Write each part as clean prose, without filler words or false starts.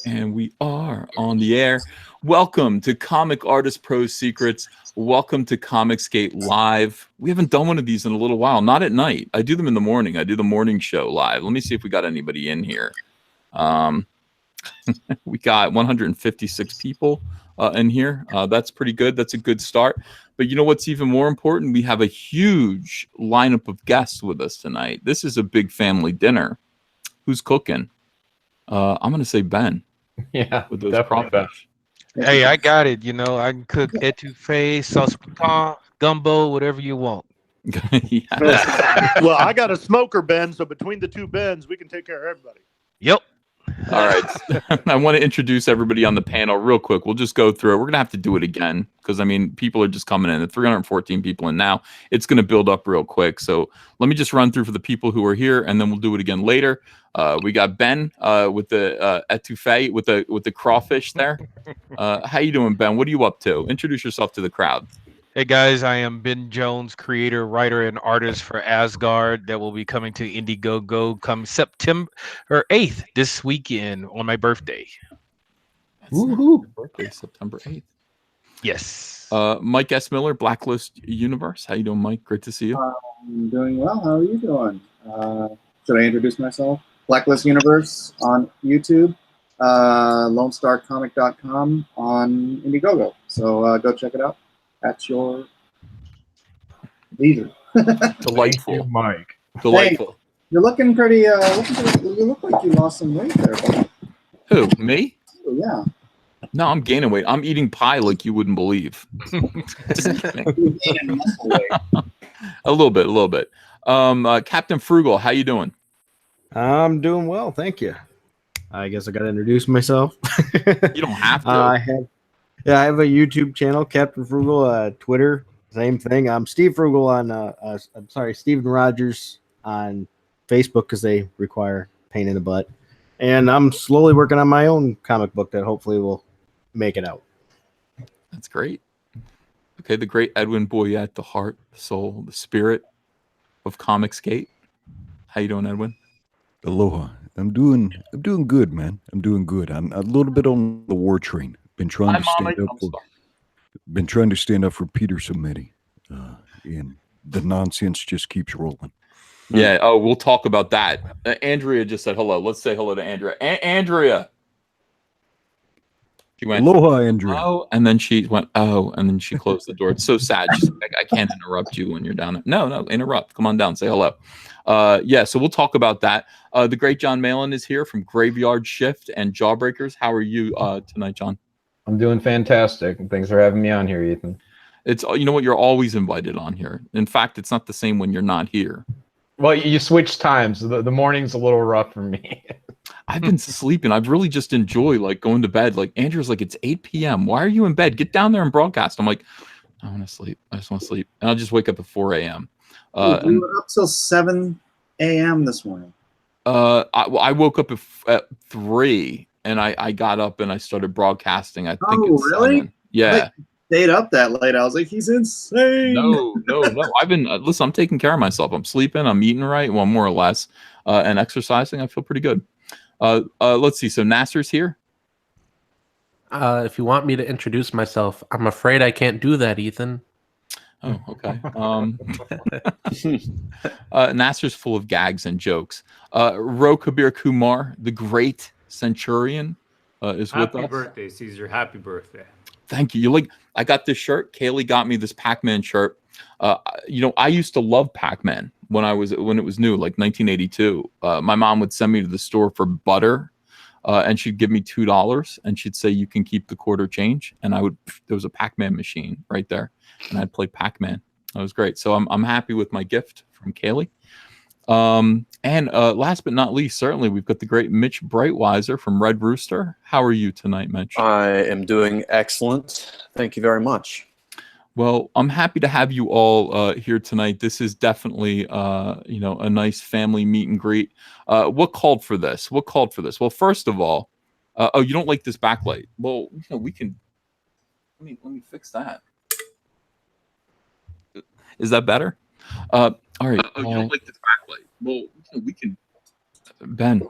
And we are on the air. Welcome to Comic Artist Pro Secrets. Welcome to Comicsgate Live. We haven't done one of these in a little while. Not at night. I do them in the morning. I do the morning show live. Let me see if we got anybody in here. We got 156 people in here. That's pretty good. That's a good start. But you know what's even more important? We have a huge lineup of guests with us tonight. This is a big family dinner. Who's cooking? I'm going to say Ben. Yeah, with those crawfish. Hey, I got it. You know, I can cook etouffee, sauce piquant, gumbo, whatever you want. Well, I got a smoker, Ben, so between the two Bens, we can take care of everybody. Yep. All right. I want to introduce everybody on the panel real quick. We'll just go through it. We're going to have to do it again because, I mean, people are just coming in. The 314 people in now. It's going to build up real quick. So let me just run through for the people who are here, and then we'll do it again later. We got Ben with the etouffee, with the crawfish there. How you doing, Ben? What are you up to? Introduce yourself to the crowd. Hey guys, I am Ben Jones, creator, writer, and artist for Asgard that will be coming to Indiegogo come September 8th this weekend on my birthday. Woohoo! Birthday, September 8th. Yes. Mike S. Miller, Blacklist Universe. How you doing, Mike? Great to see you. I'm doing well. How are you doing? Should I introduce myself? Blacklist Universe on YouTube, LoneStarComic.com on Indiegogo. So go check it out at your leisure. Delightful, you, Mike. Delightful. Hey, you're looking pretty. You look like you lost some weight there. Buddy. Who? Me? Oh, yeah. No, I'm gaining weight. I'm eating pie like you wouldn't believe. A little bit. Captain Frugal, how you doing? I'm doing well, thank you. I guess I got to introduce myself. You don't have to. I have a YouTube channel, Captain Frugal. Twitter, same thing. I'm Steve Frugal on. I'm sorry, Steven Rogers on Facebook because they require pain in the butt. And I'm slowly working on my own comic book that hopefully will make it out. That's great. Okay, the great Edwin Boyette, the heart, the soul, the spirit of Comicsgate. How you doing, Edwin? Aloha. I'm doing good, man. I'm doing good. I'm a little bit on the war train. Been trying to stand up for Peter Samedi, and the nonsense just keeps rolling. Yeah. Oh, we'll talk about that. Andrea just said hello. Let's say hello to Andrea. Andrea. She went, Aloha, Andrea. Oh, and then she went, oh, and then she closed the door. It's so sad. She's like, I can't interrupt you when you're down there. No, interrupt. Come on down. Say hello. Yeah, so we'll talk about that. The great John Malin is here from Graveyard Shift and Jawbreakers. How are you tonight, John? I'm doing fantastic. Thanks for having me on here, Ethan. It's, you know what, you're always invited on here. In fact, it's not the same when you're not here. Well, you switch times. The morning's a little rough for me. I've been sleeping. I've really just enjoyed like going to bed. Like Andrew's like, it's 8 p.m. Why are you in bed? Get down there and broadcast. I'm like, I want to sleep. I just want to sleep. And I'll just wake up at 4 a.m. We were up till 7 a.m. this morning. I woke up at 3 and I got up and I started broadcasting. I think it's really? 7. Yeah. Like, stayed up that late. I was like, he's insane. No. I've been listen, I'm taking care of myself. I'm sleeping, I'm eating right, well, more or less, and exercising. I feel pretty good. Let's see. So Nasser's here. If you want me to introduce myself, I'm afraid I can't do that, Ethan. Oh, okay. Nasser's full of gags and jokes. Ro Kabir Kumar, the great Centurion, is with us. Happy birthday, Caesar. Happy birthday. Thank you. I got this shirt. Kaylee got me this Pac-Man shirt. I used to love Pac-Man when it was new, like 1982. My mom would send me to the store for butter, and she'd give me $2, and she'd say, "You can keep the quarter change." And there was a Pac-Man machine right there, and I'd play Pac-Man. That was great. So I'm happy with my gift from Kaylee. And last but not least, certainly we've got the great Mitch Breitweiser from Red Rooster. How are you tonight, Mitch? I am doing excellent. Thank you very much. Well, I'm happy to have you all here tonight. This is definitely, a nice family meet and greet. What called for this? Well, first of all, you don't like this backlight? Well, we can. Let me fix that. Is that better? All right. You don't like this backlight? Well, we can. Ben,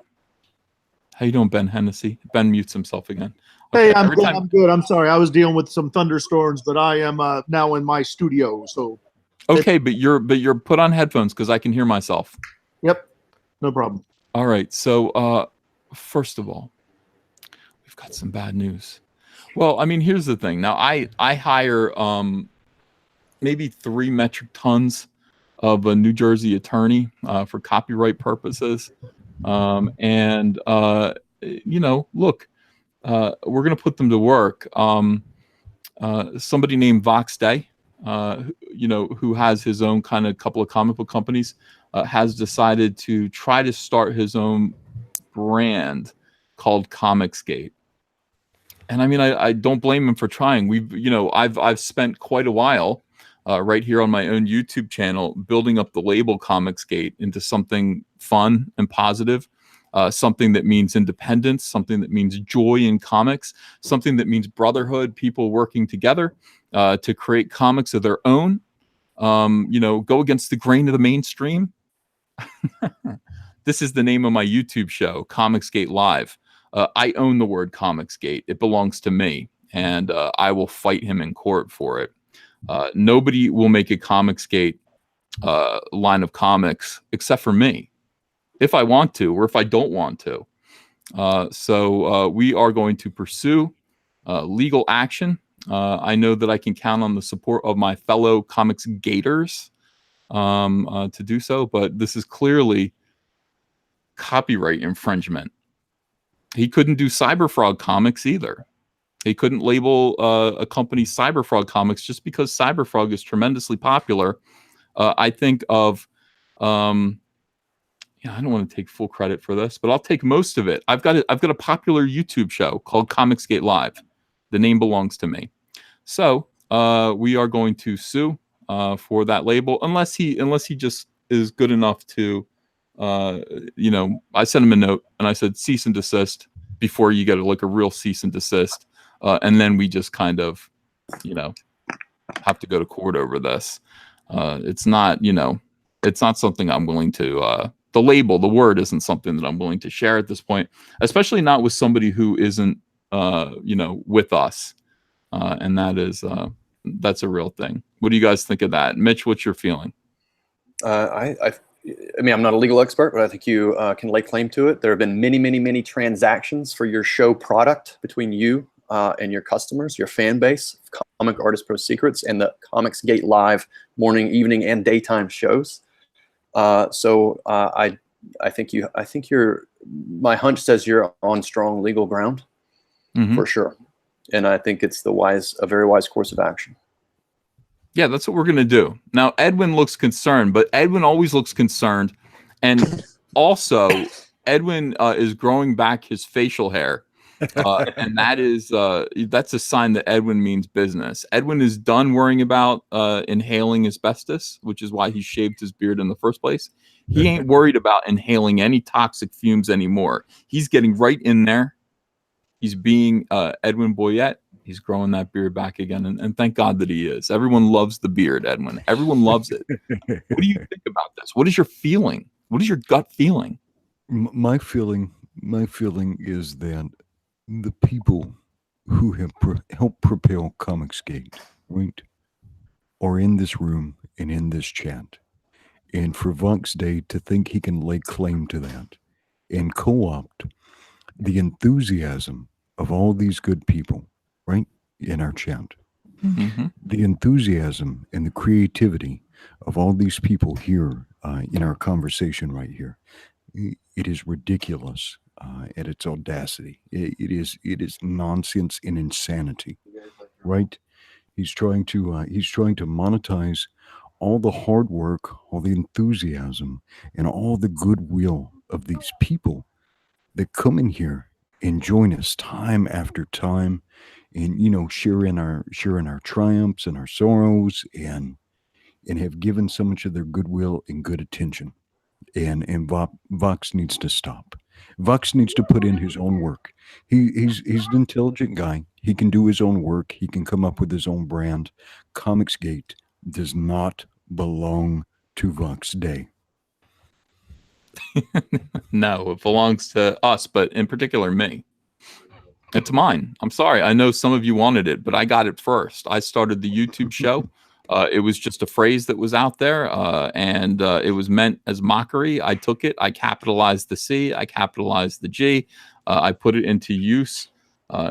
How you doing, Ben Hennessy? Ben mutes himself again. Hey, I'm every good. time- I'm good. I'm sorry. I was dealing with some thunderstorms, but I am now in my studio. So Okay, but you're put on headphones because I can hear myself. yep, no problem. All right. So first of all, we've got some bad news. Well, I mean, here's the thing. Now I hire maybe 3 metric tons of a New Jersey attorney for copyright purposes. And you know, look, we're gonna put them to work. Somebody named Vox Day, you know, who has his own kind of couple of comic book companies, has decided to try to start his own brand called Comicsgate. And I mean, I don't blame him for trying. You know, I've spent quite a while right here on my own YouTube channel building up the label Comicsgate into something fun and positive, something that means independence, something that means joy in comics, something that means brotherhood, people working together to create comics of their own. You know, go against the grain of the mainstream. This is the name of my YouTube show, Comicsgate Live. I own the word Comicsgate. It belongs to me, and I will fight him in court for it. Nobody will make a Comicsgate line of comics except for me, if I want to, or if I don't want to. So we are going to pursue legal action. I know that I can count on the support of my fellow Comicsgaters to do so, but this is clearly copyright infringement. He couldn't do Cyberfrog comics either. He couldn't label a company Cyberfrog comics just because Cyberfrog is tremendously popular. I think of, yeah, I don't want to take full credit for this, but I'll take most of it. I've got a popular YouTube show called Comicsgate Live. The name belongs to me. So we are going to sue for that label, unless he just is good enough to. You know, I sent him a note and I said cease and desist before you get like a real cease and desist, and then we just kind of, you know, have to go to court over this. It's not, you know, it's not something I'm willing to. The label, the word, isn't something that I'm willing to share at this point, especially not with somebody who isn't, you know, with us, and that's a real thing. What do you guys think of that, Mitch? What's your feeling? I mean, I'm not a legal expert, but I think you can lay claim to it. There have been many, many, many transactions for your show product between you and your customers, your fan base, Comic Artist Pro Secrets, and the Comicsgate Live morning, evening, and daytime shows. So I think my hunch says you're on strong legal ground for sure, and I think it's a very wise course of action. Yeah, that's what we're going to do. Now, Edwin looks concerned, but Edwin always looks concerned. And also, Edwin is growing back his facial hair. And that's a sign that Edwin means business. Edwin is done worrying about inhaling asbestos, which is why he shaved his beard in the first place. He ain't worried about inhaling any toxic fumes anymore. He's getting right in there. He's being Edwin Boyette. He's growing that beard back again, and thank God that he is. Everyone loves the beard, Edwin. Everyone loves it. What do you think about this? What is your feeling? What is your gut feeling? My feeling is that the people who have helped propel Comicsgate, right, are in this room and in this chat. And for Vox Day to think he can lay claim to that and co-opt the enthusiasm of all these good people, right, in our chat, the enthusiasm and the creativity of all these people here in our conversation right here, it is ridiculous at its audacity. It is nonsense and insanity, right? He's trying to monetize all the hard work, all the enthusiasm, and all the goodwill of these people that come in here and join us time after time, and sharing our triumphs and our sorrows, and have given so much of their goodwill and good attention. And Vox needs to stop. Vox needs to put in his own work. He's an intelligent guy. He can do his own work. He can come up with his own brand. Comicsgate does not belong to Vox Day. No, it belongs to us, but in particular me. It's mine. I'm sorry. I know some of you wanted it, but I got it first. I started the YouTube show. It was just a phrase that was out there, and it was meant as mockery. I took it. I capitalized the C. I capitalized the G. I put it into use,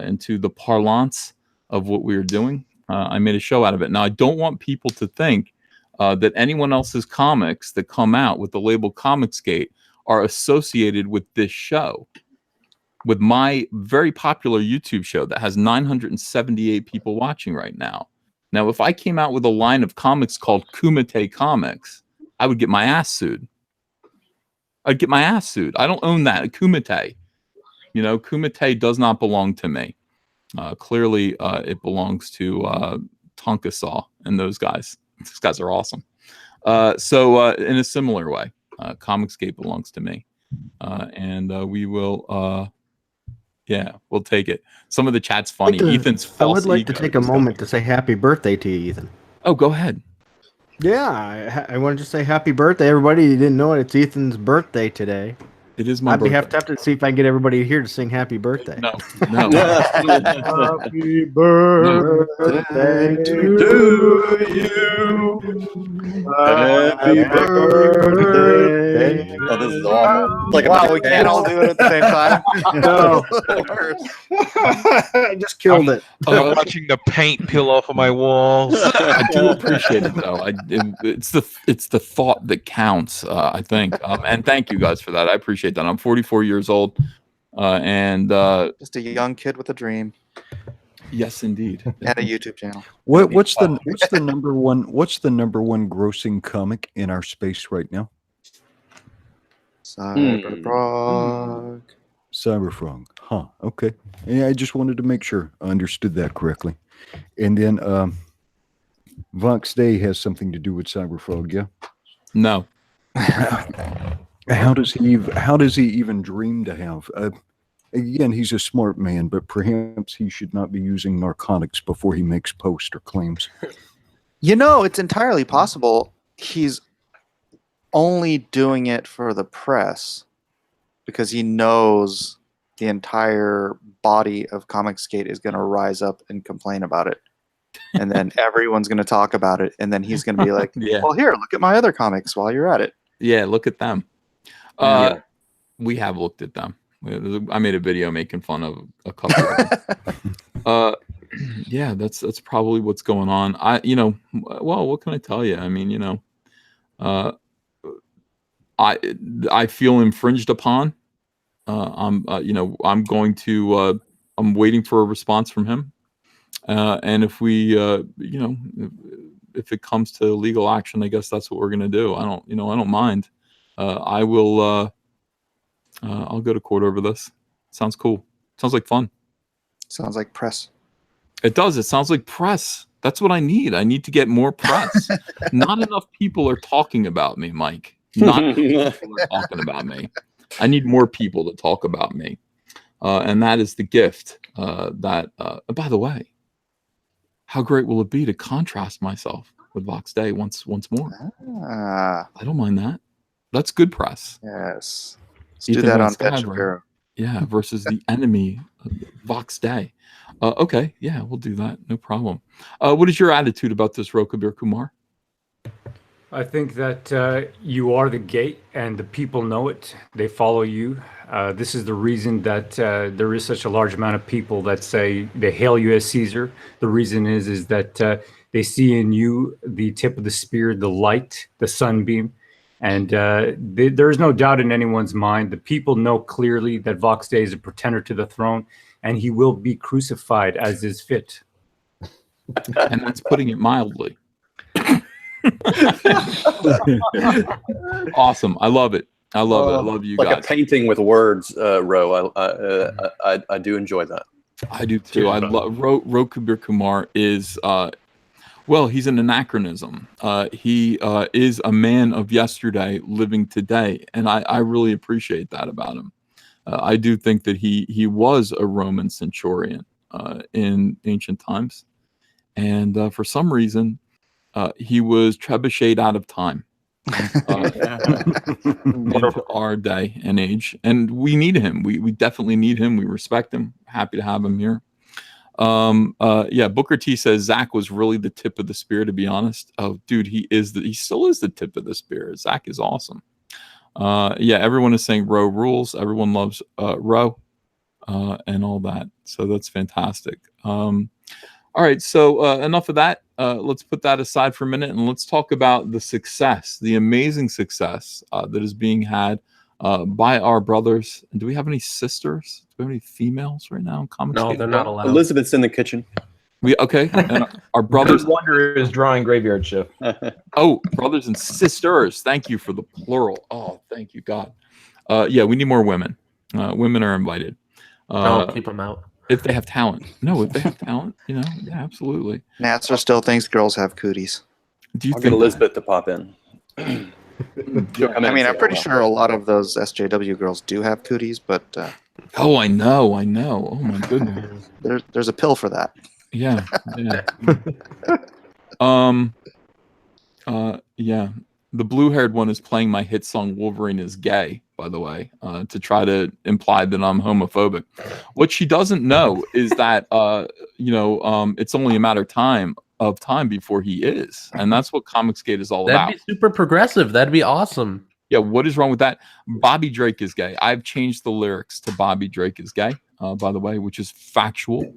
into the parlance of what we were doing. I made a show out of it. Now, I don't want people to think that anyone else's comics that come out with the label Comicsgate are associated with this show, with my very popular YouTube show that has 978 people watching right now. Now, if I came out with a line of comics called Kumite Comics, I would get my ass sued. I'd get my ass sued. I don't own that. Kumite. You know, Kumite does not belong to me. Clearly, it belongs to Tonka Saw and those guys. These guys are awesome. So in a similar way, Comicsgate belongs to me. And we will... yeah, we'll take it. Some of the chat's funny. Ethan's false I would like to ego take a is moment to say happy birthday to you, Ethan. Oh, go ahead. Yeah, I wanted to say happy birthday, everybody. You didn't know it. It's Ethan's birthday today. It is my I'd be birthday. tempted to see if I can get everybody here to sing happy birthday. No, no. Happy birthday to you. Happy birthday. Oh, this is awful. It's like Wow, we can't all do it at the same time. No. I just killed it. I'm watching the paint peel off of my walls. I do appreciate it though. It's the thought that counts. I think, and thank you guys for that. I appreciate that. I'm 44 years old, and Just a young kid with a dream yes, indeed, and a YouTube channel. What's the number one grossing comic in our space right now? Cyberfrog. Cyberfrog. Huh. Okay. Yeah, I just wanted to make sure I understood that correctly. And then Vox Day has something to do with Cyberfrog, yeah? No. How does he even dream to have? Again, he's a smart man, but perhaps he should not be using narcotics before he makes posts or claims. You know, it's entirely possible he's only doing it for the press because he knows the entire body of Comicsgate is going to rise up and complain about it. And then everyone's going to talk about it. And then he's going to be like, Yeah. well, here, look at my other comics while you're at it. Yeah, look at them. Yeah. We have looked at them. I made a video making fun of a couple of them. Yeah, that's probably what's going on. Well, what can I tell you? I mean, I feel infringed upon. I'm waiting for a response from him. And if we, if it comes to legal action, I guess that's what we're gonna do. I don't mind. I'll go to court over this. Sounds cool. Sounds like fun. Sounds like press. It does. It sounds like press. That's what I need. I need to get more press. Not enough people are talking about me, Mike. Not enough people are talking about me. I need more people to talk about me. And that is the gift by the way, how great will it be to contrast myself with Vox Day once more? I don't mind that. That's good press. Yes. Let's Ethan do that Van on Pet Sciver. Shapiro. Yeah, versus the enemy, Vox Day. Okay, yeah, we'll do that. No problem. What is your attitude about this, Rokabir Kumar? I think that you are the gate and the people know it. They follow you. This is the reason that there is such a large amount of people that say they hail you as Caesar. The reason is that they see in you the tip of the spear, the light, the sunbeam. And there is no doubt in anyone's mind. The people know clearly that Vox Day is a pretender to the throne, and he will be crucified as is fit. And that's putting it mildly. Awesome. I love it. I love it. I love you like guys. a painting with words, Ro. I do enjoy that. I do too. I love Rokabir Kumar is well, he's an anachronism. He is a man of yesterday living today, and I really appreciate that about him. I do think that he was a Roman centurion in ancient times, and for some reason he was trebucheted out of time. in our day and age, and we need him. We definitely need him. We respect him. Happy to have him here. Yeah, Booker T says Zach was really the tip of the spear, to be honest. Oh, dude, he still is the tip of the spear. Zach is awesome. Yeah, everyone is saying Roe rules. Everyone loves Roe and all that. So that's fantastic. All right, so enough of that. Let's put that aside for a minute and let's talk about the success, the amazing success that is being had by our brothers. And do we have any sisters? Do we have any females right now in Comicsgate? No, they're not allowed. Elizabeth's in the kitchen. Okay. And our brothers. Wonder is drawing Graveyard Shift. Oh, brothers and sisters. Thank you for the plural. Oh, thank you, God. Yeah, we need more women. Women are invited. No, keep them out. If they have talent. No, if they have talent, yeah, absolutely. Natser still thinks girls have cooties. Do you I'll think get Elizabeth to pop in? I mean, I'm pretty sure a lot of those SJW girls do have cooties, but oh, I know. Oh my goodness. there's a pill for that. Yeah. Yeah. The blue-haired one is playing my hit song "Wolverine is Gay," by the way, to try to imply that I'm homophobic. What she doesn't know is that it's only a matter of time before he is, and that's what Comicsgate is all about. That'd be super progressive. That'd be awesome. Yeah, what is wrong with that? Bobby Drake is gay. I've changed the lyrics to Bobby Drake is gay, by the way, which is factual.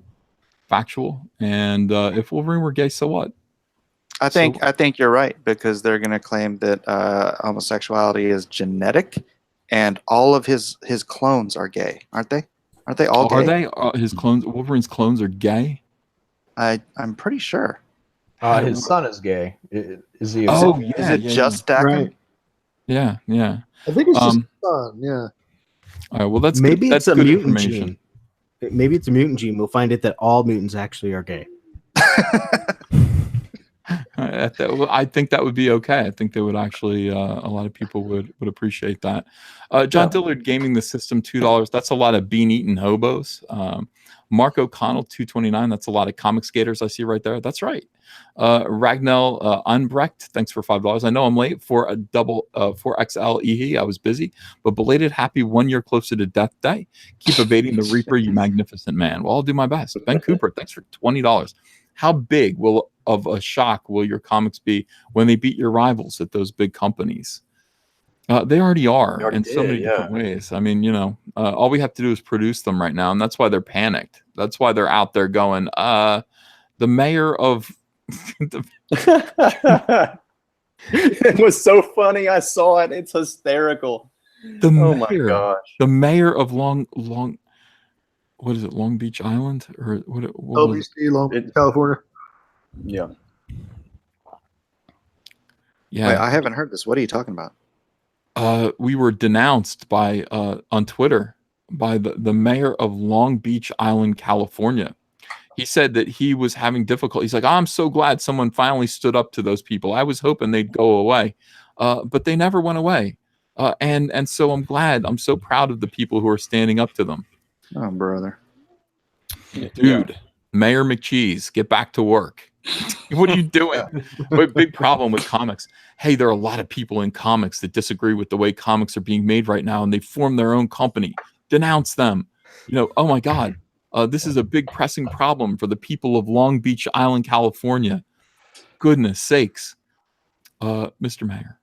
And if Wolverine were gay, so what? I think you're right, because they're going to claim that homosexuality is genetic, and all of his clones are gay, aren't they? Aren't they all gay? Are they his clones? Wolverine's clones are gay. I'm pretty sure. His son is gay. Is he? Is it just Daken? Right. Yeah. I think it's just son. Yeah. All right. Well, that's maybe good. it's That's a good mutant information. gene. Maybe it's a mutant gene. We'll find it that all mutants actually are gay. I think that would be okay. I think that would actually a lot of people would appreciate that. John Dillard gaming the system $2. That's a lot of bean eating hobos. Mark O'Connell $2.29. That's a lot of comic skaters I see right there. That's right. Ragnell Unbrecht, thanks for $5. I know I'm late for a double 4XL EHE. I was busy, but belated happy 1 year closer to Death Day. Keep evading the Reaper, you magnificent man. Well, I'll do my best. Ben Cooper, thanks for $20. How big of a shock will your comics be when they beat your rivals at those big companies? They already are in so many different ways. I mean, all we have to do is produce them right now, and that's why they're panicked. That's why they're out there going, the mayor of... It was so funny. I saw it. It's hysterical. My gosh. The mayor of Long... What is it, Long Beach Island? Or what LBC, Long Beach, California. Yeah. Yeah. Wait, I haven't heard this. What are you talking about? We were denounced by on Twitter by the mayor of Long Beach Island, California. He said that he was having difficulty. He's like, I'm so glad someone finally stood up to those people. I was hoping they'd go away, but they never went away. And so I'm glad. I'm so proud of the people who are standing up to them. Oh, brother. Dude, Mayor McCheese, get back to work. What are you doing? Big problem with comics. Hey, there are a lot of people in comics that disagree with the way comics are being made right now, and they form their own company. Denounce them. Oh my God. This is a big pressing problem for the people of Long Beach Island, California. Goodness sakes. Mr. Mayor,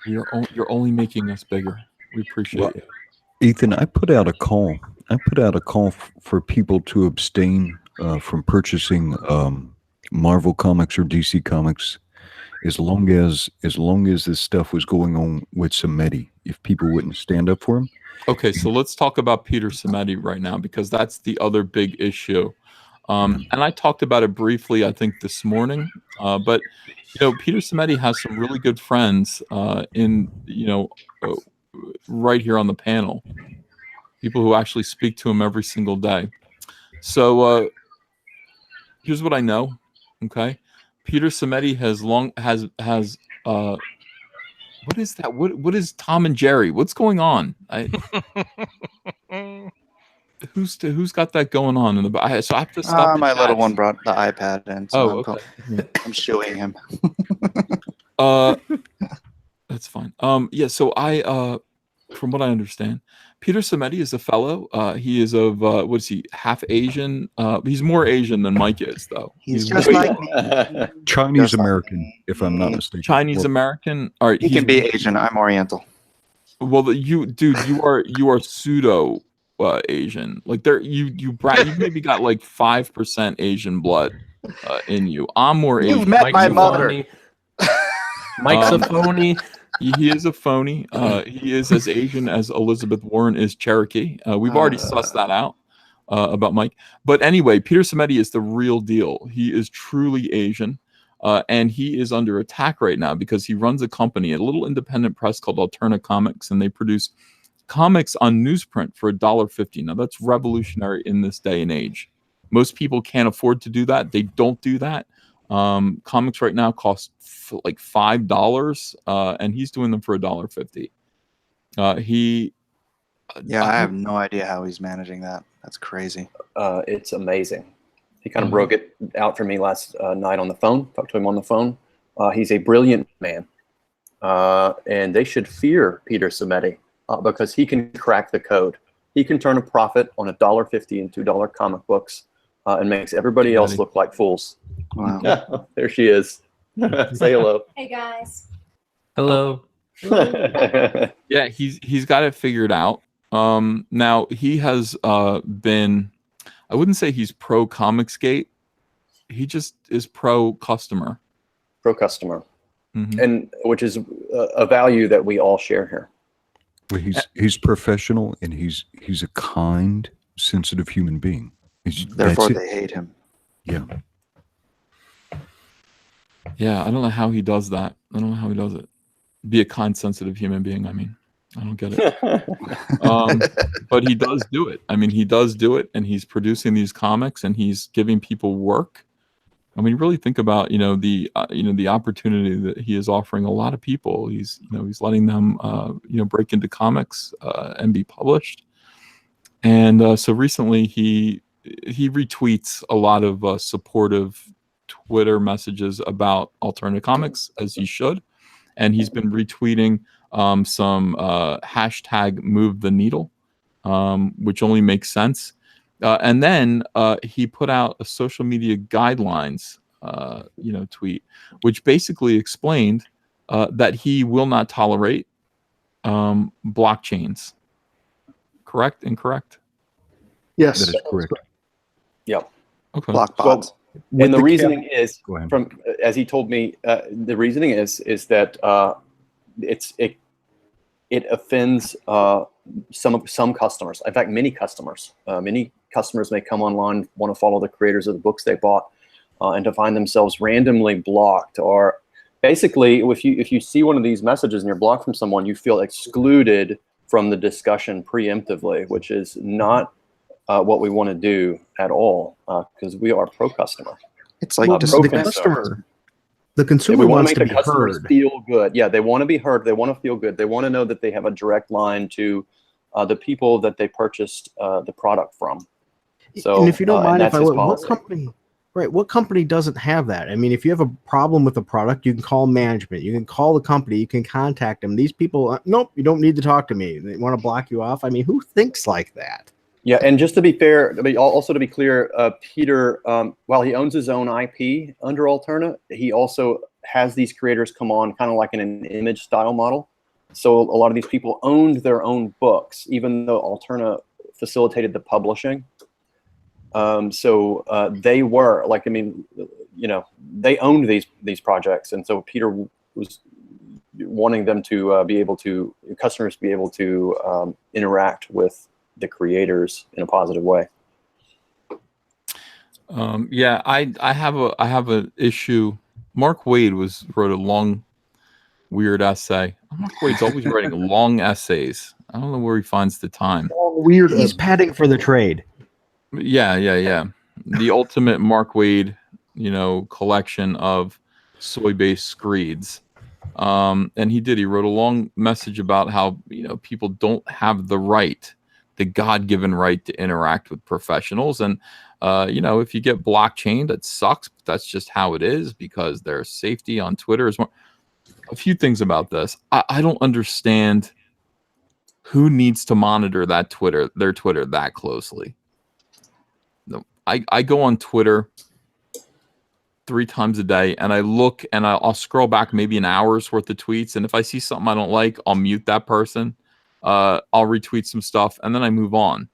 you're only making us bigger. We appreciate it. Ethan, I put out a call. For people to abstain from purchasing Marvel comics or DC comics, as long as this stuff was going on with Samedi. If people wouldn't stand up for him. Okay, so let's talk about Peter Samedi right now, because that's the other big issue. And I talked about it briefly, I think, this morning. But Peter Samedi has some really good friends right here on the panel. People who actually speak to him every single day. So here's what I know. Okay, Peter Samedi has what is that? What is Tom and Jerry? What's going on? Who's got that going on in the back? So I have to stop. My little one brought the iPad in, so okay. I'm shooing him. That's fine. Yeah. So from what I understand, Peter Samedi is a fellow. He is of what is he? Half Asian. He's more Asian than Mike is, though. He's just like me. Chinese Just like American, me. if I'm not mistaken. Chinese Or- American. All right. He can be Asian. I'm Oriental. Well, dude, you are pseudo Asian. Like you maybe got like 5% Asian blood in you. I'm more You've Asian. met my a mother. phony. Mike's a phony. He is a phony. He is as Asian as Elizabeth Warren is Cherokee. We've already sussed that out about Mike. But anyway, Peter Samedi is the real deal. He is truly Asian. And he is under attack right now because he runs a company, a little independent press called Alterna Comics, and they produce comics on newsprint for $1.50. Now that's revolutionary in this day and age. Most people can't afford to do that. They don't do that. Comics right now cost like $5, and he's doing them for $1.50. I have no idea how he's managing that. That's crazy. It's amazing. He kind of broke it out for me last night on the phone. Talked to him on the phone. He's a brilliant man, and they should fear Peter Samedi because he can crack the code. He can turn a profit on $1.50 and $2 comic books, and makes everybody else look like fools. Wow. There she is. Say hello. Hey guys. Hello. Yeah, he's got it figured out. Now he has been, I wouldn't say he's pro Comicsgate. He just is pro customer. Pro customer, and which is a value that we all share here. Well, he's professional, and he's a kind, sensitive human being. Therefore, they hate him. Yeah. Yeah, I don't know how he does that. I don't know how he does it. Be a kind, sensitive human being. I mean, I don't get it. But he does do it. I mean, he does do it, and he's producing these comics, and he's giving people work. I mean, really think about the opportunity that he is offering a lot of people. He's letting them break into comics and be published. And so recently he retweets a lot of supportive Twitter messages about Alterna Comics, as he should, and he's been retweeting some hashtag Move the Needle, which only makes sense. And then he put out a social media guidelines, tweet, which basically explained that he will not tolerate blockchains. Correct? Incorrect? Yes. That is correct. Yep. Okay. Block Well, bots. and the reasoning is Go ahead. from, as he told me, the reasoning is that it offends some customers. In fact, many customers. Many customers may come online, want to follow the creators of the books they bought, and to find themselves randomly blocked. Or basically, if you see one of these messages and you're blocked from someone, you feel excluded from the discussion preemptively, which is not what we want to do at all, because we are pro-customer. It's like pro the consumer. customer. The And consumer we want wants to to make be the customers heard. feel good. Yeah, they want to be heard. They want to feel good. They want to know that they have a direct line to the people that they purchased the product from. So, And if you don't mind, if that's I his would, what policy. company? Right, what company doesn't have that? I mean, if you have a problem with a product, you can call management. You can call the company. You can contact them. These people, nope, you don't need to talk to me. They want to block you off. I mean, who thinks like that? Yeah, and just to be fair, also to be clear, Peter, while he owns his own IP under Alterna, he also has these creators come on kind of like in an image style model. So a lot of these people owned their own books, even though Alterna facilitated the publishing. So they were like, I mean, they owned these projects, and so Peter was wanting them to be able to, customers be able to interact with the creators in a positive way. Yeah, I have an issue. Mark Wade wrote a long, weird essay. Mark Wade's always writing long essays. I don't know where he finds the time. Weird. He's padding for the trade. Yeah. The ultimate Mark Wade, collection of soy-based screeds. And he wrote a long message about how, people don't have the God-given right to interact with professionals. And, if you get blockchain, that sucks, but that's just how it is, because their safety on Twitter is more. a few things about this. I don't understand who needs to monitor their Twitter that closely. No, I go on Twitter 3 times a day, and I look and I'll scroll back maybe an hour's worth of tweets, and if I see something I don't like, I'll mute that person. I'll retweet some stuff, and then I move on.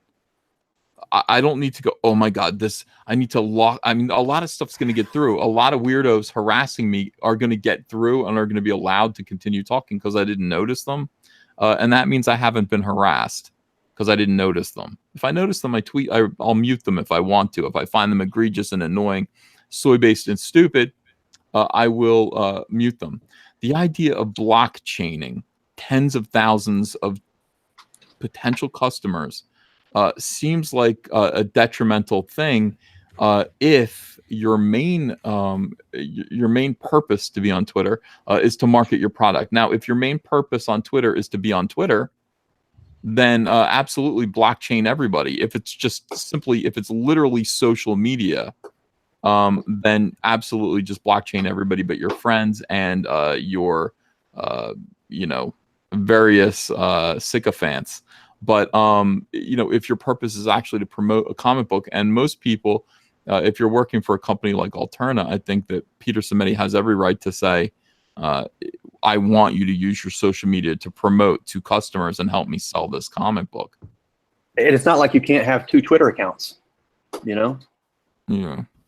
I don't need to go, oh my God, I need to lock. I mean, a lot of stuff's going to get through. A lot of weirdos harassing me are going to get through and are going to be allowed to continue talking because I didn't notice them. And that means I haven't been harassed because I didn't notice them. If I notice them, I'll mute them if I want to. If I find them egregious and annoying, soy-based and stupid, I will mute them. The idea of blockchaining tens of thousands of potential customers seems like a detrimental thing if your main purpose to be on Twitter is to market your product. Now, if your main purpose on Twitter is to be on Twitter, then absolutely blockchain everybody. If it's literally social media, then absolutely just blockchain everybody but your friends and your various sycophants. But if your purpose is actually to promote a comic book, and most people, if you're working for a company like Alterna, I think that Peter Simeti has every right to say, I want you to use your social media to promote to customers and help me sell this comic book. And it's not like you can't have 2 Twitter accounts, Yeah.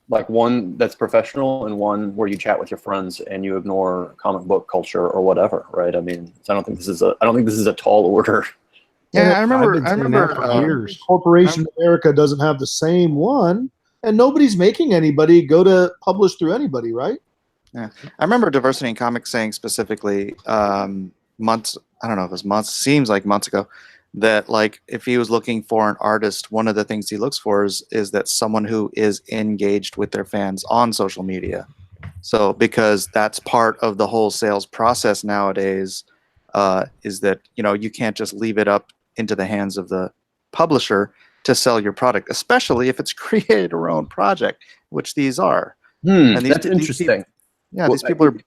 like one that's professional and one where you chat with your friends and you ignore comic book culture or whatever, right? I mean, so I don't think this is a tall order. Yeah, I I've been saying remember that for years. Corporation America doesn't have the same one, and nobody's making anybody go to publish through anybody, right? Yeah, I remember Diversity in Comics saying specifically months. I don't know if it was months. Seems like months ago. That like if he was looking for an artist, one of the things he looks for is that someone who is engaged with their fans on social media. So because that's part of the whole sales process nowadays, is that you can't just leave it up into the hands of the publisher to sell your product, especially if it's creator-owned project, which these are. And that's interesting. These people are.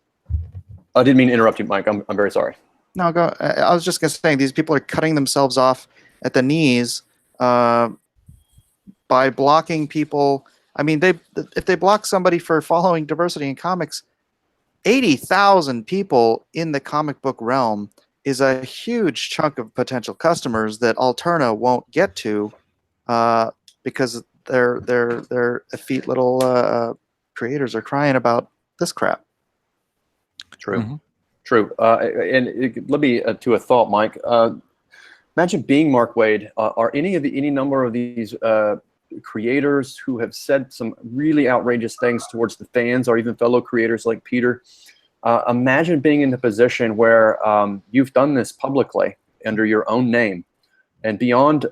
I didn't mean to interrupt you, Mike. I'm very sorry. No, go. I was just going to say these people are cutting themselves off at the knees by blocking people. I mean, if they block somebody for following Diversity in Comics, 80,000 people in the comic book realm is a huge chunk of potential customers that Alterna won't get to because their effete little creators are crying about this crap. True. Mm-hmm. True. Let me to a thought, Mike. Imagine being Mark Waid. Are any number of these creators who have said some really outrageous things towards the fans, or even fellow creators like Peter? Imagine being in the position where you've done this publicly under your own name, and beyond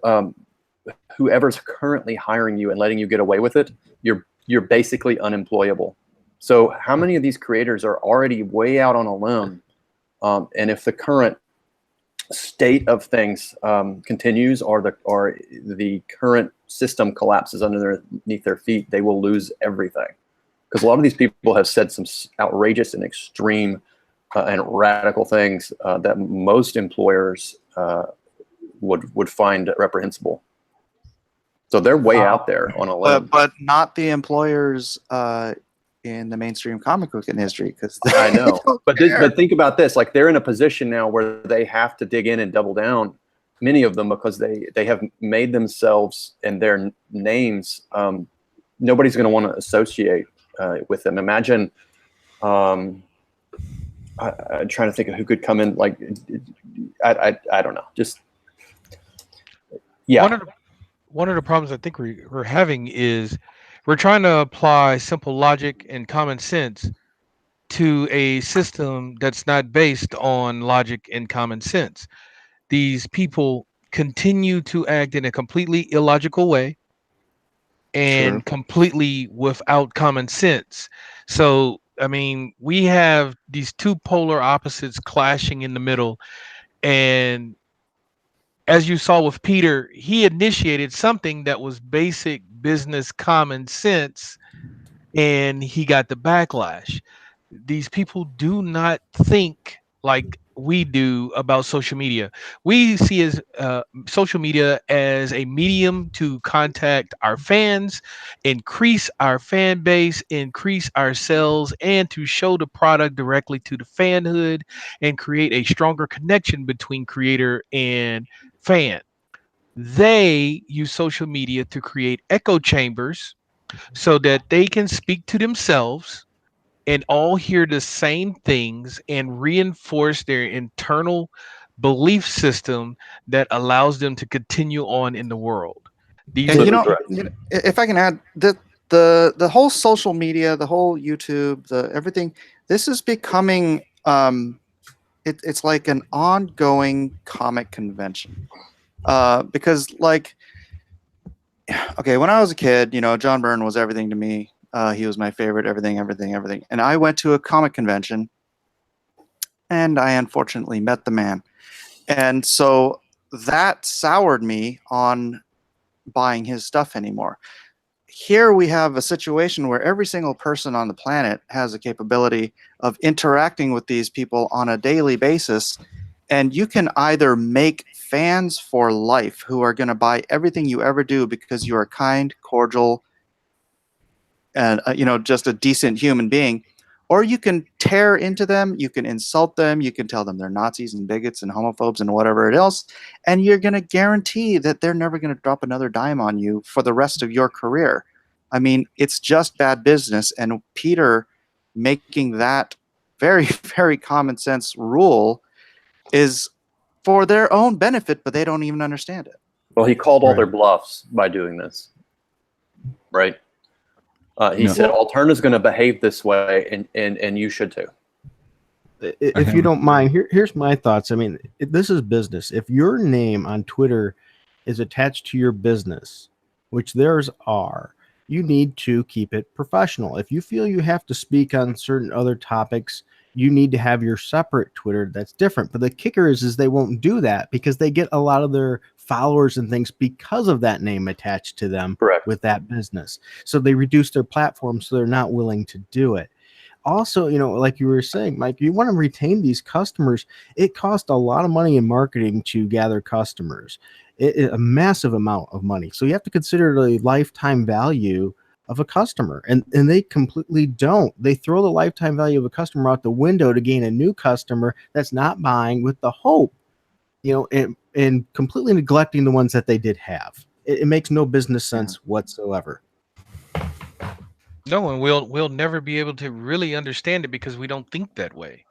whoever's currently hiring you and letting you get away with it, you're basically unemployable. So how many of these creators are already way out on a limb? And if the current state of things continues, or the current system collapses underneath their feet, they will lose everything. Because a lot of these people have said some outrageous and extreme and radical things that most employers would find reprehensible. So they're way out there on a limb. But not the employers in the mainstream comic book industry, because I know. But think about this: like they're in a position now where they have to dig in and double down. Many of them, because they have made themselves and their names. Nobody's going to want to associate with them. Imagine. I'm trying to think of who could come in. Like, I don't know. Just yeah. One of the problems I think we're having is we're trying to apply simple logic and common sense to a system that's not based on logic and common sense. These people continue to act in a completely illogical way and completely without common sense. So, I mean, we have these two polar opposites clashing in the middle. And as you saw with Peter, he initiated something that was basic business common sense, and he got the backlash. these people do not think like we do about social media. We see as social media as a medium to contact our fans, increase our fan base, increase our sales, and to show the product directly to the fanhood and create a stronger connection between creator and fan. They use social media to create echo chambers so that they can speak to themselves and all hear the same things and reinforce their internal belief system that allows them to continue on in the world. These And are if I can add the whole social media, the whole YouTube, the everything, this is becoming it's like an ongoing comic convention. Because like, okay, when I was a kid, John Byrne was everything to me. He was my favorite, everything. And I went to a comic convention, and I unfortunately met the man. And so that soured me on buying his stuff anymore. Here we have a situation where every single person on the planet has a capability of interacting with these people on a daily basis. And you can either make fans for life who are going to buy everything you ever do because you are kind, cordial, and just a decent human being, or you can tear into them, you can insult them, you can tell them they're Nazis and bigots and homophobes and whatever else, and you're going to guarantee that they're never going to drop another dime on you for the rest of your career. I mean, it's just bad business, and Peter making that very, very common sense rule is for their own benefit, but they don't even understand it. Well, he called all their bluffs by doing this, right? He said, Alternative's going to behave this way, and you should too. If you don't mind, here's my thoughts. I mean, this is business. If your name on Twitter is attached to your business, which theirs are, you need to keep it professional. If you feel you have to speak on certain other topics, you need to have your separate Twitter that's different. But the kicker is they won't do that because they get a lot of their followers and things because of that name attached to them. Correct. With that business. So they reduce their platform, so they're not willing to do it. Also, like you were saying, Mike, you want to retain these customers. It costs a lot of money in marketing to gather customers. A massive amount of money. So you have to consider the lifetime value of a customer, and they completely don't. They throw the lifetime value of a customer out the window to gain a new customer that's not buying with the hope, and completely neglecting the ones that they did have. It makes no business sense whatsoever. No, and we'll never be able to really understand it because we don't think that way.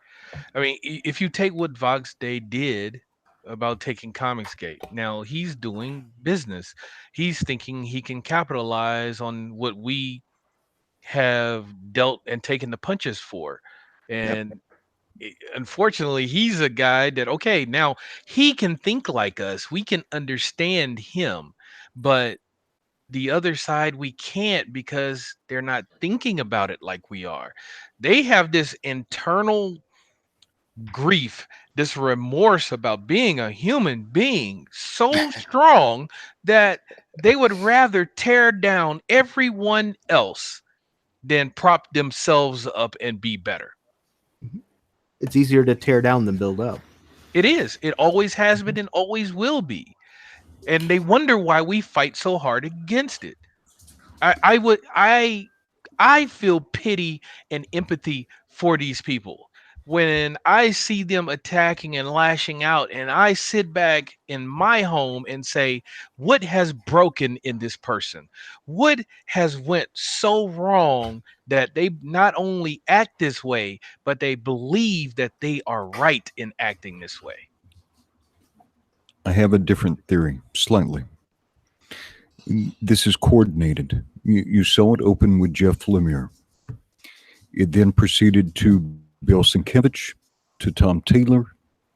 I mean, if you take what Vox Day did about taking Comicsgate, now he's doing business. He's thinking he can capitalize on what we have dealt and taken the punches for. And unfortunately, he's a guy that, okay, now he can think like us. We can understand him, but the other side we can't because they're not thinking about it like we are. They have this internal grief, this remorse about being a human being so strong that they would rather tear down everyone else than prop themselves up and be better. It's easier to tear down than build up. It is. It always has been and always will be. And they wonder why we fight so hard against it. I feel pity and empathy for these people when I see them attacking and lashing out, and I sit back in my home and say, what has broken in this person? What has went so wrong that they not only act this way, but they believe that they are right in acting this way? I have a different theory, slightly. This is coordinated. You saw it open with Jeff Lemire. It then proceeded to Bill Sienkiewicz, to Tom Taylor.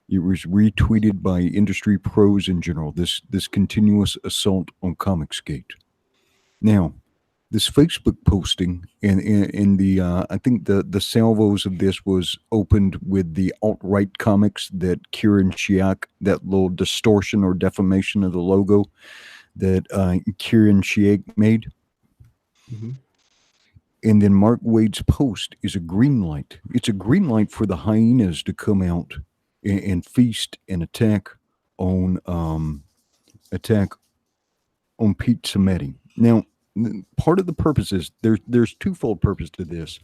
It was retweeted by industry pros in general, this continuous assault on Comicsgate. Now, this Facebook posting and the I think the salvos of this was opened with the alt-right comics that Kieran Shiak, that little distortion or deformation of the logo that Kieran Shiak made. Mm-hmm. And then Mark Wade's post is a green light. It's a green light for the hyenas to come out and feast and attack on Pete Samedi. Now, part of the purpose is there's twofold purpose to this.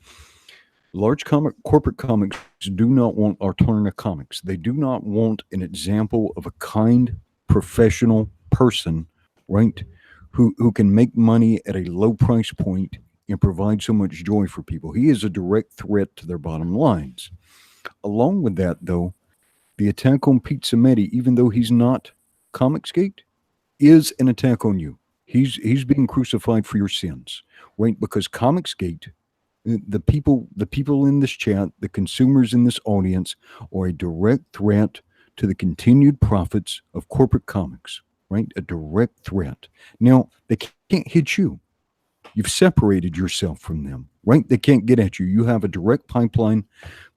Large corporate comics do not want alternative comics. They do not want an example of a kind, professional person, right, who can make money at a low price point and provide so much joy for people. He is a direct threat to their bottom lines. Along with that, though, the attack on Pete Samedi, even though he's not Comicsgate, is an attack on you. He's being crucified for your sins, right? Because Comicsgate, the people in this chat, the consumers in this audience, are a direct threat to the continued profits of corporate comics, right? A direct threat. Now, they can't hit you. You've separated yourself from them, right? They can't get at you. You have a direct pipeline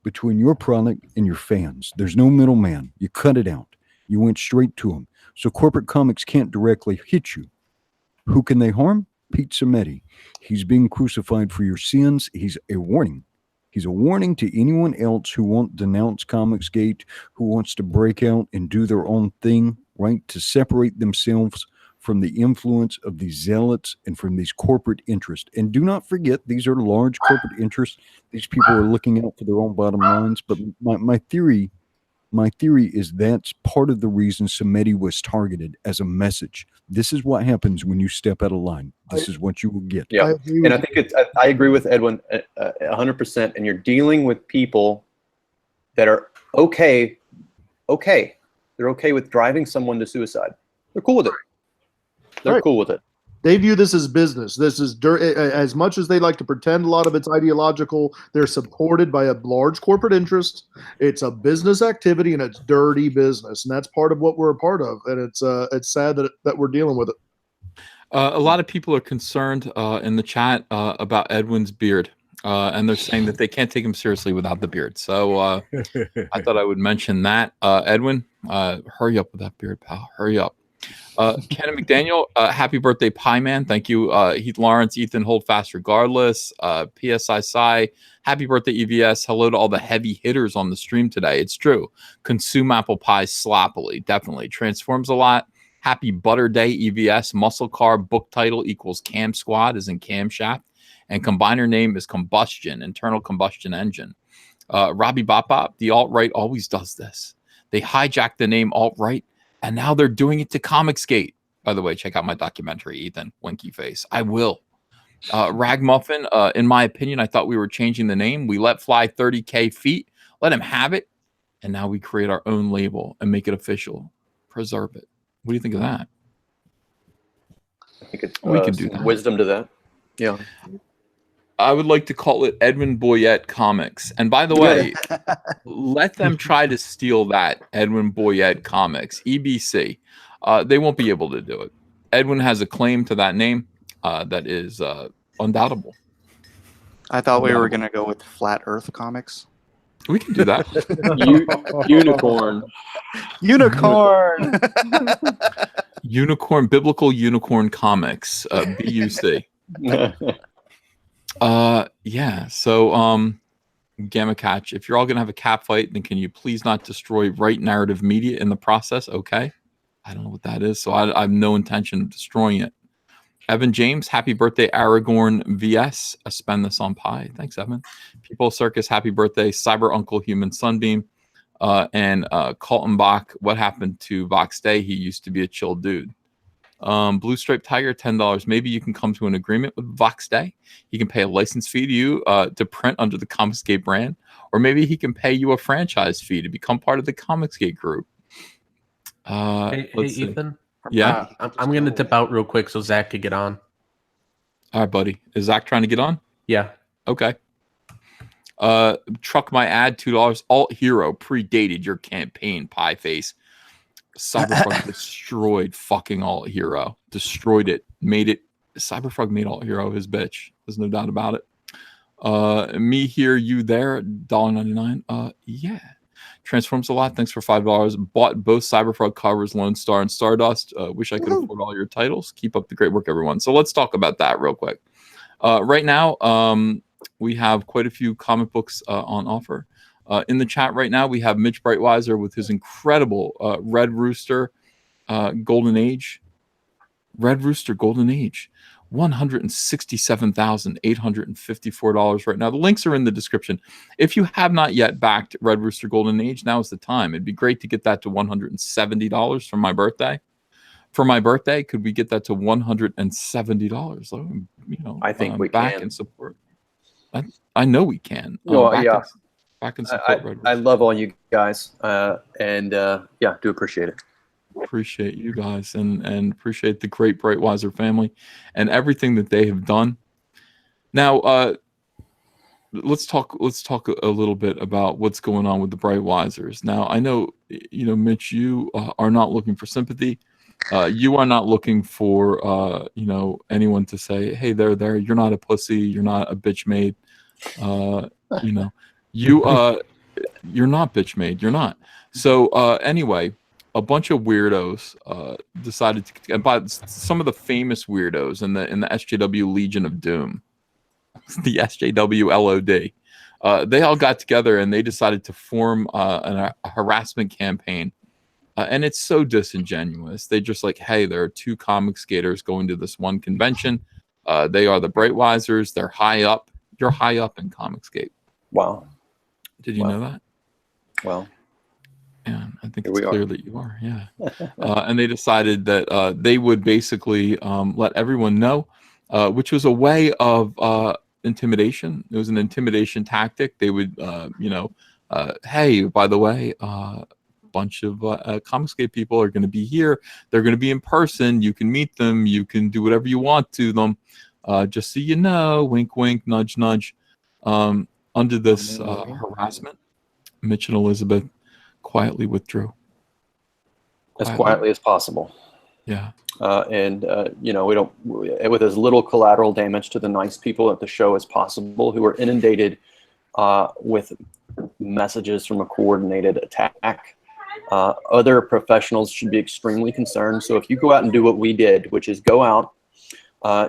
between your product and your fans. There's no middleman. You cut it out. You went straight to them. So corporate comics can't directly hit you. Who can they harm? Pete Samedi. He's being crucified for your sins. He's a warning. He's a warning to anyone else who won't denounce Comicsgate, who wants to break out and do their own thing, right? To separate themselves from the influence of these zealots and from these corporate interests. And do not forget, these are large corporate interests. These people are looking out for their own bottom lines. But my theory is that's part of the reason Samedi was targeted as a message. This is what happens when you step out of line. This is what you will get. Yeah, and I think I agree with Edwin 100%. And you're dealing with people that are okay. They're okay with driving someone to suicide. They're cool with it. They're cool with it. They view this as business. This is as much as they like to pretend a lot of it's ideological. They're supported by a large corporate interest. It's a business activity and it's dirty business, and that's part of what we're a part of. And it's sad that we're dealing with it. A lot of people are concerned in the chat about Edwin's beard, and they're saying that they can't take him seriously without the beard. So I thought I would mention that. Edwin, hurry up with that beard, pal. Hurry up. Ken McDaniel, happy birthday, Pie Man. Thank you. Heath Lawrence, Ethan, hold fast regardless. PSI Psy, happy birthday, EVS. Hello to all the heavy hitters on the stream today. It's true. Consume apple pie sloppily. Definitely. Transforms a lot. Happy Butter Day, EVS. Muscle Car, book title equals Cam Squad is in camshaft. And combiner name is Combustion, internal combustion engine. Robbie Bop Bop, the alt-right always does this. They hijack the name alt-right, and now they're doing it to Comicsgate. By the way, check out my documentary, Ethan. Winky face. I will. Ragmuffin, in my opinion, I thought we were changing the name. We let fly 30K feet. Let him have it. And now we create our own label and make it official. Preserve it. What do you think of that? I think it's we can do that. Wisdom to that. Yeah. I would like to call it Edwin Boyette Comics. And by the way, let them try to steal that Edwin Boyette Comics, EBC. They won't be able to do it. Edwin has a claim to that name that is undoubtable. I thought we were going to go with Flat Earth Comics. We can do that. Unicorn. Unicorn. Unicorn, Biblical Unicorn Comics, BUC. Yeah. So, Gamma Catch, if you're all gonna have a cat fight, then can you please not destroy Right Narrative Media in the process? Okay. I don't know what that is, so I have no intention of destroying it. Evan James, happy birthday, Aragorn VS. I spend this on pie. Thanks, Evan. People Circus, happy birthday, Cyber Uncle Human Sunbeam. And Colton Bach, what happened to Vox Day? He used to be a chill dude. Blue Stripe Tiger, $10. Maybe you can come to an agreement with Vox Day. He can pay a license fee to you to print under the Comicsgate brand, or maybe he can pay you a franchise fee to become part of the Comicsgate group. Hey, Ethan. Yeah, I'm going to dip out real quick so Zach could get on. All right, buddy. Is Zach trying to get on? Yeah. Okay. Truck my ad, $2. Alt Hero predated your campaign, pie face. Cyberfrog destroyed fucking Alt Hero. Destroyed it. Made it. Cyberfrog made Alt Hero his bitch. There's no doubt about it. Me here, you there. $1.99. Yeah. Transforms a lot. Thanks for $5. Bought both Cyberfrog covers, Lone Star and Stardust. Wish I could afford all your titles. Keep up the great work, everyone. So let's talk about that real quick. Right now, we have quite a few comic books on offer. In the chat right now, we have Mitch Breitweiser with his incredible Red Rooster Golden Age. Red Rooster Golden Age. $167,854 right now. The links are in the description. If you have not yet backed Red Rooster Golden Age, now is the time. It'd be great to get that to $170 for my birthday. For my birthday, could we get that to $170? You know, I think we back can. and support. I know we can. Well, yeah. Back and support Red Rooster. I love all you guys, and yeah, do appreciate it. Appreciate you guys and appreciate the great Breitweiser family and everything that they have done. Now, let's talk a little bit about what's going on with the Breitweisers. Now, I know, you know, Mitch, you are not looking for sympathy. You are not looking for you know, anyone to say, hey, there, you're not a pussy, you're not a bitch made. You know, you're not bitch made, you're not. So anyway, a bunch of weirdos decided to, and by some of the famous weirdos in the SJW Legion of Doom, the SJW LOD, they all got together and they decided to form a harassment campaign. And it's so disingenuous. They just like, hey, there are two comic skaters going to this one convention. They are the Breitweisers. They're high up. You're high up in Comicsgate. Wow. Did you know that? Well. Yeah, I think it's clear that you are. Yeah. And they decided that they would basically let everyone know, which was a way of intimidation. It was an intimidation tactic. They would, you know, hey, by the way, bunch of Comicsgate people are going to be here. They're going to be in person. You can meet them. You can do whatever you want to them. Just so you know, wink, wink, nudge, nudge. Under this harassment, Mitch and Elizabeth quietly withdrew. As quietly as possible. Yeah. And, you know, we don't, with as little collateral damage to the nice people at the show as possible, who are inundated with messages from a coordinated attack. Other professionals should be extremely concerned. So if you go out and do what we did, which is go out,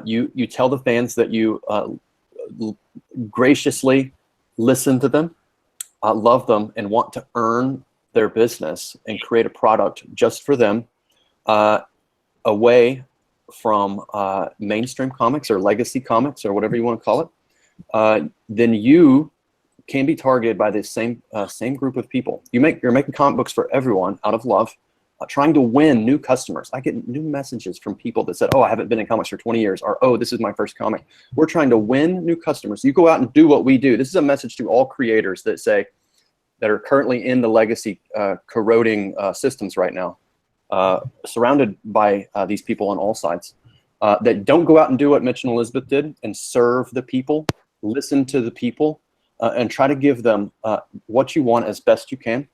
you tell the fans that you graciously listen to them, love them, and want to earn their business and create a product just for them, away from mainstream comics or legacy comics or whatever you want to call it, then you can be targeted by this same group of people. You're making comic books for everyone out of love, trying to win new customers. I get new messages from people that said, oh, I haven't been in comics for 20 years, or oh, this is my first comic. We're trying to win new customers. You go out and do what we do. This is a message to all creators that are currently in the legacy corroding systems right now, surrounded by these people on all sides, that don't go out and do what Mitch and Elizabeth did and serve the people, listen to the people, and try to give them what you want as best you can.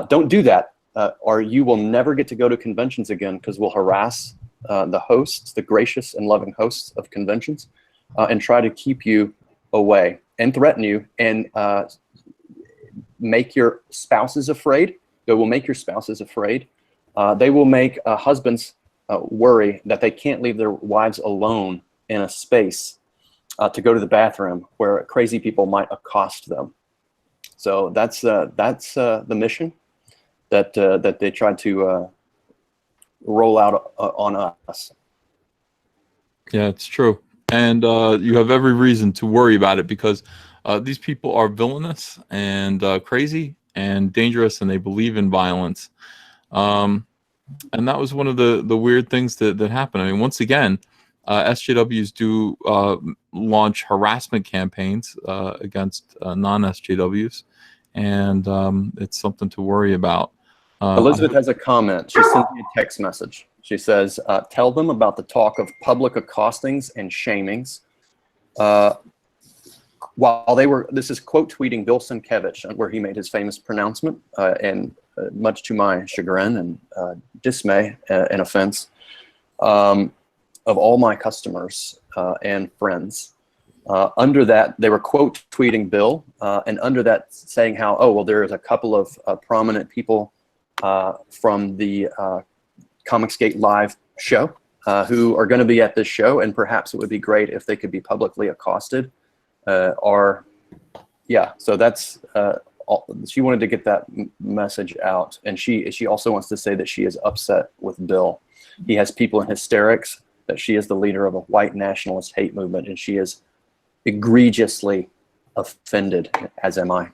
Don't do that, or you will never get to go to conventions again, because we'll harass the hosts, the gracious and loving hosts of conventions, and try to keep you away and threaten you and make your spouses afraid. They will make your spouses afraid. They will make husbands worry that they can't leave their wives alone in a space to go to the bathroom where crazy people might accost them. So that's the mission that they tried to roll out on us. Yeah, it's true. And you have every reason to worry about it, because these people are villainous and crazy and dangerous, and they believe in violence. And that was one of the weird things that happened. I mean, once again, SJWs do launch harassment campaigns against non-SJWs, and it's something to worry about. Elizabeth has a comment. She sent me a text message. She says, tell them about the talk of public accostings and shamings. While they were, this is quote tweeting Bill Sienkiewicz, where he made his famous pronouncement, and much to my chagrin and dismay and offense, of all my customers and friends. Under that, they were quote tweeting Bill, and under that saying how, oh, well, there is a couple of prominent people from the Comicsgate live show who are going to be at this show, and perhaps it would be great if they could be publicly accosted. So that's she wanted to get that message out, and she also wants to say that she is upset with Bill. He has people in hysterics, that she is the leader of a white nationalist hate movement, and she is egregiously offended, as am I.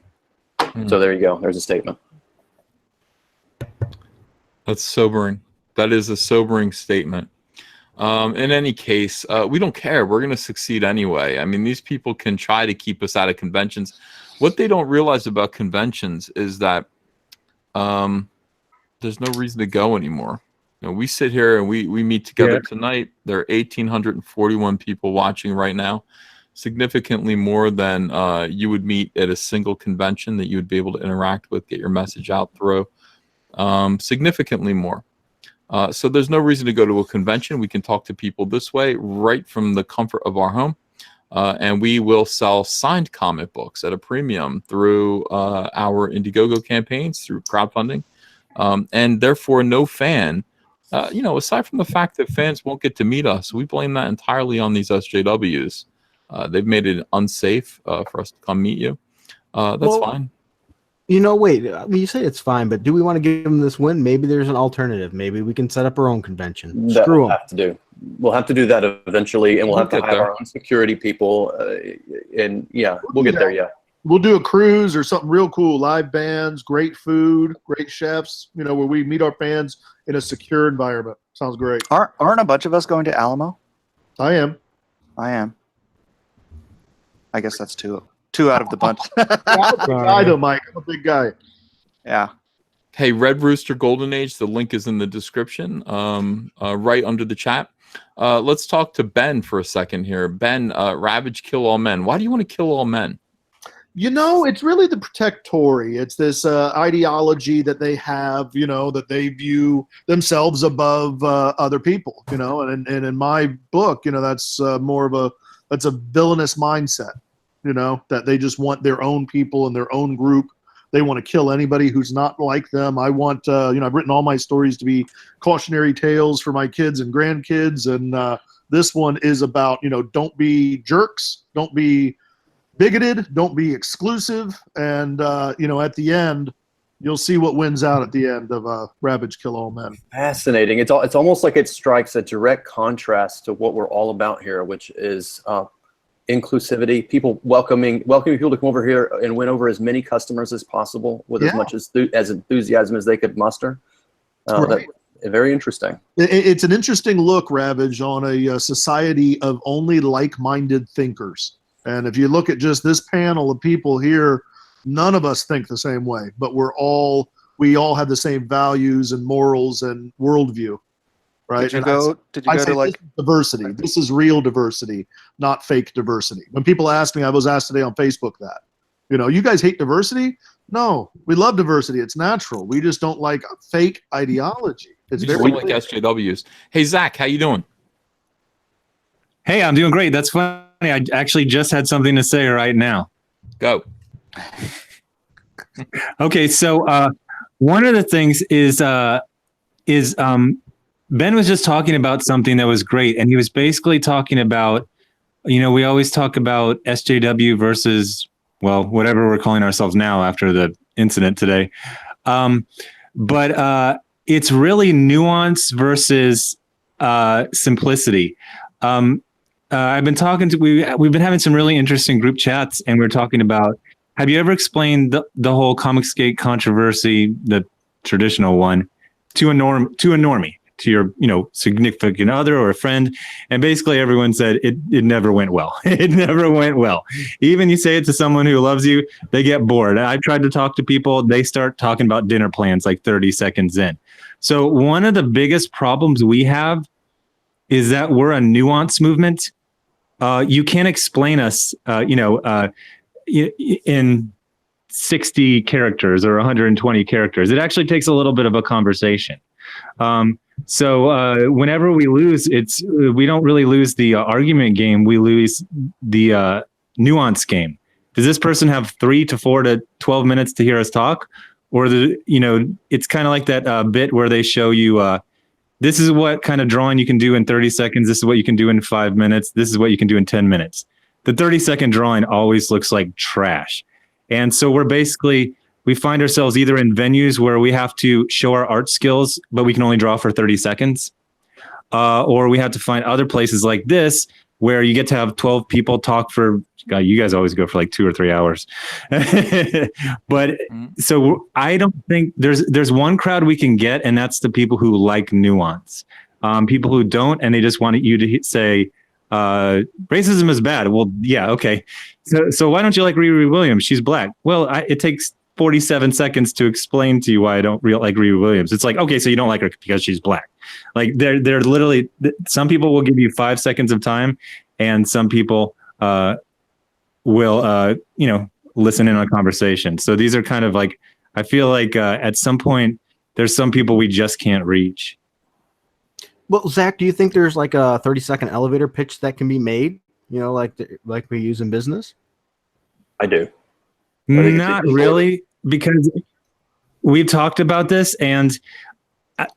So there you go. There's a statement. That's sobering. That is a sobering statement. In any case, we don't care. We're going to succeed anyway. I mean, these people can try to keep us out of conventions. What they don't realize about conventions is that there's no reason to go anymore. You know, we sit here and we meet together tonight. There are 1,841 people watching right now, significantly more than you would meet at a single convention that you would be able to interact with, get your message out through. Significantly more. So there's no reason to go to a convention. We can talk to people this way right from the comfort of our home. And we will sell signed comic books at a premium through our Indiegogo campaigns, through crowdfunding. And therefore, no fan, aside from the fact that fans won't get to meet us, we blame that entirely on these SJWs. They've made it unsafe for us to come meet you. That's fine. Wait, you say it's fine, but do we want to give them this win? Maybe there's an alternative. Maybe we can set up our own convention. Screw them. We'll have to do that eventually, and we'll have to have our own security people. We'll get there. Yeah. We'll do a cruise or something real cool. Live bands, great food, great chefs, where we meet our fans in a secure environment. Sounds great. Aren't a bunch of us going to Alamo? I am. I guess that's two out of the bunch. I'm a big guy, though, Mike. I'm a big guy. Yeah. Hey, Red Rooster Golden Age, the link is in the description, right under the chat. Let's talk to Ben for a second here. Ben, Ravage, kill all men. Why do you want to kill all men? It's really the protectory. It's this ideology that they have, that they view themselves above other people, and in my book, that's more of that's a villainous mindset, that they just want their own people and their own group. They want to kill anybody who's not like them. I want, I've written all my stories to be cautionary tales for my kids and grandkids. And this one is about, don't be jerks, don't be bigoted, don't be exclusive. And, at the end, you'll see what wins out at the end of Ravage Kill All Men. Fascinating. It's almost like it strikes a direct contrast to what we're all about here, which is inclusivity, people welcoming people to come over here and win over as many customers as possible with as much as enthusiasm as they could muster. Right. Very interesting. It's an interesting look, Ravage, on a society of only like-minded thinkers. And if you look at just this panel of people here, none of us think the same way, but we all have the same values and morals and worldview. Right. Did you go to like diversity? This is real diversity, not fake diversity. When people ask me, I was asked today on Facebook that, you guys hate diversity? No, we love diversity. It's natural. We just don't like fake ideology. It's very like SJWs. Hey, Zach, how you doing? Hey, I'm doing great. That's funny. I actually just had something to say right now. Go. Okay, so one of the things is Ben was just talking about something that was great, and he was basically talking about, we always talk about SJW versus, whatever we're calling ourselves now after the incident today. But it's really nuance versus simplicity. I've been talking to, we've been having some really interesting group chats, and we're talking about, have you ever explained the whole Comicsgate controversy, the traditional one, to a normie? To your, significant other or a friend, and basically everyone said it never went well. It never went well. Even you say it to someone who loves you, they get bored. I've tried to talk to people, they start talking about dinner plans like 30 seconds in. So one of the biggest problems we have is that we're a nuance movement. You can't explain us, in 60 characters or 120 characters. It actually takes a little bit of a conversation. So whenever we lose, we don't really lose the argument game. We lose the nuance game. Does this person have 3 to 4 to 12 minutes to hear us talk? Or it's kind of like that bit where they show you this is what kind of drawing you can do in 30 seconds. This is what you can do in 5 minutes. This is what you can do in 10 minutes. The 30-second drawing always looks like trash. And so we find ourselves either in venues where we have to show our art skills, but we can only draw for 30 seconds. Or we have to find other places like this where you get to have 12 people talk for, God, you guys always go for like 2 or 3 hours. But so I don't think there's one crowd we can get, and that's the people who like nuance. People who don't, and they just want you to say, racism is bad. Well, yeah, okay. So why don't you like Riri Williams? She's black. Well, it takes 47 seconds to explain to you why I don't like Riri Williams. It's like, okay, so you don't like her because she's black. Like they're literally, some people will give you 5 seconds of time, and some people will listen in on a conversation. So these are kind of like, I feel like at some point there's some people we just can't reach. Well, Zach, do you think there's like a 30-second elevator pitch that can be made? Like we use in business? I do. Not really, because we've talked about this, and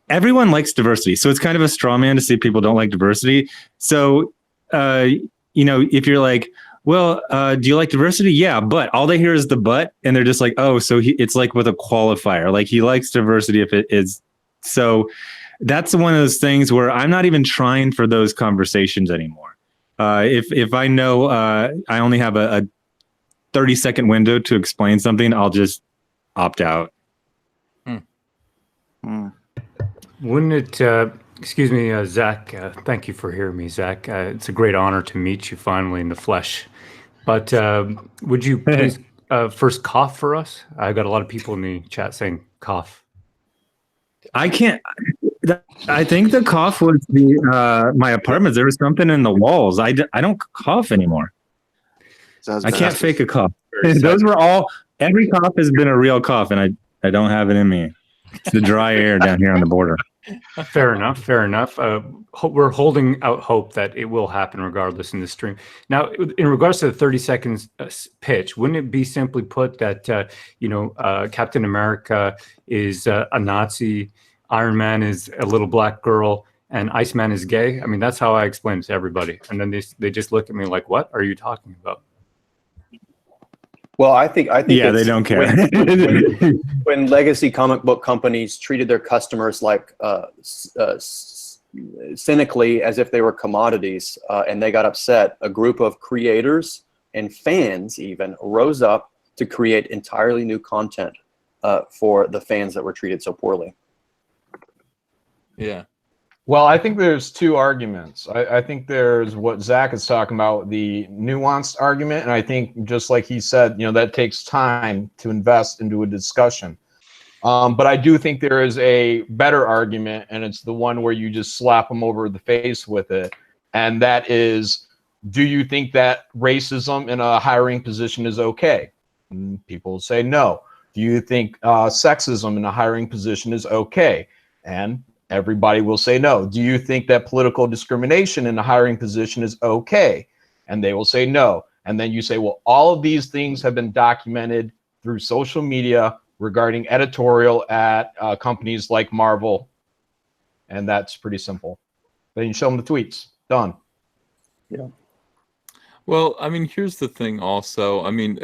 everyone likes diversity. So it's kind of a straw man to say people don't like diversity. So, if you're like, well, do you like diversity? Yeah, but all they hear is the but, and they're just like, oh, so it's like with a qualifier, like he likes diversity if it is. So that's one of those things where I'm not even trying for those conversations anymore. If I know I only have a 30-second window to explain something, I'll just opt out. Wouldn't it, excuse me, Zach, thank you for hearing me, Zach. It's a great honor to meet you finally in the flesh. But would you please first cough for us? I got a lot of people in the chat saying cough. I can't. I think the cough was my apartment. There was something in the walls. I don't cough anymore. I can't fake a cough. Those were all. Every cough has been a real cough, and I don't have it in me. It's the dry air down here on the border. Fair enough. Fair enough. We're holding out hope that it will happen regardless in this stream. Now, in regards to the 30 seconds pitch, wouldn't it be simply put that Captain America is a Nazi, Iron Man is a little black girl, and Iceman is gay? I mean, that's how I explain it to everybody, and then they just look at me like, "What are you talking about?" Well, I think yeah, they don't care. When legacy comic book companies treated their customers like cynically as if they were commodities, and they got upset, a group of creators and fans even rose up to create entirely new content for the fans that were treated so poorly. Yeah. Well, I think there's two arguments. I think there's what Zach is talking about, the nuanced argument, and I think just like he said, that takes time to invest into a discussion. But I do think there is a better argument, and it's the one where you just slap them over the face with it, and that is, do you think that racism in a hiring position is okay? And people say no. Do you think sexism in a hiring position is okay? And everybody will say no. Do you think that political discrimination in a hiring position is okay? And they will say no. And then you say, well, all of these things have been documented through social media regarding editorial at companies like Marvel. And that's pretty simple. Then you show them the tweets. Done. Yeah. Well, I mean, here's the thing also. I mean,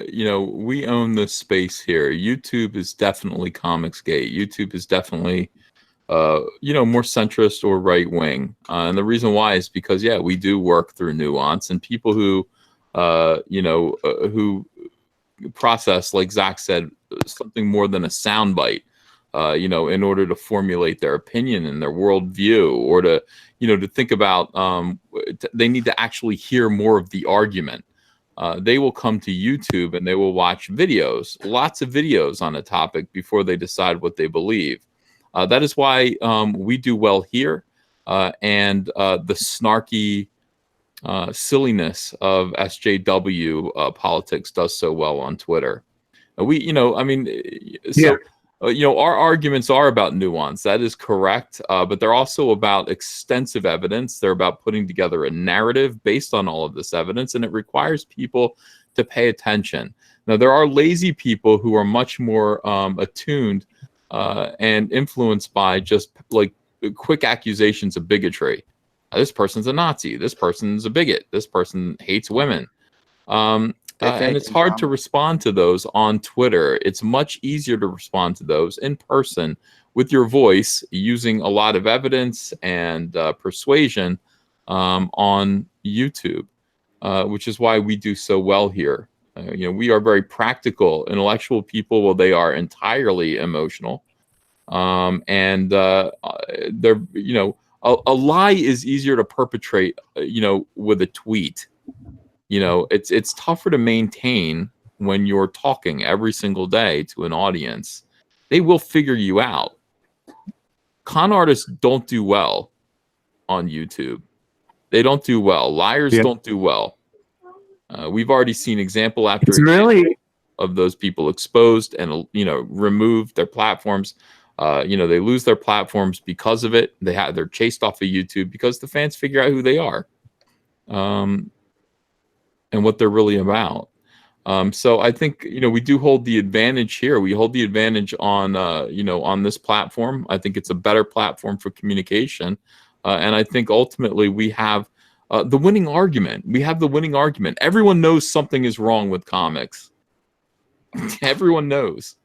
we own this space here. YouTube is definitely Comicsgate. YouTube is definitely more centrist or right wing. And the reason why is because, we do work through nuance, and people who, who process, like Zach said, something more than a soundbite, in order to formulate their opinion and their worldview, or to, to think about, they need to actually hear more of the argument. They will come to YouTube and they will watch videos, lots of videos on a topic before they decide what they believe. That is why we do well here, and the snarky silliness of SJW politics does so well on Twitter. Our arguments are about nuance. That is correct, but they're also about extensive evidence. They're about putting together a narrative based on all of this evidence, and it requires people to pay attention. Now, there are lazy people who are much more attuned and influenced by just like quick accusations of bigotry. This person's a Nazi. This person's a bigot. This person hates women. And it's hard to respond to those on Twitter. It's much easier to respond to those in person with your voice, using a lot of evidence and persuasion on YouTube, which is why we do so well here. We are very practical, intellectual people. Well, they are entirely emotional, and they're a lie is easier to perpetrate, with a tweet. It's tougher to maintain when you're talking every single day to an audience. They will figure you out. Con artists don't do well on YouTube. They don't do well. Liars don't do well. We've already seen example after example of those people exposed and removed their platforms. They lose their platforms because of it. They're chased off of YouTube because the fans figure out who they are, and what they're really about. So I think we do hold the advantage here. We hold the advantage on on this platform. I think it's a better platform for communication, and I think ultimately we have the winning argument. We have the winning argument. Everyone knows something is wrong with comics. Everyone knows.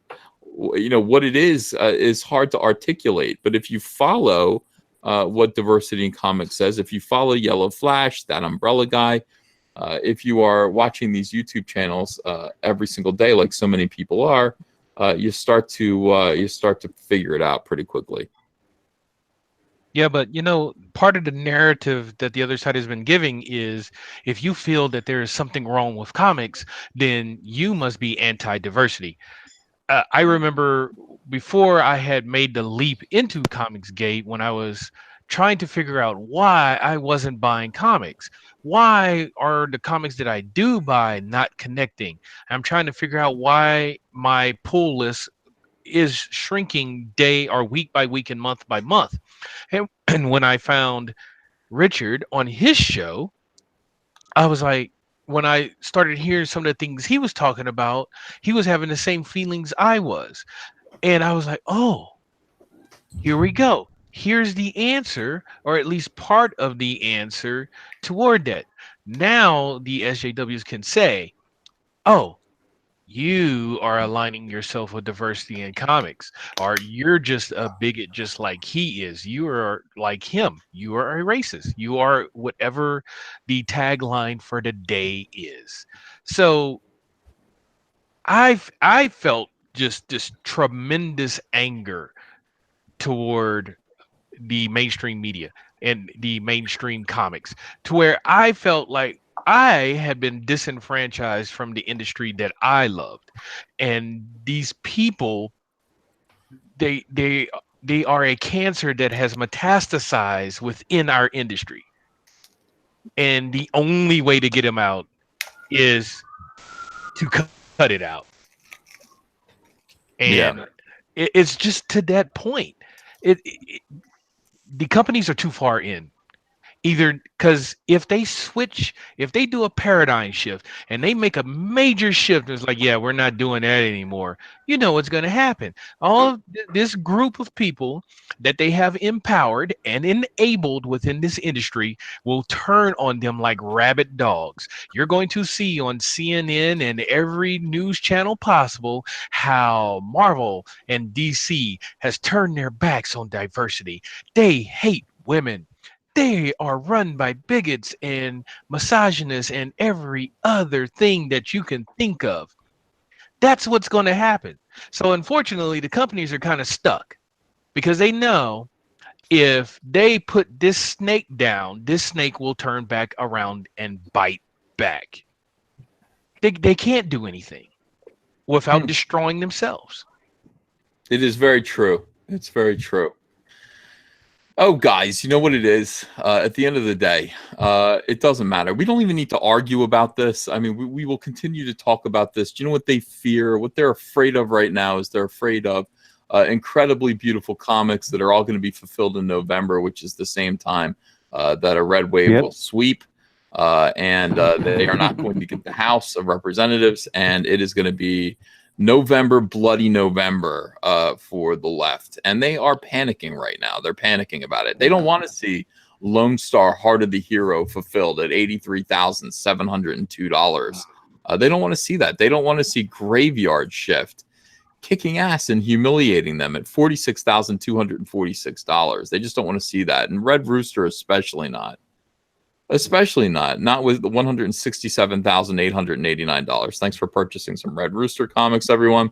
What it is hard to articulate. But if you follow what Diversity in Comics says, if you follow Yellow Flash, that Umbrella Guy, if you are watching these YouTube channels every single day, like so many people are, you start to figure it out pretty quickly. Yeah, but part of the narrative that the other side has been giving is if you feel that there is something wrong with comics, then you must be anti-diversity. I remember before I had made the leap into Comicsgate, when I was trying to figure out why I wasn't buying comics. Why are the comics that I do buy not connecting? I'm trying to figure out why my pull list is shrinking day or week by week and month by month. And when I found Richard on his show, I was like, when I started hearing some of the things he was talking about, he was having the same feelings I was. And I was like, oh, here we go. Here's the answer, or at least part of the answer toward that. Now the SJWs can say, oh, you are aligning yourself with diversity in comics, or you're just a bigot just like he is. You are like him. You are a racist. You are whatever the tagline for the day is. So I felt just this tremendous anger toward the mainstream media and the mainstream comics, to where I felt like I had been disenfranchised from the industry that I loved. And these people, they are a cancer that has metastasized within our industry. And the only way to get them out is to cut it out. And it's just to that point. The companies are too far in. Either because if they do a paradigm shift and they make a major shift, it's like, yeah, we're not doing that anymore. You know what's going to happen. All of this group of people that they have empowered and enabled within this industry will turn on them like rabid dogs. You're going to see on CNN and every news channel possible how Marvel and DC has turned their backs on diversity. They hate women. They are run by bigots and misogynists and every other thing that you can think of. That's what's going to happen. So unfortunately, the companies are kind of stuck because they know if they put this snake down, this snake will turn back around and bite back. They can't do anything without destroying themselves. It is very true. It's very true. Oh, guys, you know what it is? At the end of the day, it doesn't matter. We don't even need to argue about this. I mean, we will continue to talk about this. Do you know what they fear? What they're afraid of right now is they're afraid of incredibly beautiful comics that are all going to be fulfilled in November, which is the same time that a red wave will sweep. And they are not going to get the House of Representatives, and it is going to be November, bloody November for the left. And they are panicking right now. They're panicking about it. They don't want to see Lone Star Heart of the Hero fulfilled at $83,702. They don't want to see that. They don't want to see Graveyard Shift kicking ass and humiliating them at $46,246. They just don't want to see that. And Red Rooster especially not. Especially not with the $167,889. Thanks for purchasing some Red Rooster comics, everyone.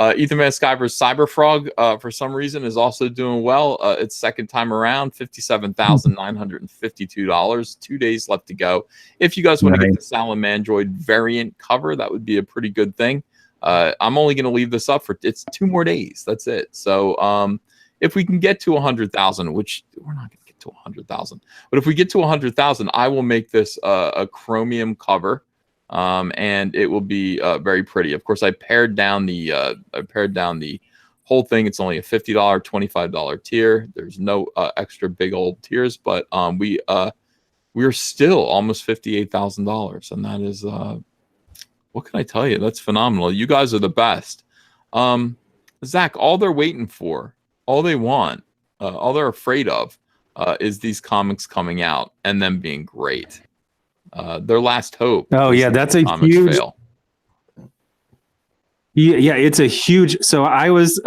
Ethan Van Skyver's Cyberfrog, for some reason, is also doing well. Its second time around, $57,952. 2 days left to go. If you guys want to get the Salamandroid variant cover, that would be a pretty good thing. I'm only going to leave this up for it's 2 more days. That's it. So if we can get to 100,000, which we're not going to get to 100,000, but if we get to 100,000, I will make this a chromium cover. And it will be very pretty. Of course, I pared down the whole thing. It's only a $50, $25 tier. There's no extra big old tiers, but we are still almost $58,000, and that is what can I tell you? That's phenomenal. You guys are the best. Zach, all they're waiting for, all they want, all they're afraid of is these comics coming out and them being great. Their last hope. Oh yeah, that's a huge fail. Yeah, it's a huge. So I was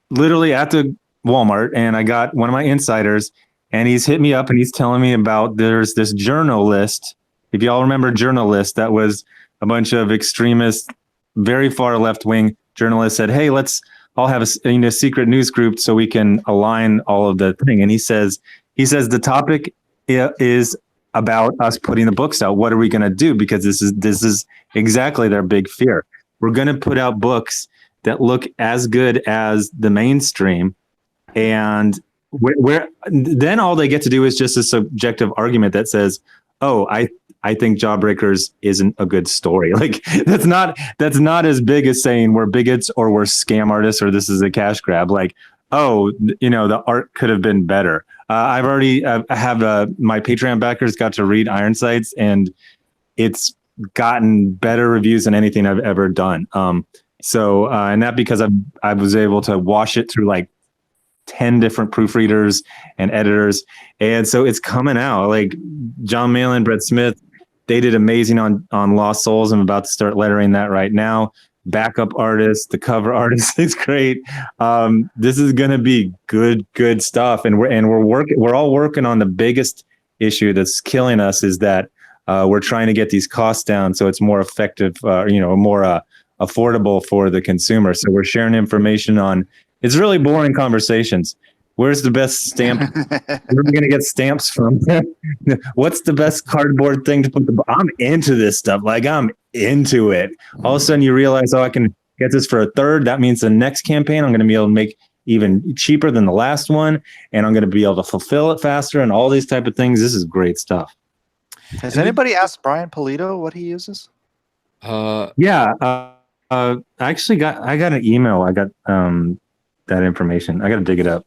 literally at the Walmart, and I got one of my insiders, and he's hit me up, and he's telling me about there's this journal list. If y'all remember journal list, that was a bunch of extremists, very far left wing journalists said, "Hey, let's all have a secret news group so we can align all of the thing." And he says the topic is about us putting the books out. What are we going to do? Because this is exactly their big fear. We're going to put out books that look as good as the mainstream, and then all they get to do is just a subjective argument that says, "Oh, I think Jawbreakers isn't a good story." Like that's not as big as saying we're bigots or we're scam artists or this is a cash grab. Like, oh, the art could have been better. I've already my Patreon backers got to read Ironsides, and it's gotten better reviews than anything I've ever done. And that because I was able to wash it through like 10 different proofreaders and editors, and so it's coming out. Like John Malin, Brett Smith, they did amazing on Lost Souls. I'm about to start lettering that right now. Backup artist, the cover artist is great. This is going to be good stuff, and we're all working on the biggest issue that's killing us is that we're trying to get these costs down so it's more effective, more affordable for the consumer. So we're sharing information on. It's really boring conversations. Where's the best stamp? Where are we going to get stamps from? What's the best cardboard thing to put I'm into this stuff. Like I'm into it. All of a sudden you realize, I can get this for a third. That means the next campaign I'm going to be able to make even cheaper than the last one. And I'm going to be able to fulfill it faster and all these type of things. This is great stuff. Has anybody asked Brian Polito what he uses? Yeah. I got an email. I got that information. I got to dig it up.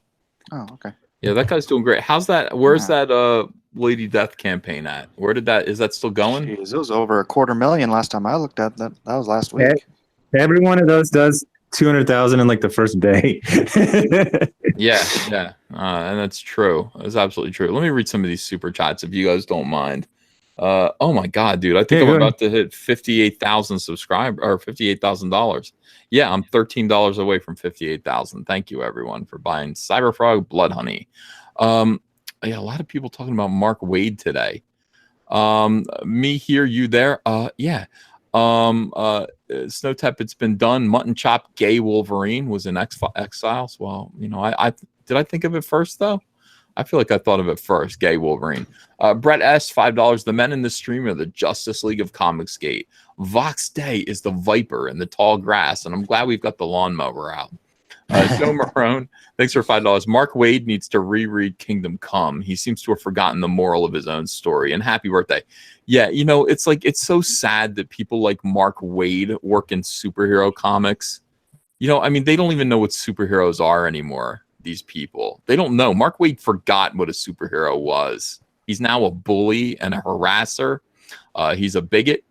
Oh, okay. Yeah, that guy's doing great. How's that? Where's that Lady Death campaign at? Where did that? Is that still going? Jeez, it was over $250,000 last time I looked at that. That was last week. Every one of those does 200,000 in like the first day. Yeah, and that's true. That's absolutely true. Let me read some of these super chats if you guys don't mind. Oh my God, dude! I think I'm about to hit 58,000 subscribers or $58,000. Yeah, I'm $13 away from 58,000. Thank you, everyone, for buying Cyberfrog Blood Honey. Yeah, a lot of people talking about Mark Waid today. Me here, you there. Yeah. Snowtep, it's been done. Mutton Chop Gay Wolverine was in Exiles. Well, I did I think of it first though? I feel like I thought of it first. Gay Wolverine. Brett S, $5. The men in the stream are the Justice League of Comicsgate. Vox Day is the Viper in the tall grass, and I'm glad we've got the lawnmower out. Joe Marone, thanks for $5. Mark Waid needs to reread Kingdom Come. He seems to have forgotten the moral of his own story. And happy birthday. Yeah, it's so sad that people like Mark Waid work in superhero comics. They don't even know what superheroes are anymore. These people, they don't know. Mark Waid forgot what a superhero was. He's now a bully and a harasser. He's a bigot.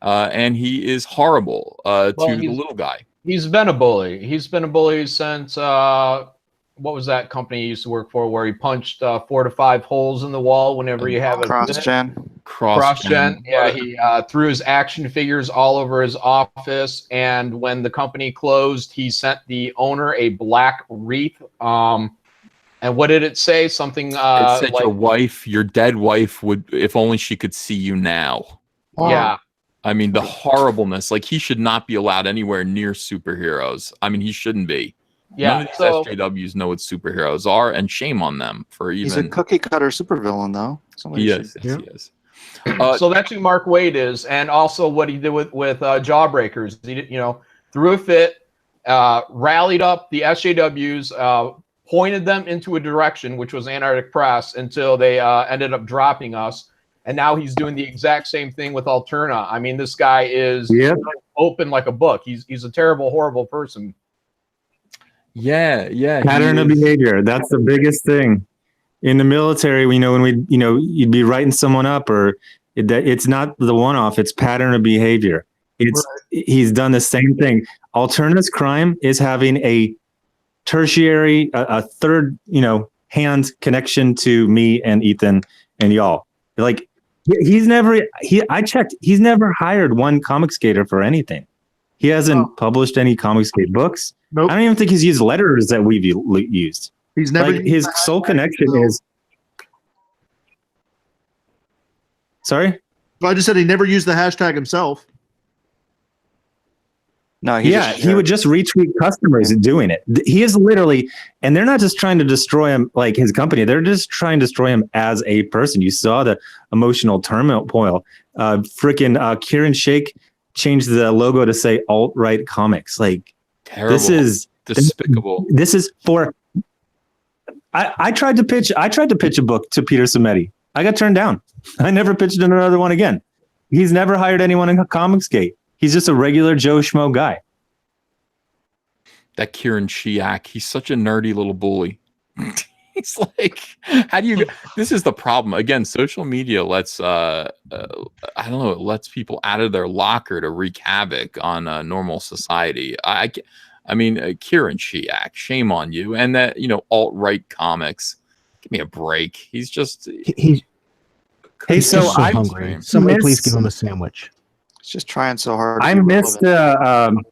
and he is horrible to the he's- little guy. He's been a bully. He's been a bully since what was that company he used to work for, where he punched 4 to 5 holes in the wall whenever you have a CrossGen. CrossGen. Yeah, he threw his action figures all over his office, and when the company closed, he sent the owner a black wreath. And what did it say? Something It said like, your dead wife would, if only she could see you now. yeah. I mean, the horribleness. Like, he should not be allowed anywhere near superheroes. I mean, he shouldn't be. Yeah, None of these so SJWs know what superheroes are, and shame on them for even. He's a cookie cutter supervillain, though. He is. Yes, he is. so that's who Mark Waid is, and also what he did with Jawbreakers. He did, threw a fit, rallied up the SJWs, pointed them into a direction, which was Antarctic Press, until they ended up dropping us. And now he's doing the exact same thing with Alterna. I mean, this guy is open like a book. He's a terrible, horrible person. Yeah. Pattern of behavior. That's the biggest thing. In the military, when you'd be writing someone up, or it's not the one-off, it's pattern of behavior. He's done the same thing. Alterna's crime is having a tertiary, a third, hand connection to me and Ethan and y'all. Like, I checked, he's never hired one Comicsgater for anything. He hasn't published any Comicsgate books. Nope. I don't even think he's used letters that we've used. He's never used his sole connection is. Sorry? I just said he never used the hashtag himself. No, he would just retweet customers doing it. He is literally, and they're not just trying to destroy him like his company. They're just trying to destroy him as a person. You saw the emotional turmoil. Freaking Kieran Shake changed the logo to say alt-right comics. Like, terrible. This is despicable. This is for. I tried to pitch a book to Peter Simeti. I got turned down. I never pitched another one again. He's never hired anyone in Comicsgate. He's just a regular Joe Schmo guy. That Kieran Shiak, he's such a nerdy little bully. He's like, how do you? This is the problem. Again, social media lets I don't know, it lets people out of their locker to wreak havoc on normal society. I mean, Kieran Shiak, shame on you. And that, alt-right comics, give me a break. He's just He's Hey, so just so I hungry. Somebody please give him a sandwich. He's just trying so hard. I missed the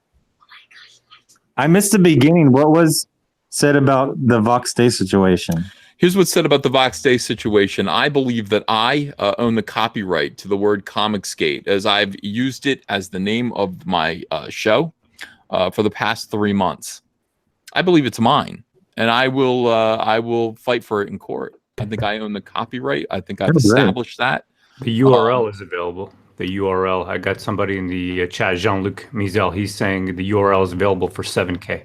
beginning. What was said about the Vox Day situation? Here's what's said about the Vox Day situation. I believe that I own the copyright to the word Comicsgate, as I've used it as the name of my show for the past 3 months. I believe it's mine, and I will fight for it in court. I think I own the copyright. I think I've established that. The URL is available. The URL. I got somebody in the chat, Jean-Luc Mizel. He's saying the URL is available for $7K.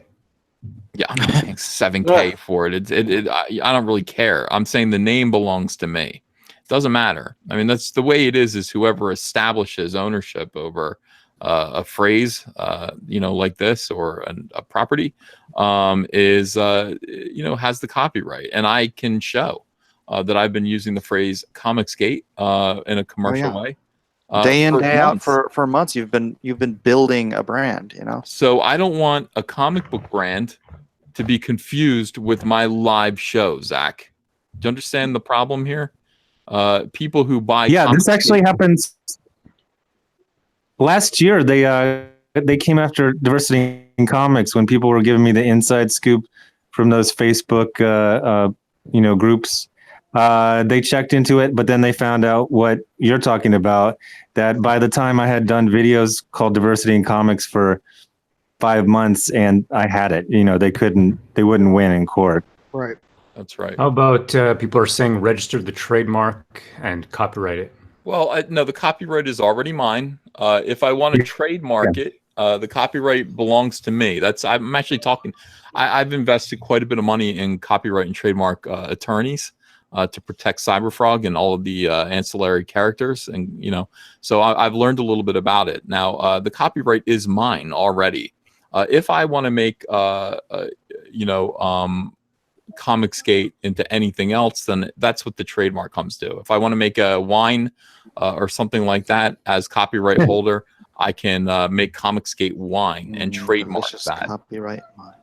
Yeah, I'm not paying $7K for it. I don't really care. I'm saying the name belongs to me. It doesn't matter. I mean, that's the way it is whoever establishes ownership over a phrase, like this, or a property, has the copyright. And I can show that I've been using the phrase Comicsgate in a commercial way. Day in, day out for months. You've been building a brand, So I don't want a comic book brand to be confused with my live show, Zach. Do you understand the problem here? People who buy this actually happens. Last year, they came after Diversity in Comics when people were giving me the inside scoop from those Facebook groups. They checked into it, but then they found out what you're talking about, that by the time I had done videos called Diversity in Comics for 5 months and I had it, they wouldn't win in court. Right. That's right. How about people are saying register the trademark and copyright it? Well, no, the copyright is already mine. If I want to trademark it, the copyright belongs to me. I'm actually talking. I've invested quite a bit of money in copyright and trademark attorneys to protect Cyberfrog and all of the ancillary characters, and so I've learned a little bit about it. Now, the copyright is mine already. If I want to make Comicsgate into anything else, then that's what the trademark comes to. If I want to make a wine or something like that as copyright holder, I can make Comicsgate wine and trademark Delicious that. Copyright.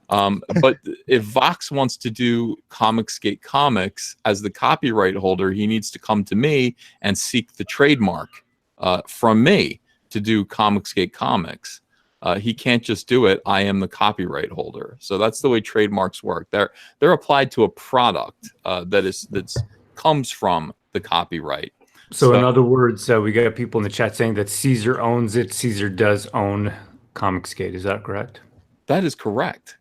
But if Vox wants to do Comicsgate Comics as the copyright holder, he needs to come to me and seek the trademark from me to do Comicsgate Comics. He can't just do it. I am the copyright holder. So that's the way trademarks work. They're applied to a product that's comes from the copyright. So in other words, we got people in the chat saying that Caesar owns it. Caesar does own Comicsgate. Is that correct? That is correct.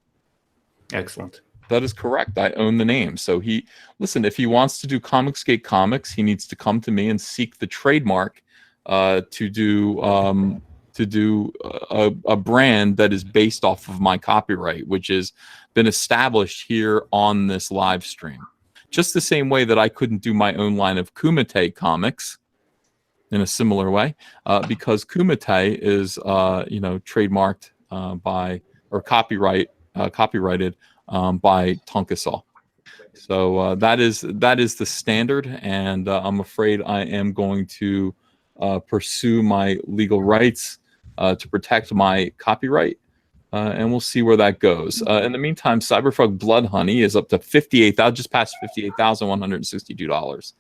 Excellent. That is correct. I own the name. So if he wants to do Comicsgate Comics, he needs to come to me and seek the trademark to do a brand that is based off of my copyright, which has been established here on this live stream. Just the same way that I couldn't do my own line of Kumite comics in a similar way, because Kumite is trademarked by or copyrighted by Tonkasaw. So that is the standard, and I'm afraid I am going to pursue my legal rights to protect my copyright, and we'll see where that goes. In the meantime, Cyberfrog Blood Honey is up to just past $58,162.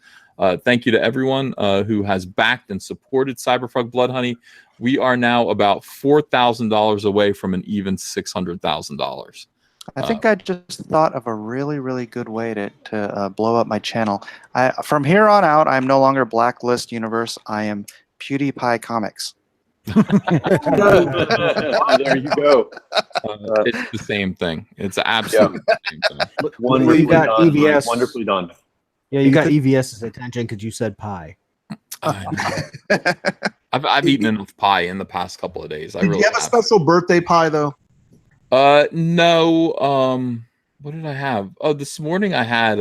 Thank you to everyone who has backed and supported Cyberfrog Blood Honey. We are now about $4,000 away from an even $600,000. I think I just thought of a really, really good way to blow up my channel. From here on out, I'm no longer Blacklist Universe. I am PewDiePie Comics. There you go. It's the same thing. It's absolutely the same thing. Wonderfully You got done. EVS. Wonderfully done. Yeah, you got EVS's attention because you said pie. I've eaten enough pie in the past couple of days. Did you have a special birthday pie though? No. What did I have? Oh, this morning I had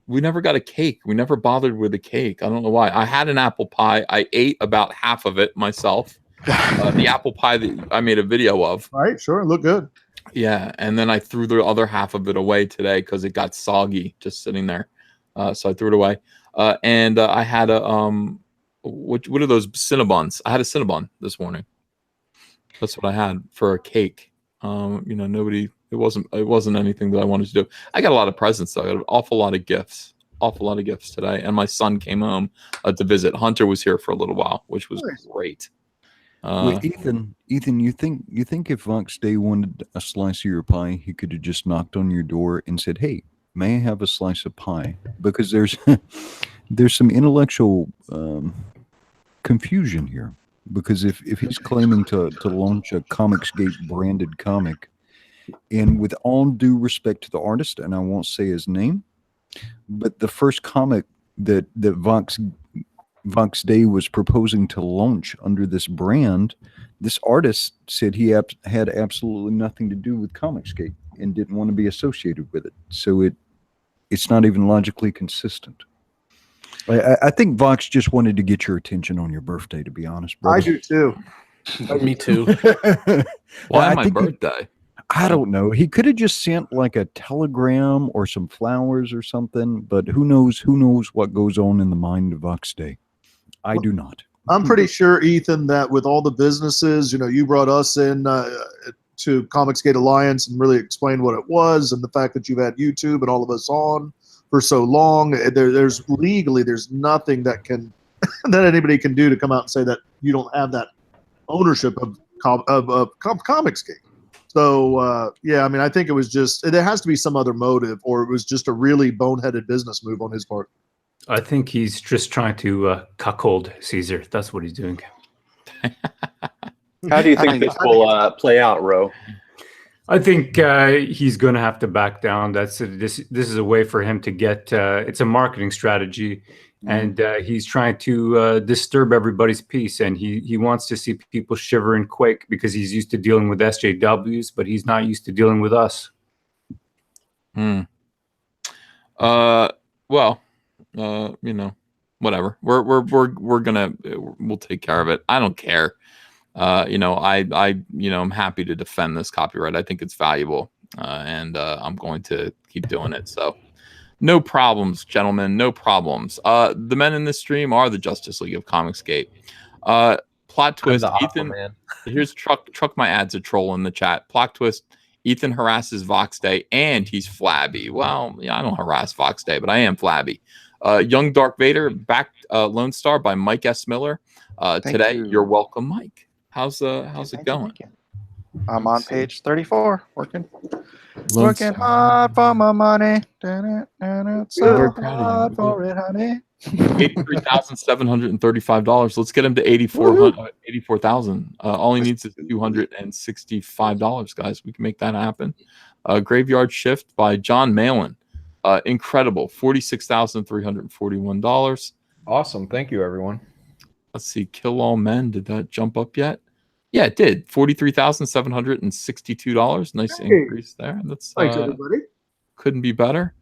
we never got a cake. We never bothered with a cake. I don't know why. I had an apple pie. I ate about half of it myself. The apple pie that I made a video of. All right, sure, look good. Yeah, and then I threw the other half of it away today because it got soggy just sitting there. So I threw it away. And I had a what are those Cinnabons? I had a Cinnabon this morning. That's what I had for a cake. It wasn't anything that I wanted to do. I got a lot of presents though. I got an awful lot of gifts today. And my son came home to visit. Hunter was here for a little while, which was great. Well, Ethan, you think if Vox Day wanted a slice of your pie, he could have just knocked on your door and said, "Hey, may I have a slice of pie?" Because there's some intellectual confusion here. Because if he's claiming to launch a Comicsgate branded comic, and with all due respect to the artist, and I won't say his name, but the first comic that Vox Day was proposing to launch under this brand, this artist said he had absolutely nothing to do with Comicsgate and didn't want to be associated with it. So it's not even logically consistent. I think Vox just wanted to get your attention on your birthday, to be honest, brother. I do too. Me too. Why I my think birthday? I don't know. He could have just sent like a telegram or some flowers or something, but who knows what goes on in the mind of Vox Day. I do not. I'm pretty sure, Ethan, that with all the businesses, you brought us in to Comicsgate Alliance and really explained what it was, and the fact that you've had YouTube and all of us on for so long. There's nothing that that anybody can do to come out and say that you don't have that ownership of Comicsgate. So yeah, I mean, I think it was just there has to be some other motive, or it was just a really boneheaded business move on his part. I think he's just trying to cuckold Caesar. That's what he's doing. How do you think this will play out, Ro? I think he's going to have to back down. This is a way for him to get. It's a marketing strategy, and he's trying to disturb everybody's peace. And he wants to see people shiver and quake because he's used to dealing with SJWs, but he's not used to dealing with us. Well, whatever. We'll take care of it. I don't care. I'm happy to defend this copyright. I think it's valuable. and I'm going to keep doing it. So no problems, gentlemen, no problems. The men in this stream are the Justice League of Comicsgate. Plot twist, the Ethan. Aquaman. Here's Truck my ads a troll in the chat. Plot twist, Ethan harasses Vox Day and he's flabby. Well, yeah, I don't harass Vox Day, but I am flabby. Young Dark Vader, back Lone Star by Mike S. Miller. Today, you. you're welcome, Mike. How's it going? Thank you. I'm on page 34, working Lone hard for my money. So Very proud of you. hard for it, honey. $83,735. Let's get him to 84,000. All he needs is $265, guys. We can make that happen. Graveyard Shift by John Malin. Incredible. $46,341. Awesome. Thank you, everyone. Let's see. Kill All Men. Did that jump up yet? Yeah, it did. $43,762. Nice increase there. That's Thanks, everybody. couldn't be better.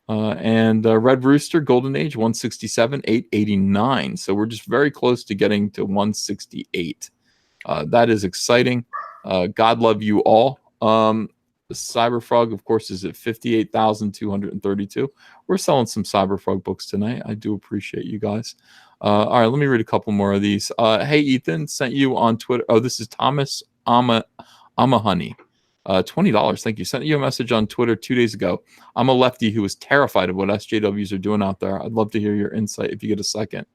And Red Rooster, Golden Age, 167, 889. So we're just very close to getting to 168. That is exciting. God love you all. The Cyberfrog, of course, is at 58,232. We're selling some Cyberfrog books tonight. I do appreciate you guys. All right, let me read a couple more of these. Hey, Ethan, sent you on Twitter. Oh, this is Thomas Amahoney. $20. Thank you. Sent you a message on Twitter 2 days ago. I'm a lefty who is terrified of what SJWs are doing out there. I'd love to hear your insight if you get a second.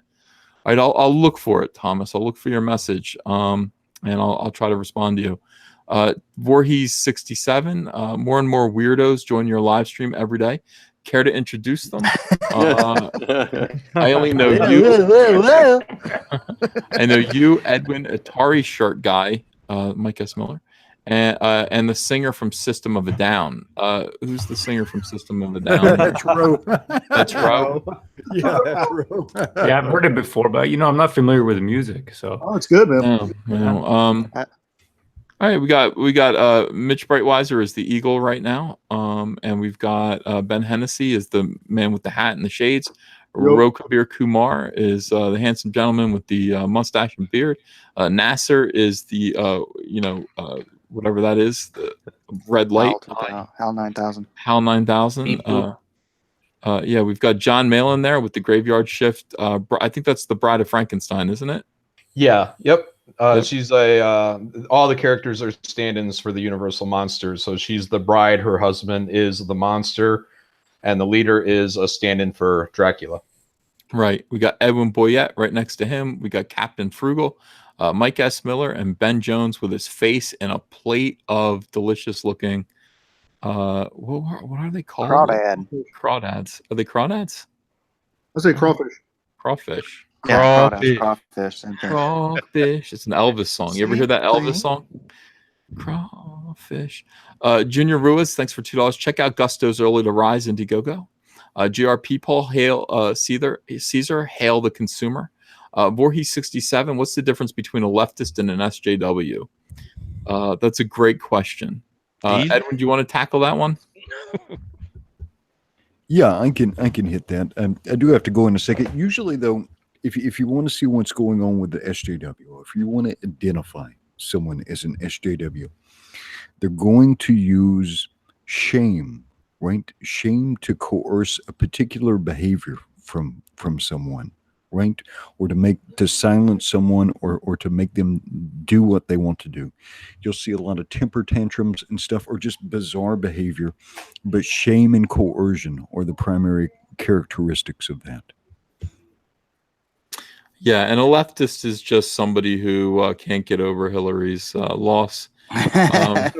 All right, I'll look for it, Thomas. I'll look for your message, and I'll try to respond to you. Voorhees 67. More and more weirdos join your live stream every day. Care to introduce them? I only know you. I know you, Edwin, Atari shirt guy, Mike S. Miller, and the singer from System of a Down. Who's the singer from System of a Down? That's Ro. That's Ro. Yeah, that's Ro. Yeah, I've heard it before, but I'm not familiar with the music. So Oh, it's good, man. All right, we got Mitch Breitweiser is the Eagle right now, and we've got Ben Hennessy is the man with the hat and the shades. Rokabir Kumar is the handsome gentleman with the mustache and beard. Nasser is the whatever that is, the red light. HAL 9000. HAL 9000. Yeah, we've got John Malin there with the Graveyard Shift. I think that's the Bride of Frankenstein, isn't it? Yeah. Yep. She's all the characters are stand-ins for the Universal Monsters. So she's the bride, her husband is the monster, and the leader is a stand-in for Dracula. Right. We got Edwin Boyette right next to him. We got Captain Frugal, Mike S. Miller, and Ben Jones with his face in a plate of delicious-looking. What are they called? Crawdads. Are they crawdads? I say crawfish. Crawfish. Yeah, crawfish. Crawfish. It's an Elvis song. You ever hear that Elvis song? Crawfish. Junior Ruiz, thanks for $2. Check out Gusto's Early to Rise Indiegogo. GRP Paul, hail Caesar, hail the consumer. Voorhees 67, what's the difference between a leftist and an SJW? That's a great question. Edwin, do you want to tackle that one? Yeah, I can hit that. I do have to go in a second. Usually, though, if you want to see what's going on with the SJW, or if you want to identify someone as an SJW, they're going to use shame, right? Shame to coerce a particular behavior from someone, right? Or to silence someone, or to make them do what they want to do. You'll see a lot of temper tantrums and stuff, or just bizarre behavior, but shame and coercion are the primary characteristics of that. Yeah, and a leftist is just somebody who can't get over Hillary's loss. And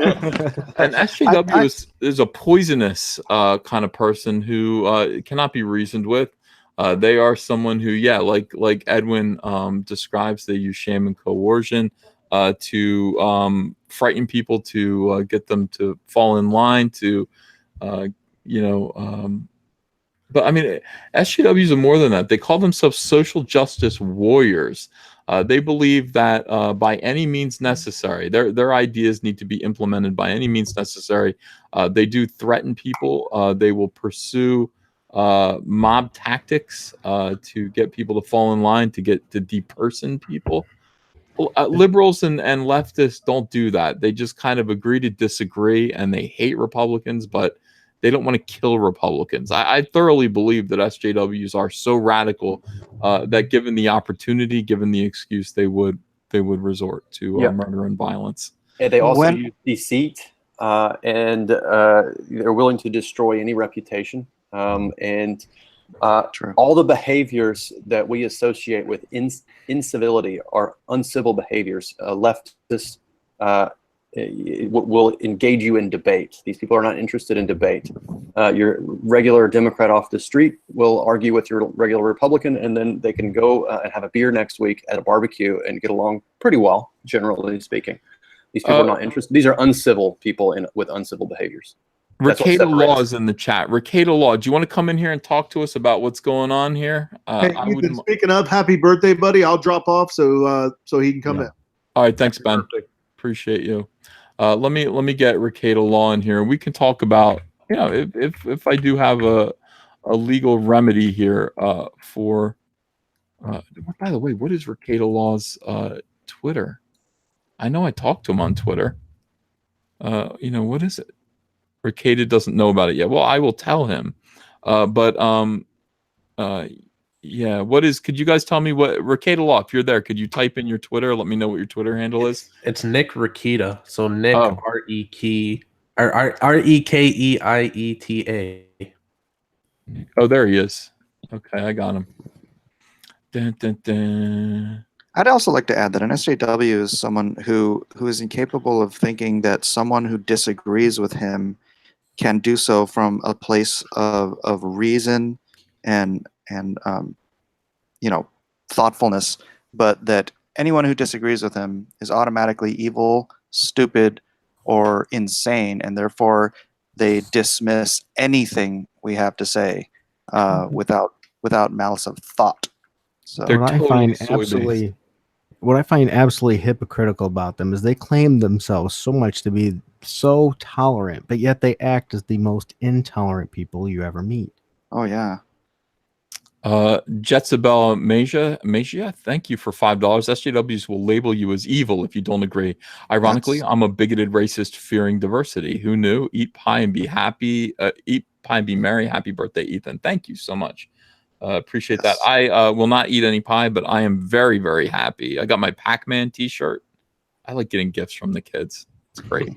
SJW is a poisonous kind of person who cannot be reasoned with. They are someone who, like Edwin describes, they use shame and coercion to frighten people, to get them to fall in line, to but I mean, SJWs are more than that. They call themselves social justice warriors. They believe that by any means necessary, their ideas need to be implemented by any means necessary. They do threaten people. They will pursue mob tactics to get people to fall in line, to deperson people. Liberals and leftists don't do that. They just kind of agree to disagree, and they hate Republicans, but they don't want to kill Republicans. I thoroughly believe that SJWs are so radical that given the opportunity, given the excuse, they would resort to murder and violence. And they also use deceit, and they're willing to destroy any reputation. All the behaviors that we associate with incivility are uncivil behaviors. Leftists will engage you in debate. These people are not interested in debate. Your regular Democrat off the street will argue with your regular Republican, and then they can go and have a beer next week at a barbecue and get along pretty well, generally speaking. These people are not interested. These are uncivil people with uncivil behaviors. Ricada Law is in the chat. Ricada Law, do you want to come in here and talk to us about what's going on here? Hey, Ethan, speaking of, happy birthday, buddy. I'll drop off so he can come in. All right, thanks, Ben. Appreciate you. Let me get Ricada Law in here. We can talk about, if I do have a legal remedy here for. By the way, what is Ricada Law's Twitter? I know I talked to him on Twitter. What is it? Ricada doesn't know about it yet. Well, I will tell him. What is, could you guys tell me what, Ricada Law, if you're there, could you type in your Twitter? Let me know what your Twitter handle is. It's Nick Rikita. So Nick, R-E-K-E-I-E-T-A. Oh, there he is. Okay, I got him. Dun, dun, dun. I'd also like to add that an SJW is someone who is incapable of thinking that someone who disagrees with him can do so from a place of reason and thoughtfulness, but that anyone who disagrees with him is automatically evil, stupid, or insane, and therefore they dismiss anything we have to say without malice of thought. So what I find absolutely hypocritical about them is they claim themselves so much to be so tolerant, but yet they act as the most intolerant people you ever meet. Oh yeah. Jetsabel Magia, thank you for $5. SJWs will label you as evil if you don't agree. Ironically, I'm a bigoted racist fearing diversity. Who knew? Eat pie and be happy. Eat pie and be merry. Happy birthday, Ethan. Thank you so much. Appreciate that. I will not eat any pie, but I am very, very happy. I got my Pac-Man t-shirt. I like getting gifts from the kids. It's great.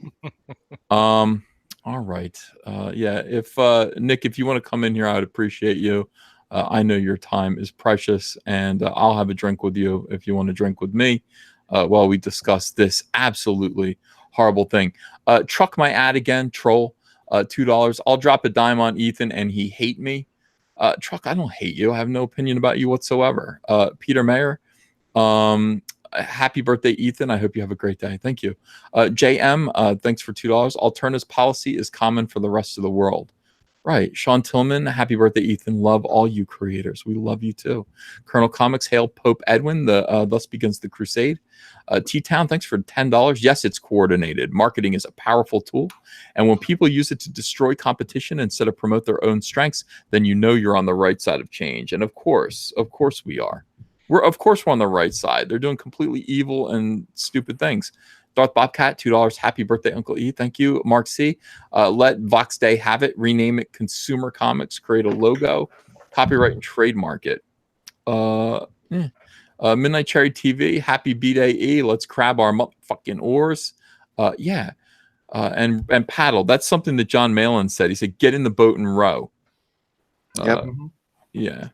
All right. If Nick, if you want to come in here, I would appreciate you. I know your time is precious, and I'll have a drink with you if you want to drink with me while we discuss this absolutely horrible thing. Truck my ad again, troll. $2. I'll drop a dime on Ethan, and he hate me. Truck, I don't hate you. I have no opinion about you whatsoever. Peter Mayer, happy birthday, Ethan. I hope you have a great day. Thank you. JM, thanks for $2. Alternatives policy is common for the rest of the world. Right. Sean Tillman, happy birthday, Ethan. Love all you creators. We love you too. Colonel Comics, hail Pope Edwin. Thus begins the crusade. T-Town, thanks for $10. Yes, it's coordinated. Marketing is a powerful tool. And when people use it to destroy competition instead of promote their own strengths, then you know you're on the right side of change. And of course we are. We're on the right side. They're doing completely evil and stupid things. Darth Bobcat, $2. Happy birthday, Uncle E. Thank you. Mark C. Let Vox Day have it. Rename it Consumer Comics. Create a logo. Copyright and trademark it. Midnight Cherry TV. Happy B-Day E. Let's crab our motherfucking oars. And paddle. That's something that John Malin said. He said, get in the boat and row. Yep. Yeah.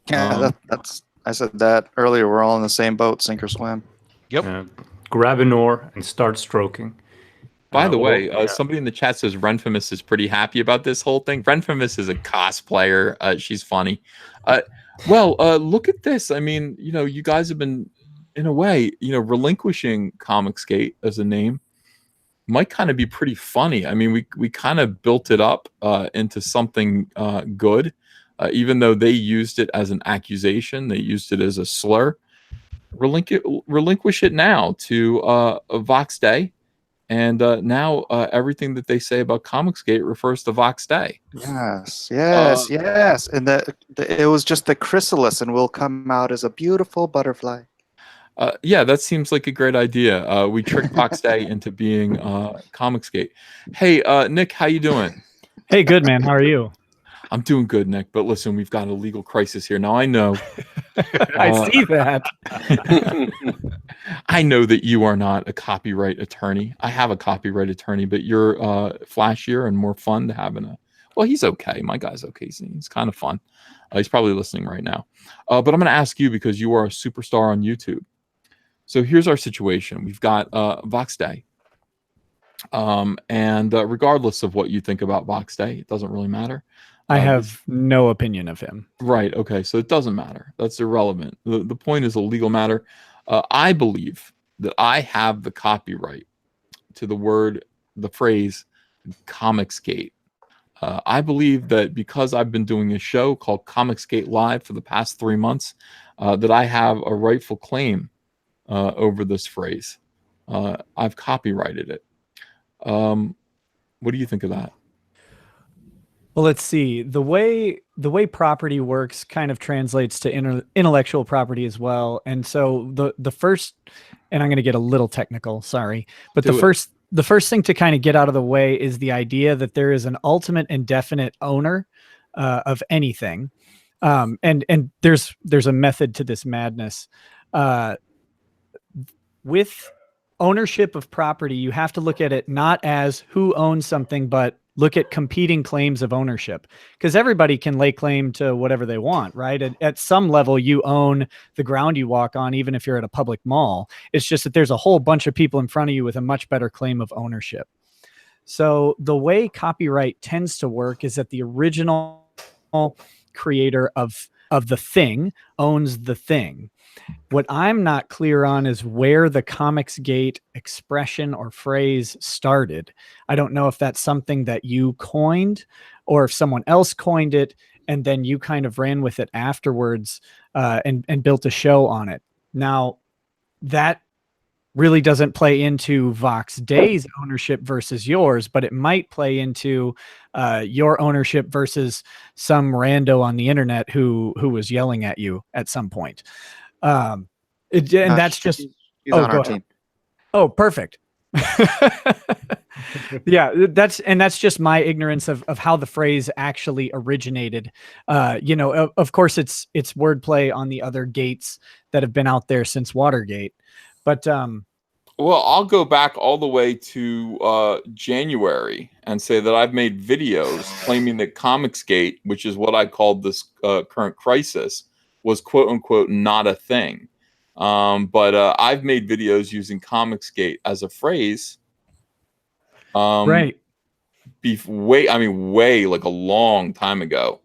That's. I said that earlier. We're all in the same boat, sink or swim. Yep. Grab an oar and start stroking. By the way, somebody in the chat says Renfamous is pretty happy about this whole thing. Renfamous is a cosplayer. She's funny. Look at this. I mean, you guys have been, in a way, relinquishing Comicsgate as a name might kind of be pretty funny. I mean, we kind of built it up into something good, even though they used it as an accusation. They used it as a slur. Relinquish it now to Vox Day, and now everything that they say about Comicsgate refers to Vox Day. Yes, and it was just the chrysalis, and will come out as a beautiful butterfly. Yeah, that seems like a great idea. We tricked Box Day into being Comicsgate. Hey, Nick, how you doing? Hey, good man. How are you? I'm doing good, Nick. But listen, we've got a legal crisis here. Now I know. I see that. I know that you are not a copyright attorney. I have a copyright attorney, but you're flashier and more fun to have in a. Well, he's okay. My guy's okay. He's kind of fun. He's probably listening right now. But I'm going to ask you because you are a superstar on YouTube. So here's our situation. We've got Vox Day. And regardless of what you think about Vox Day, it doesn't really matter. I have no opinion of him. Right. Okay. So it doesn't matter. That's irrelevant. The point is a legal matter. I believe that I have the copyright to the phrase Comicsgate. I believe that because I've been doing a show called Comicsgate Live for the past 3 months, that I have a rightful claim over this phrase. I've copyrighted it. What do you think of that? Well, let's see. The way property works kind of translates to intellectual property as well. And so the first, and I'm going to get a little technical, sorry, but the first thing to kind of get out of the way is the idea that there is an ultimate and definite owner of anything. And there's a method to this madness. With ownership of property, you have to look at it not as who owns something, but look at competing claims of ownership, because everybody can lay claim to whatever they want, right? At some level, you own the ground you walk on, even if you're at a public mall. It's just that there's a whole bunch of people in front of you with a much better claim of ownership. So the way copyright tends to work is that the original creator of the thing owns the thing. What I'm not clear on is where the Comicsgate expression or phrase started. I don't know if that's something that you coined or if someone else coined it and then you kind of ran with it afterwards and built a show on it. Now, that really doesn't play into Vox Day's ownership versus yours, but it might play into your ownership versus some rando on the internet who was yelling at you at some point. And that's just he's on our team. Oh, perfect. Yeah, that's just my ignorance of how the phrase actually originated. Of course it's wordplay on the other gates that have been out there since Watergate. But well, I'll go back all the way to January and say that I've made videos claiming that Comicsgate, which is what I called this current crisis, was quote unquote not a thing. But I've made videos using Comicsgate as a phrase. Right. Way like a long time ago,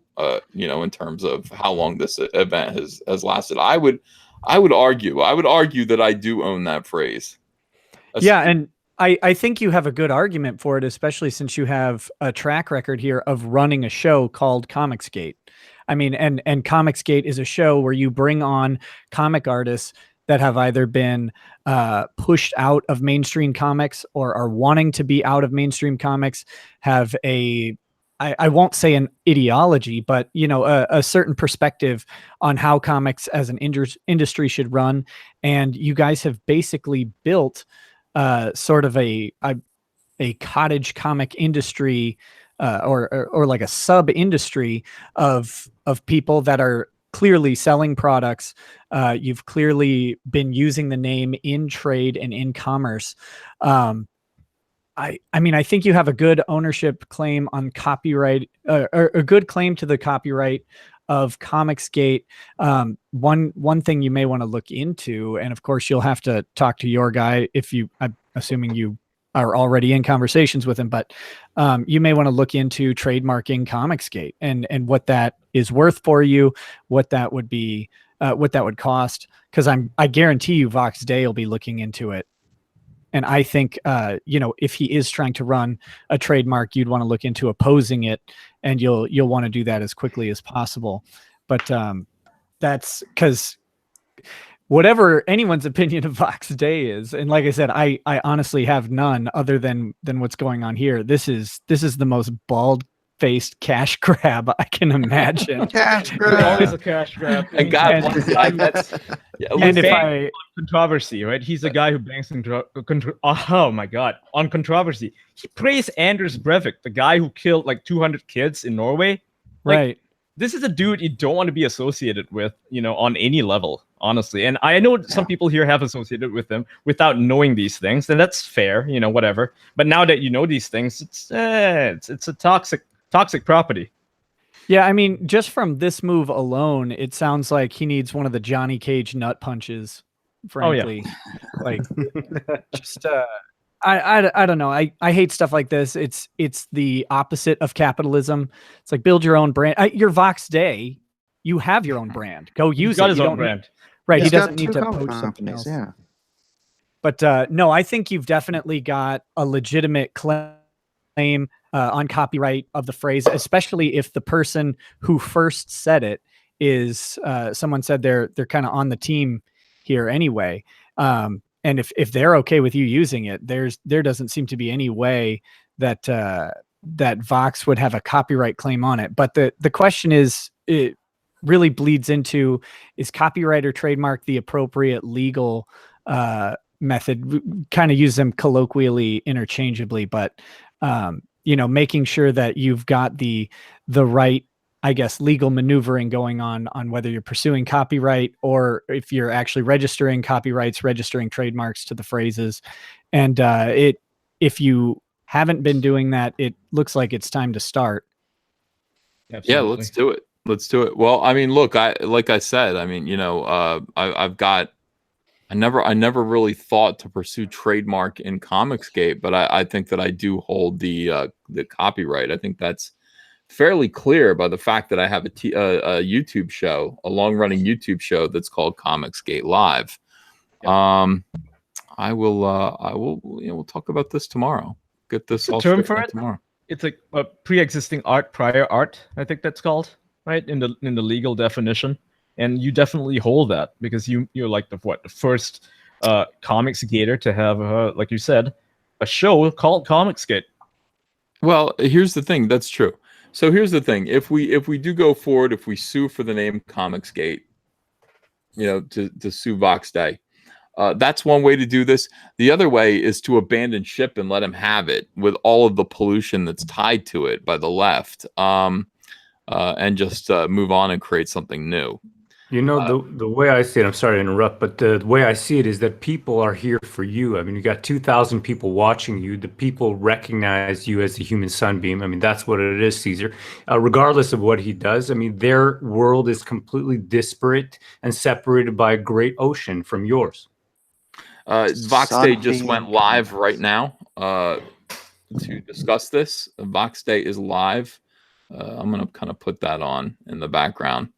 in terms of how long this event has lasted. I would argue that I do own that phrase. Yeah, and I think you have a good argument for it, especially since you have a track record here of running a show called Comicsgate. I mean, and Comicsgate is a show where you bring on comic artists that have either been pushed out of mainstream comics or are wanting to be out of mainstream comics, have I won't say an ideology, but a certain perspective on how comics as an industry should run. And you guys have basically built sort of a cottage comic industry or like a sub industry of people that are clearly selling products. You've clearly been using the name in trade and in commerce. I think you have a good ownership claim on copyright, or a good claim to the copyright of Comicsgate. One thing you may want to look into, and of course you'll have to talk to your guy I'm assuming you are already in conversations with him, but you may want to look into trademarking Comicsgate and what that is worth for you, what that would be, what that would cost. Because I guarantee you Vox Day will be looking into it. And I think, if he is trying to run a trademark, you'd want to look into opposing it, and you'll want to do that as quickly as possible. But that's because whatever anyone's opinion of Vox Day is, and like I said, I honestly have none other than what's going on here. This is the most bald faced cash grab, I can imagine. Cash There's always grab. a cash grab. And God And- bless it. That's And if Bang I controversy, right? He's the guy who banks oh my god, on controversy. He praised Anders Breivik, the guy who killed like 200 kids in Norway. Like, right. this is a dude you don't want to be associated with, on any level, honestly. And I know some people here have associated with him without knowing these things, and that's fair, whatever. But now that you know these things, it's a toxic property. Yeah, I mean, just from this move alone, it sounds like he needs one of the Johnny Cage nut punches. Frankly, like, just I don't know. I hate stuff like this. It's the opposite of capitalism. It's like build your own brand. Your Vox Day, you have your own brand. Go use He's got it. his You own don't brand. Right, He's he doesn't got need two to comic poach something companies, else. yeah. But no, I think you've definitely got a legitimate claim on copyright of the phrase, especially if the person who first said it is someone said they're kind of on the team here anyway. And if they're okay with you using it, there doesn't seem to be any way that that Vox would have a copyright claim on it. But the question is, it really bleeds into, is copyright or trademark the appropriate legal method? Kind of use them colloquially interchangeably, but making sure that you've got the right, I guess, legal maneuvering going on whether you're pursuing copyright or if you're actually registering copyrights, registering trademarks to the phrases. And if you haven't been doing that, it looks like it's time to start. Absolutely. Yeah, let's do it. Let's do it. Well, I mean, look, like I said, I mean, I never really thought to pursue trademark in Comicsgate, but I think that I do hold the copyright. I think that's fairly clear by the fact that I have a YouTube show, a long-running YouTube show that's called Comicsgate Live. We'll talk about this tomorrow. Get this all term straightened for out it? tomorrow. It's like a pre-existing art, prior art, I think that's called, right? In the legal definition. And you definitely hold that because you're like the first Comicsgater to have, like you said, a show called Comicsgate. Well, here's the thing. That's true. So here's the thing. If we do go forward, if we sue for the name Comicsgate, to sue Vox Day, that's one way to do this. The other way is to abandon ship and let him have it with all of the pollution that's tied to it by the left, and just move on and create something new. The way I see it, I'm sorry to interrupt, but the way I see it is that people are here for you. I mean, you got 2,000 people watching you. The people recognize you as the human sunbeam. I mean, that's what it is, Caesar. Regardless of what he does, I mean, their world is completely disparate and separated by a great ocean from yours. Vox Day just went live right now to discuss this. Vox Day is live. I'm going to kind of put that on in the background.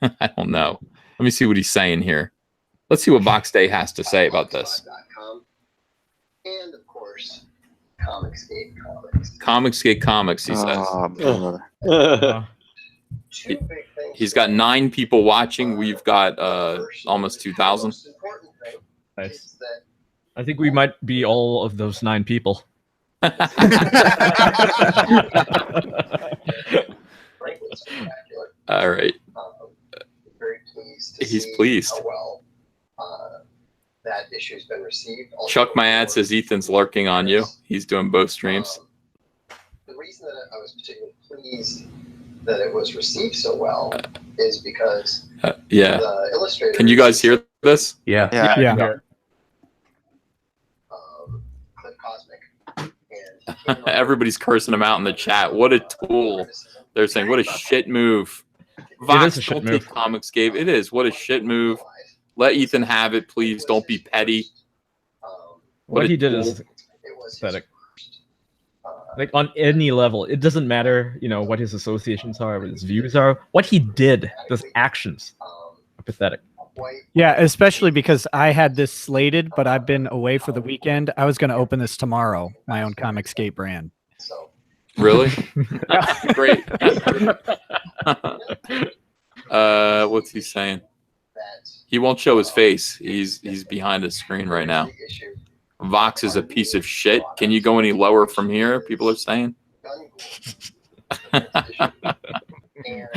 I don't know. Let me see what he's saying here. Let's see what Vox Day has to say about this. And of course, Comicsgate Comics. Comicsgate Comics, he says. He's got 9 people watching. We've got almost 2,000. Nice. I think we might be all of those 9 people. All right. Very pleased to He's see pleased. how well that issue's been received. Also, Chuck My Ad says Ethan's lurking on you. He's doing both streams. The reason that I was particularly pleased that it was received so well is because Yeah. the illustrators. Can you guys hear this? Yeah. Yeah. Cliff Cosmic and Everybody's cursing him out in the chat. What a tool. They're saying, what a shit move. Vox, a shit don't move. take Comicsgate. It is. What a shit move. Let Ethan have it, please. Don't be petty. What a he did tool. is pathetic. Like on any level, it doesn't matter, what his associations are, what his views are. What he did, those actions, are pathetic. Yeah, especially because I had this slated, but I've been away for the weekend. I was going to open this tomorrow, my own Comicsgate brand. Really? Great. What's he saying? He won't show his face. He's behind his screen right now. Vox is a piece of shit. Can you go any lower from here? People are saying.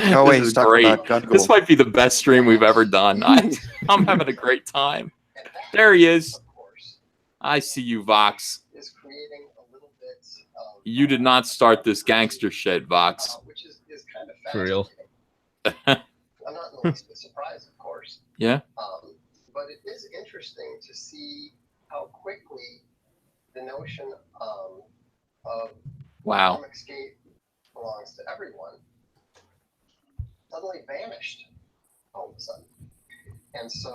Oh wait, This he's is talking great. about gun This gold. might be the best stream we've ever done. I'm having a great time. There he is. I see you, Vox. You did not start this gangster shit, Vox. For real. I'm not in the least bit surprised, of course. Yeah. But it is interesting to see how quickly the notion of Wow. Comicsgate belongs to everyone suddenly vanished all of a sudden. And so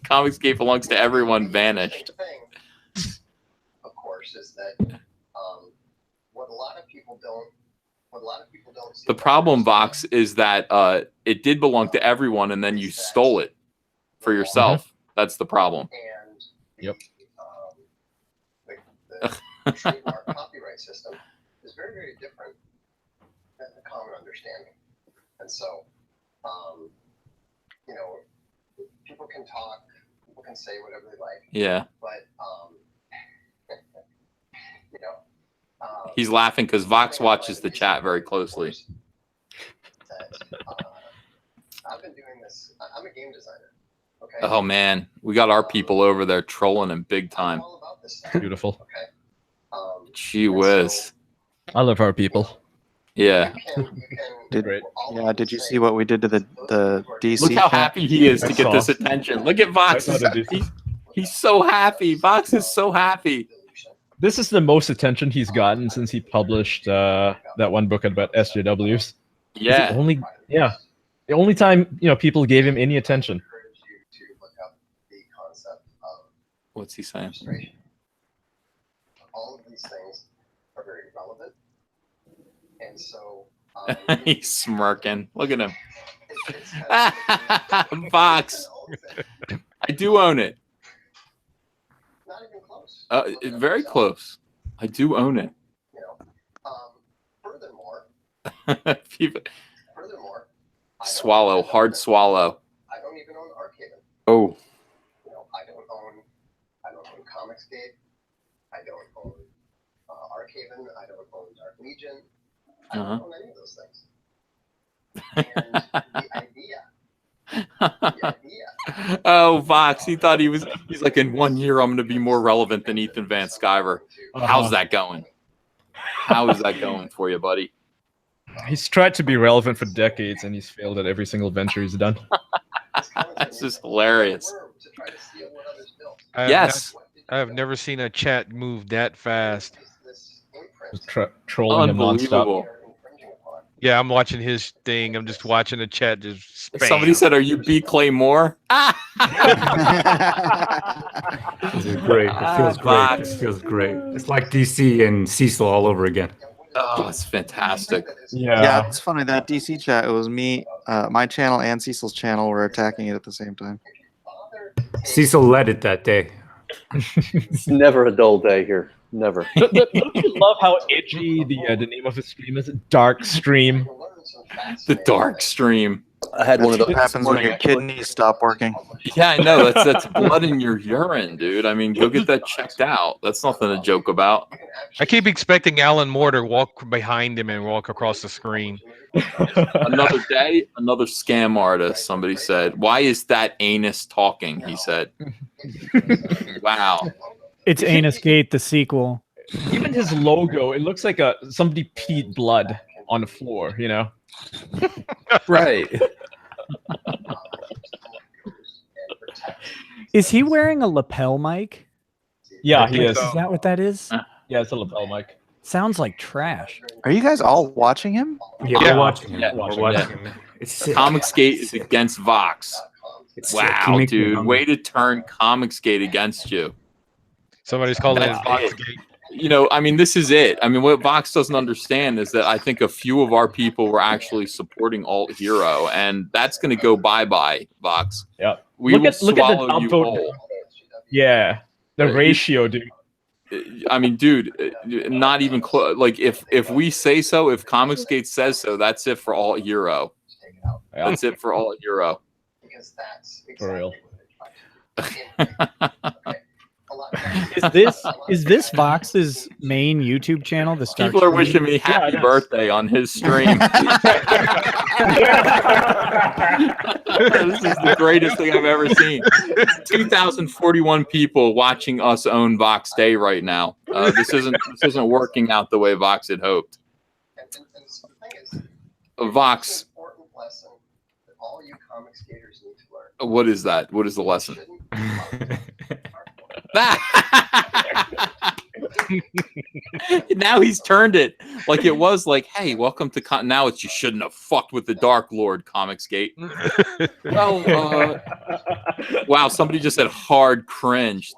Comicsgate belongs to everyone vanished. thing, of course, is that what a lot of people don't see. The problem, Vox, is that it did belong to everyone, and then you stole it for yourself. That's the problem. And Yep. The trademark copyright system is very, very different than the common understanding. And so, you know, people can talk, people can say whatever they like. Yeah. But, you know, He's laughing because Vox watches the chat very closely. I've been doing this. I'm a game designer. Okay. Oh man, we got our people over there trolling him big time. Beautiful. Gee whiz. I love our people. Yeah. Did you see what we did to the DC? Look how chat? happy he is to I get saw. this attention. Look at Vox. I saw the DC. He's so happy. Vox is so happy. This is the most attention he's gotten since he published that one book about SJWs. Yeah. The only time people gave him any attention. What's he saying? All of these things are very relevant, and so He's smirking. Look at him. Vox. I do own it. not even close. Very close. I do own it. You know, furthermore, Swallow, hard swallow. I don't even own Archaven. Oh. You know, I don't own Comicsgate. I don't own Archaven. I don't own Dark Legion. I don't own any of those things. And the idea. Oh, Vox, he thought he's like, in 1 year, I'm going to be more relevant than Ethan Van Sciver. How's that going? How is that going for you, buddy? He's tried to be relevant for decades, and he's failed at every single venture he's done. That's just hilarious. I have never seen a chat move that fast. Trolling him nonstop. Unbelievable. Yeah, I'm watching his thing. I'm just watching the chat just spam. Somebody said, "Are you B. Clay Moore?" This is great. It feels great. It feels great. It's like DC and Cecil all over again. Oh, it's fantastic. Yeah, it's funny that DC chat. It was me, my channel, and Cecil's channel were attacking it at the same time. Cecil led it that day. It's never a dull day here. Never. Don't you love how edgy the name of his stream is? Dark Stream. The Dark Stream. I had one of those. What happens when your kidneys stop working? Yeah, I know. That's blood in your urine, dude. I mean, go get that checked out. That's nothing to joke about. I keep expecting Alan Moore to walk behind him and walk across the screen. Another day, another scam artist. Somebody said, "Why is that anus talking?" He said. Wow. It's Anus Gate, the sequel. Even his logo, it looks like somebody peed blood on the floor, you know? Right. Is he wearing a lapel mic? Yeah, he is. Is that what that is? Yeah, it's a lapel mic. Sounds like trash. Are you guys all watching him? Yeah, we're watching him. Yeah, We're watching him. It's sick. Comicsgate is against Vox. It's sick. You Wow, make me dude. hungry. Way to turn Comicsgate against you. Somebody's calling it That's Voxgate. You know, I mean, this is it. I mean, what Vox doesn't understand is that I think a few of our people were actually supporting Alt Hero, and that's going to go bye-bye, Vox. Yeah. We Look will at the swallow you upvote. whole. Yeah, the ratio, dude. I mean, dude, not even close. Like, if we say so, if Comicsgate says so, that's it for Alt Hero. Yeah. That's it for Alt Hero. Because that's For real. Is this Vox's main YouTube channel? The Stark People are Stream? wishing me happy birthday on his stream. This is the greatest thing I've ever seen. 2,041 people watching us own Vox Day right now. This isn't working out the way Vox had hoped. Vox. All you comics gators need to learn. What is that? What is the lesson? Now he's turned it like it was like, hey, welcome to now it's you shouldn't have fucked with the Dark Lord, Comicsgate. Well, wow, somebody just said hard cringe.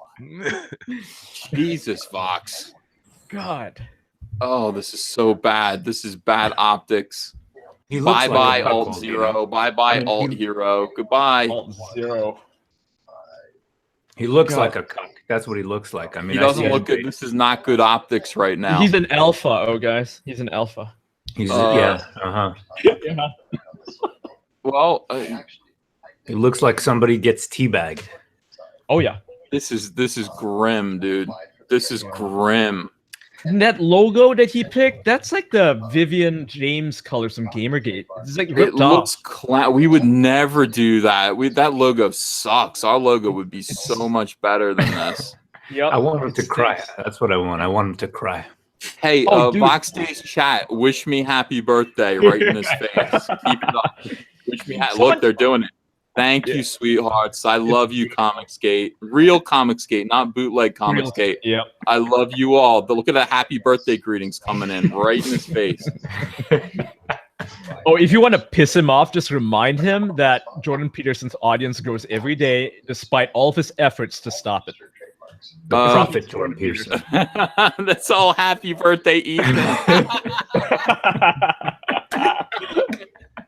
Jesus, Vox. God. Oh, this is so bad. This is bad optics. Bye bye Alt Zero. Bye bye Alt Hero. Goodbye. Alt Zero. He looks like a cuck. That's what he looks like. I mean, He doesn't look good. This is not good optics right now. He's an alpha, guys. He's an alpha. He's yeah. Yeah. Well, it looks like somebody gets teabagged. Oh yeah. This is grim, dude. This is grim. And that logo that he picked, that's like the Vivian James color from Gamergate. It's like ripped It off. looks we would never do that. That logo sucks. Our logo would be so much better than this. Yep. I want him to cry. That's what I want. I want him to cry. Hey, dude. Vox Days chat, wish me happy birthday right in his face. Keep it up. Wish me look, they're doing it. Thank you, sweethearts. I love you, Comicsgate. Real Comicsgate, not bootleg Comicsgate. Yep. I love you all. Look at the happy birthday greetings coming in right in his face. Oh, if you want to piss him off, just remind him that Jordan Peterson's audience grows every day, despite all of his efforts to stop it. The prophet Jordan Peterson. That's all. Happy birthday, Ethan.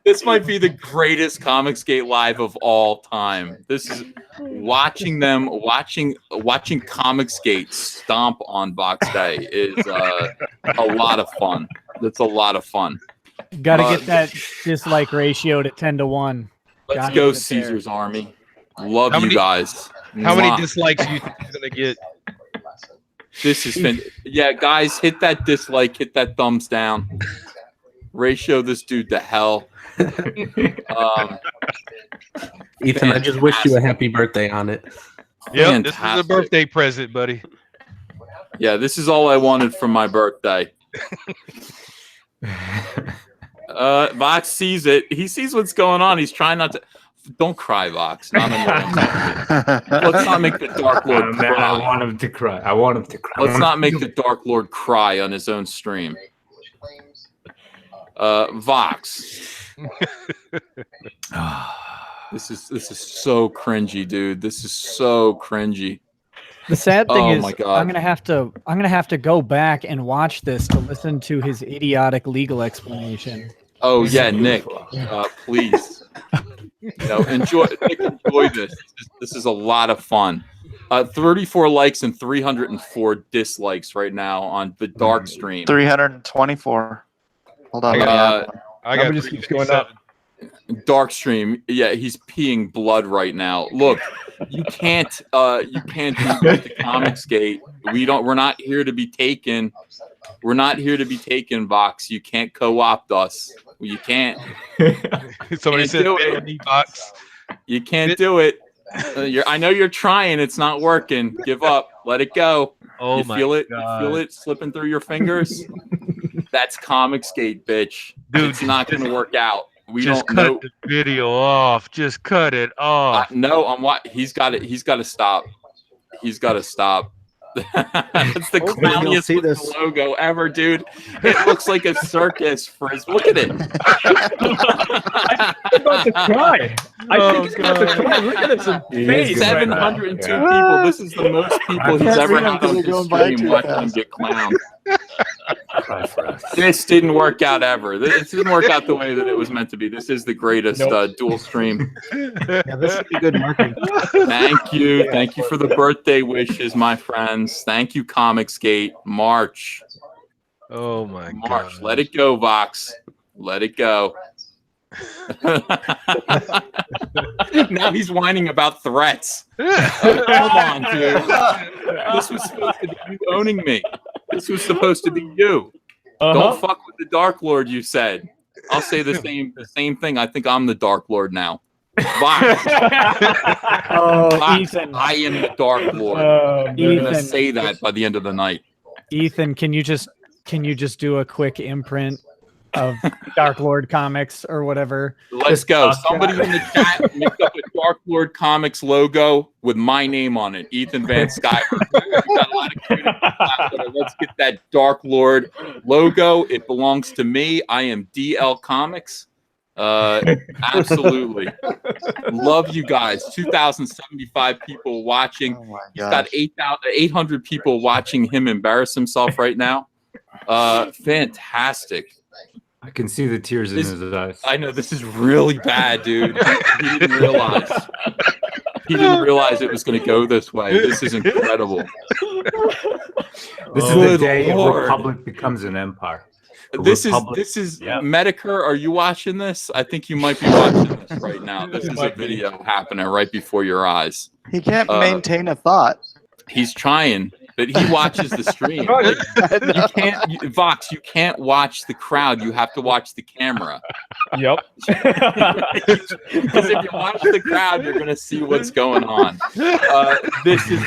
This might be the greatest Comicsgate live of all time. This is watching Comicsgate stomp on Vox Day is a lot of fun. That's a lot of fun. Got to get that dislike ratio to 10-1. Let's go, Caesar's Army. Love you guys. How many Mwah. dislikes do you think he's gonna get? This has been, yeah, guys, hit that dislike, hit that thumbs down. Ratio this dude to hell. Ethan, I just wish you a happy birthday on it. Yeah, this is a birthday present, buddy. Yeah, this is all I wanted from my birthday. Vox sees it. He sees what's going on. He's trying not to. Don't cry, Vox. Not Let's not make the Dark Lord cry. I want him to cry. I want him to cry. Let's not make the Dark Lord cry on his own stream. Vox. This is so cringy, dude. This is so cringy. The sad thing is, my God. I'm gonna have to go back and watch this to listen to his idiotic legal explanation. Oh yeah, Nick, please. Enjoy this. This is a lot of fun. 34 likes and 304 dislikes right now on the Dark stream. 324. Hold on. I got just keeps going up. Dark stream, yeah, he's peeing blood right now. Look, you can't do that to Comicsgate. We're not here to be taken. We're not here to be taken, Vox. You can't co-opt us. You can't. Somebody said Vox. You can't do it. I know you're trying. It's not working. Give up. Let it go. Oh you my feel it? God. You feel it slipping through your fingers? That's Comicsgate, bitch. Dude, it's not going to work out. We just don't cut know. the video off. Just cut it off. No, I'm what he's got to. He's got to stop. He's got to stop. That's the clowniest looking logo ever, dude. It looks like a circus for his. Look at it. I'm about to cry. I think he's about to cry. Look at his face. 702 people. This is the most people he's ever had on his stream watching him get clowned. This didn't work out ever. This didn't work out the way that it was meant to be. This is the greatest dual stream. Yeah, this would be good marketing. Thank you. Thank you for the birthday wishes, my friends. Thank you, Comicsgate. March. Oh my March. God. Let it go, Vox. Let it go. Now he's whining about threats. Come on, dude. This was supposed to be you owning me. This was supposed to be you. Don't fuck with the Dark Lord, you said. I'll say the same thing. I think I'm the Dark Lord now. Vox. Ethan. I am the Dark Lord. I'm gonna say that by the end of the night. Ethan, can you just do a quick imprint of Dark Lord Comics or whatever? Let's go. Somebody in the chat make up a Dark Lord Comics logo with my name on it, Ethan Van Sciver. We got a lot of community. Let's get that Dark Lord logo. It belongs to me. I am DL Comics. Absolutely. Love you guys. 2,075 people watching. He's got 800 people watching him embarrass himself right now. Fantastic. I can see the tears in his eyes. I know this is really bad, dude. He didn't realize. He didn't realize it was going to go this way. This is incredible. This is the day a republic becomes an empire. This is Medicare. Are you watching this? I think you might be watching this right now. This is a video happening right before your eyes. He can't maintain a thought. He's trying, but he watches the stream. You can't, Vox. You can't watch the crowd. You have to watch the camera. Yep. Because if you watch the crowd, you're gonna see what's going on. This is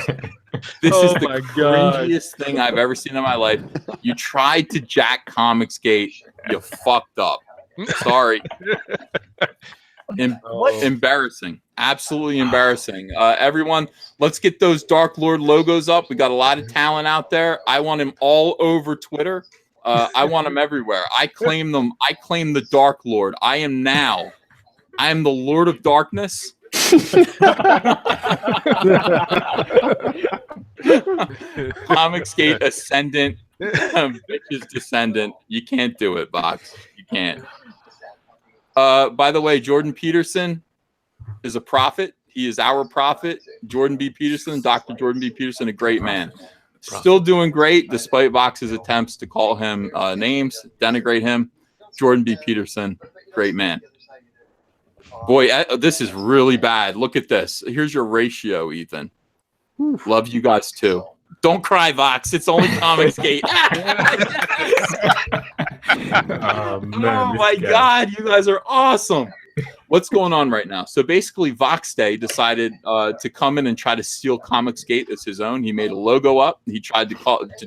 the cringiest thing I've ever seen in my life. You tried to jack Comicsgate. You fucked up. Sorry. Embarrassing. Absolutely embarrassing. Everyone, let's get those Dark Lord logos up. We got a lot of talent out there. I want him all over Twitter. I want him everywhere. I claim them. I claim the Dark Lord. I am the Lord of Darkness. Comicsgate Ascendant, bitches Descendant. You can't do it, Vox. You can't. By the way, Jordan Peterson is a prophet. He is our prophet. Jordan B. Peterson, Dr. Jordan B. Peterson, a great man. Still doing great despite Vox's attempts to call him names, denigrate him. Jordan B. Peterson, great man. Boy, this is really bad. Look at this. Here's your ratio, Ethan. Love you guys too. Don't cry, Vox. It's only Comicsgate. Oh my God, you guys are awesome. What's going on right now? So basically, Vox Day decided to come in and try to steal Comicsgate as his own. He made a logo up. He tried to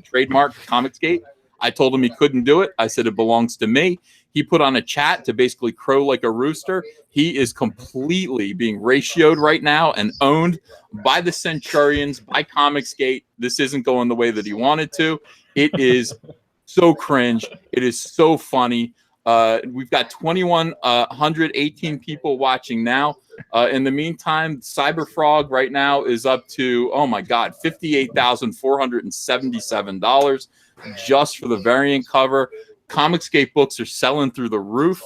trademark Comicsgate. I told him he couldn't do it. I said it belongs to me. He put on a chat to basically crow like a rooster. He is completely being ratioed right now and owned by the Centurions, by Comicsgate. This isn't going the way that he wanted to. It is so cringe. It is so funny. We've got 2,118 people watching now. In the meantime, Cyberfrog right now is up to, oh my God, $58,477 just for the variant cover. Comicsgate books are selling through the roof.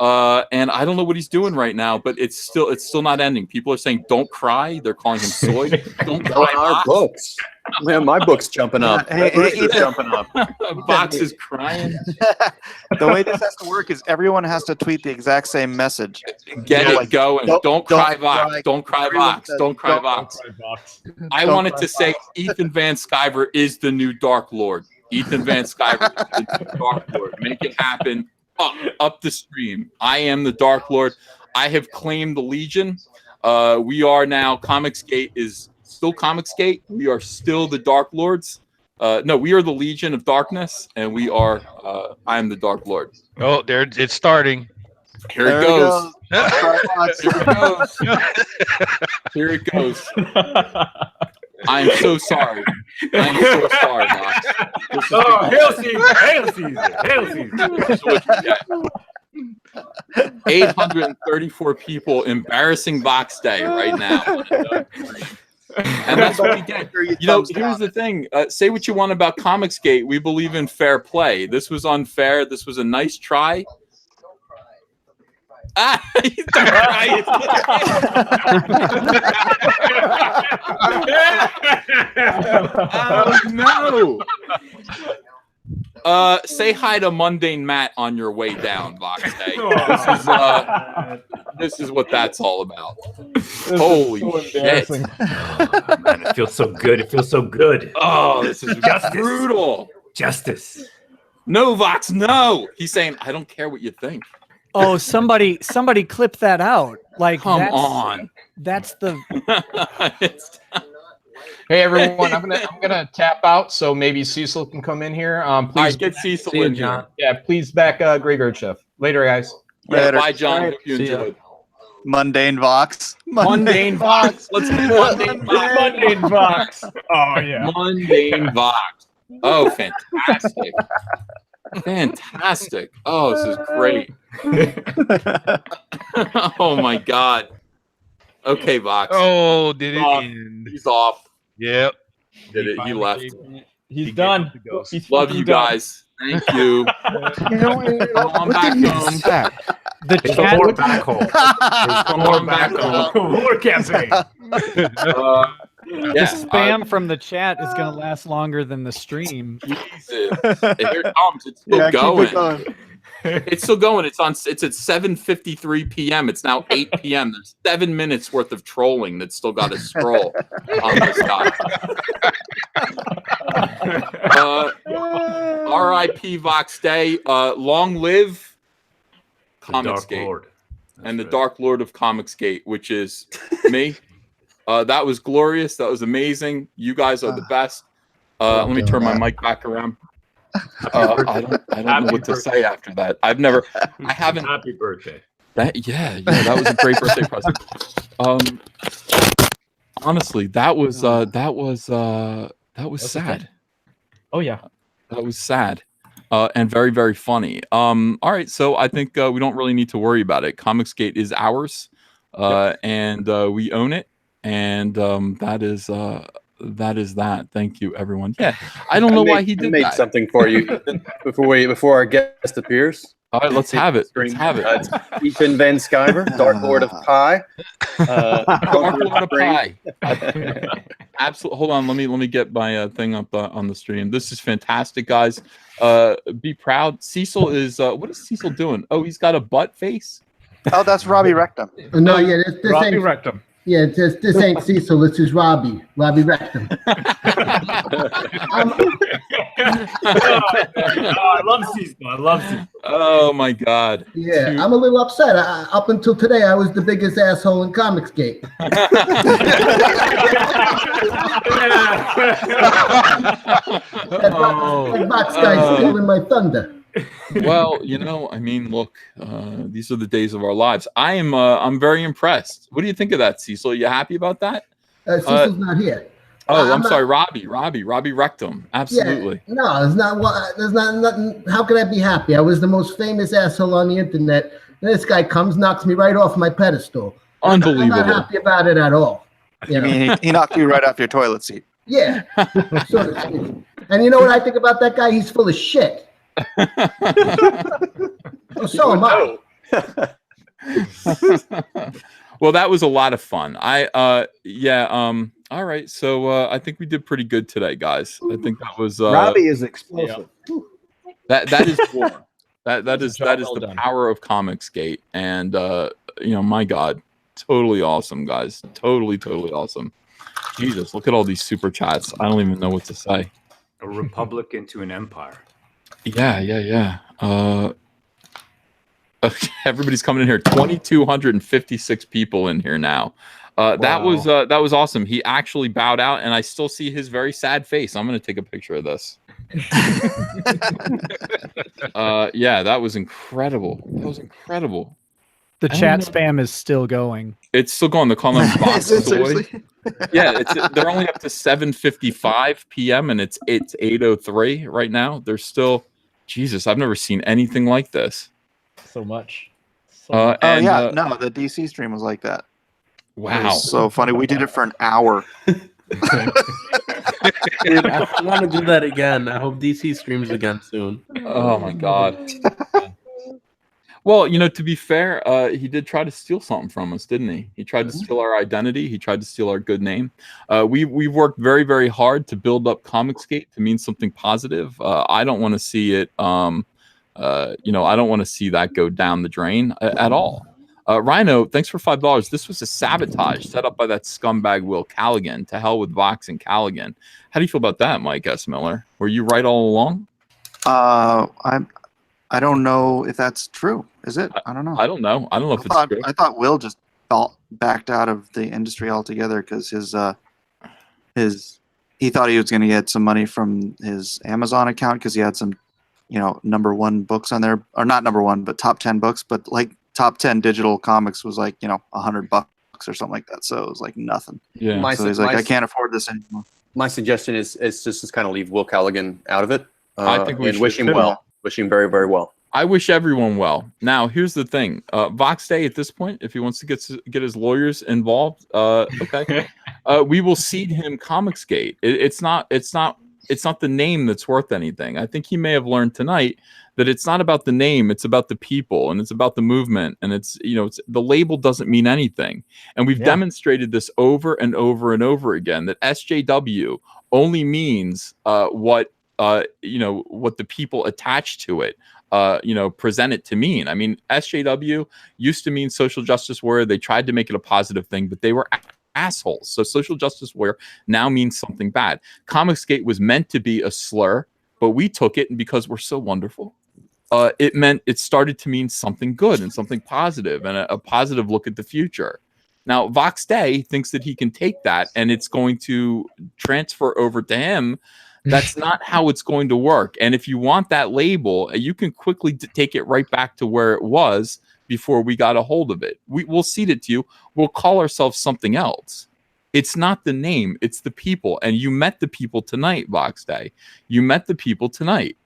And I don't know what he's doing right now, but it's still not ending. People are saying, don't cry. They're calling him soy. Don't cry. Our books. Man, my book's jumping up. Hey, Ethan, jumping up. Vox is crying. The way this has to work is everyone has to tweet the exact same message. Get it going. Don't cry, Vox. Don't cry, Vox. Don't cry, Vox. I wanted to say Ethan Van Sciver is the new Dark Lord. Ethan Van Sciver is the new Dark Lord. Make it happen. Up the stream. I am the Dark Lord. I have claimed the Legion. We are now, Comicsgate is still Comicsgate. We are still the Dark Lords. No, we are the Legion of Darkness, and we are, I am the Dark Lord. Oh, there it's starting. Here it goes. Here it goes. I am so sorry. I am so sorry, Vox. Hail Caesar! Hail Caesar! 834 people embarrassing Vox Day right now. And that's what we get. You know, here's the thing. Say what you want about Comicsgate. We believe in fair play. This was unfair. This was a nice try. Oh, no. Say hi to Mundane Matt on your way down, Vox Day. This is what that's all about. Holy shit. Oh, man, it feels so good. It feels so good. Oh, this is Justice. brutal. Justice. No, Vox, no. He's saying, I don't care what you think. Oh, somebody clip that out. Like, Come on. That's the. Hey everyone, I'm gonna tap out, so maybe Cecil can come in here. Please get Cecil see you, in John. here. Yeah, please back Gregor Chef. Later, guys. Yeah, Later. bye, John. All right. Hope you See ya. enjoyed. Mundane Vox. Mundane Vox. Let's do Mundane Vox. Mundane Vox. Oh yeah. Mundane Vox. Oh, fantastic. Fantastic. Oh, this is great. Oh my God. Okay, Vox. Oh, did it Off. end? He's off. Yep. Did it. He left. He's done. He's Love fucking you done. guys. Thank you. I'm back home. The It's chat. more back home. It's more back home. More campaign. The Yeah, spam from the chat is going to last longer than the stream. Jesus. Here it comes. It's still Yeah, going. keep it going. It's still going. It's at 7:53 p.m. It's now 8 p.m. There's 7 minutes worth of trolling that's still got to scroll on this guy. R.I.P. Vox Day. Long live Comicsgate and the Dark Lord of Comicsgate, which is me. That was glorious. That was amazing. You guys are the best. Let me turn my mic back around. I don't know what to say after that. I haven't. Happy birthday. Yeah, that was a great birthday present. Honestly, that was sad. Oh yeah. That was sad. And very, very funny. All right, so I think we don't really need to worry about it. Comicsgate is ours, and we own it, and that is that. Thank you, everyone. Yeah, I don't know why he did made that. something for you Ethan, before our guest appears. All right, let's have it. Let's have it. It's Ethan Van Sciver, Dark Lord of Pi. Dark Lord of Pi. Absolutely. Hold on. Let me get my thing up on the stream. This is fantastic, guys. Be proud. Cecil is. What is Cecil doing? Oh, he's got a butt face. Oh, that's Robbie Rectum. No, yeah, this Robbie ain't Rectum. Yeah, this ain't Cecil. This is Robbie Rectum. I love Cecil. I love Cecil. Oh my God. Yeah, I'm a little upset. Up until today, I was the biggest asshole in Comicsgate. That box guy's stealing my thunder. Well, I mean, look, these are the days of our lives. I'm very impressed. What do you think of that, Cecil? Are you happy about that? Cecil's not here. Oh, I'm not- sorry, Robbie Rectum. Absolutely. Yeah, no, it's not. There's not nothing. How can I be happy? I was the most famous asshole on the internet. And this guy comes, knocks me right off my pedestal. Unbelievable. I'm not happy about it at all. You mean he knocked you right off your toilet seat? Yeah. So to speak. And you know what I think about that guy? He's full of shit. Well, so am I. Well, that was a lot of fun. All right, so I think we did pretty good today, guys. I think that was Robbie is explosive. that is war. that is the power of Comicsgate, and my God, totally awesome, guys. Totally awesome. Jesus, look at all these super chats. I don't even know what to say. A republic into an empire. Yeah. Everybody's coming in here. 2,256 people in here now. That was awesome. He actually bowed out, and I still see his very sad face. I'm going to take a picture of this. Yeah, that was incredible. The chat spam is still going. It's still going. They're calling him Box Soy. Yeah, they're only up to 7:55 p.m. and it's 8:03 right now. They're still. Jesus, I've never seen anything like this. So much. No, the DC stream was like that. Wow, it was so funny. We did it for an hour. Dude, I want to do that again. I hope DC streams again soon. Oh my God. Well, you know, to be fair, he did try to steal something from us, didn't he? He tried to steal our identity. He tried to steal our good name. We've worked very, very hard to build up Comicsgate to mean something positive. I don't want to see it. You know, I don't want to see that go down the drain at all. Rhino, thanks for $5. This was a sabotage set up by that scumbag Will Callaghan. To hell with Vox and Callaghan. How do you feel about that, Mike S. Miller? Were you right all along? I don't know if that's true. Is it? I don't know. I don't know. I don't know if it's true. I thought Will just backed out of the industry altogether because he thought he was going to get some money from his Amazon account because he had some, you know, #1 books on there, or not #1, but top 10 books. But like top 10 digital comics was like, you know, $100 or something like that. So it was like nothing. Yeah. So he's like, I can't afford this anymore. My suggestion is just to kind of leave Will Callaghan out of it. I think we and wish should him too. well. Wish him very, very well. I wish everyone well. Now, here's the thing. Vox Day at this point, if he wants to get his lawyers involved, okay, we will cede him Comicsgate. It's not the name that's worth anything. I think he may have learned tonight that it's not about the name, it's about the people, and it's about the movement, and it's, you know, the label doesn't mean anything. And we've demonstrated this over and over and over again, that SJW only means what you know, what the people attach to it, you know, present it to mean. I mean, SJW used to mean social justice warrior. They tried to make it a positive thing, but they were assholes. So social justice warrior now means something bad. Comicsgate was meant to be a slur, but we took it, and because we're so wonderful, it started to mean something good and something positive, and a positive look at the future. Now, Vox Day thinks that he can take that and it's going to transfer over to him. That's not how it's going to work. And if you want that label, you can quickly take it right back to where it was before we got a hold of it. We'll cede it to you. We'll call ourselves something else. It's not the name, it's the people. And you met the people tonight, Vox Day. You met the people tonight.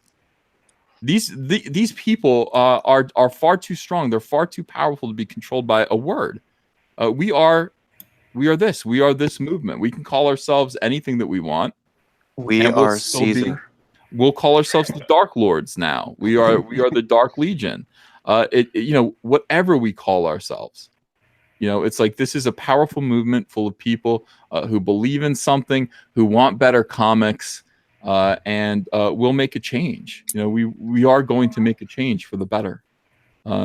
These people are far too strong. They're far too powerful to be controlled by a word. We are this movement. We can call ourselves anything that we want. We are Caesar. We'll call ourselves the Dark Lords now. We are the Dark Legion. You know, whatever we call ourselves. You know, it's like this is a powerful movement full of people who believe in something, who want better comics, and we'll make a change. You know, we are going to make a change for the better.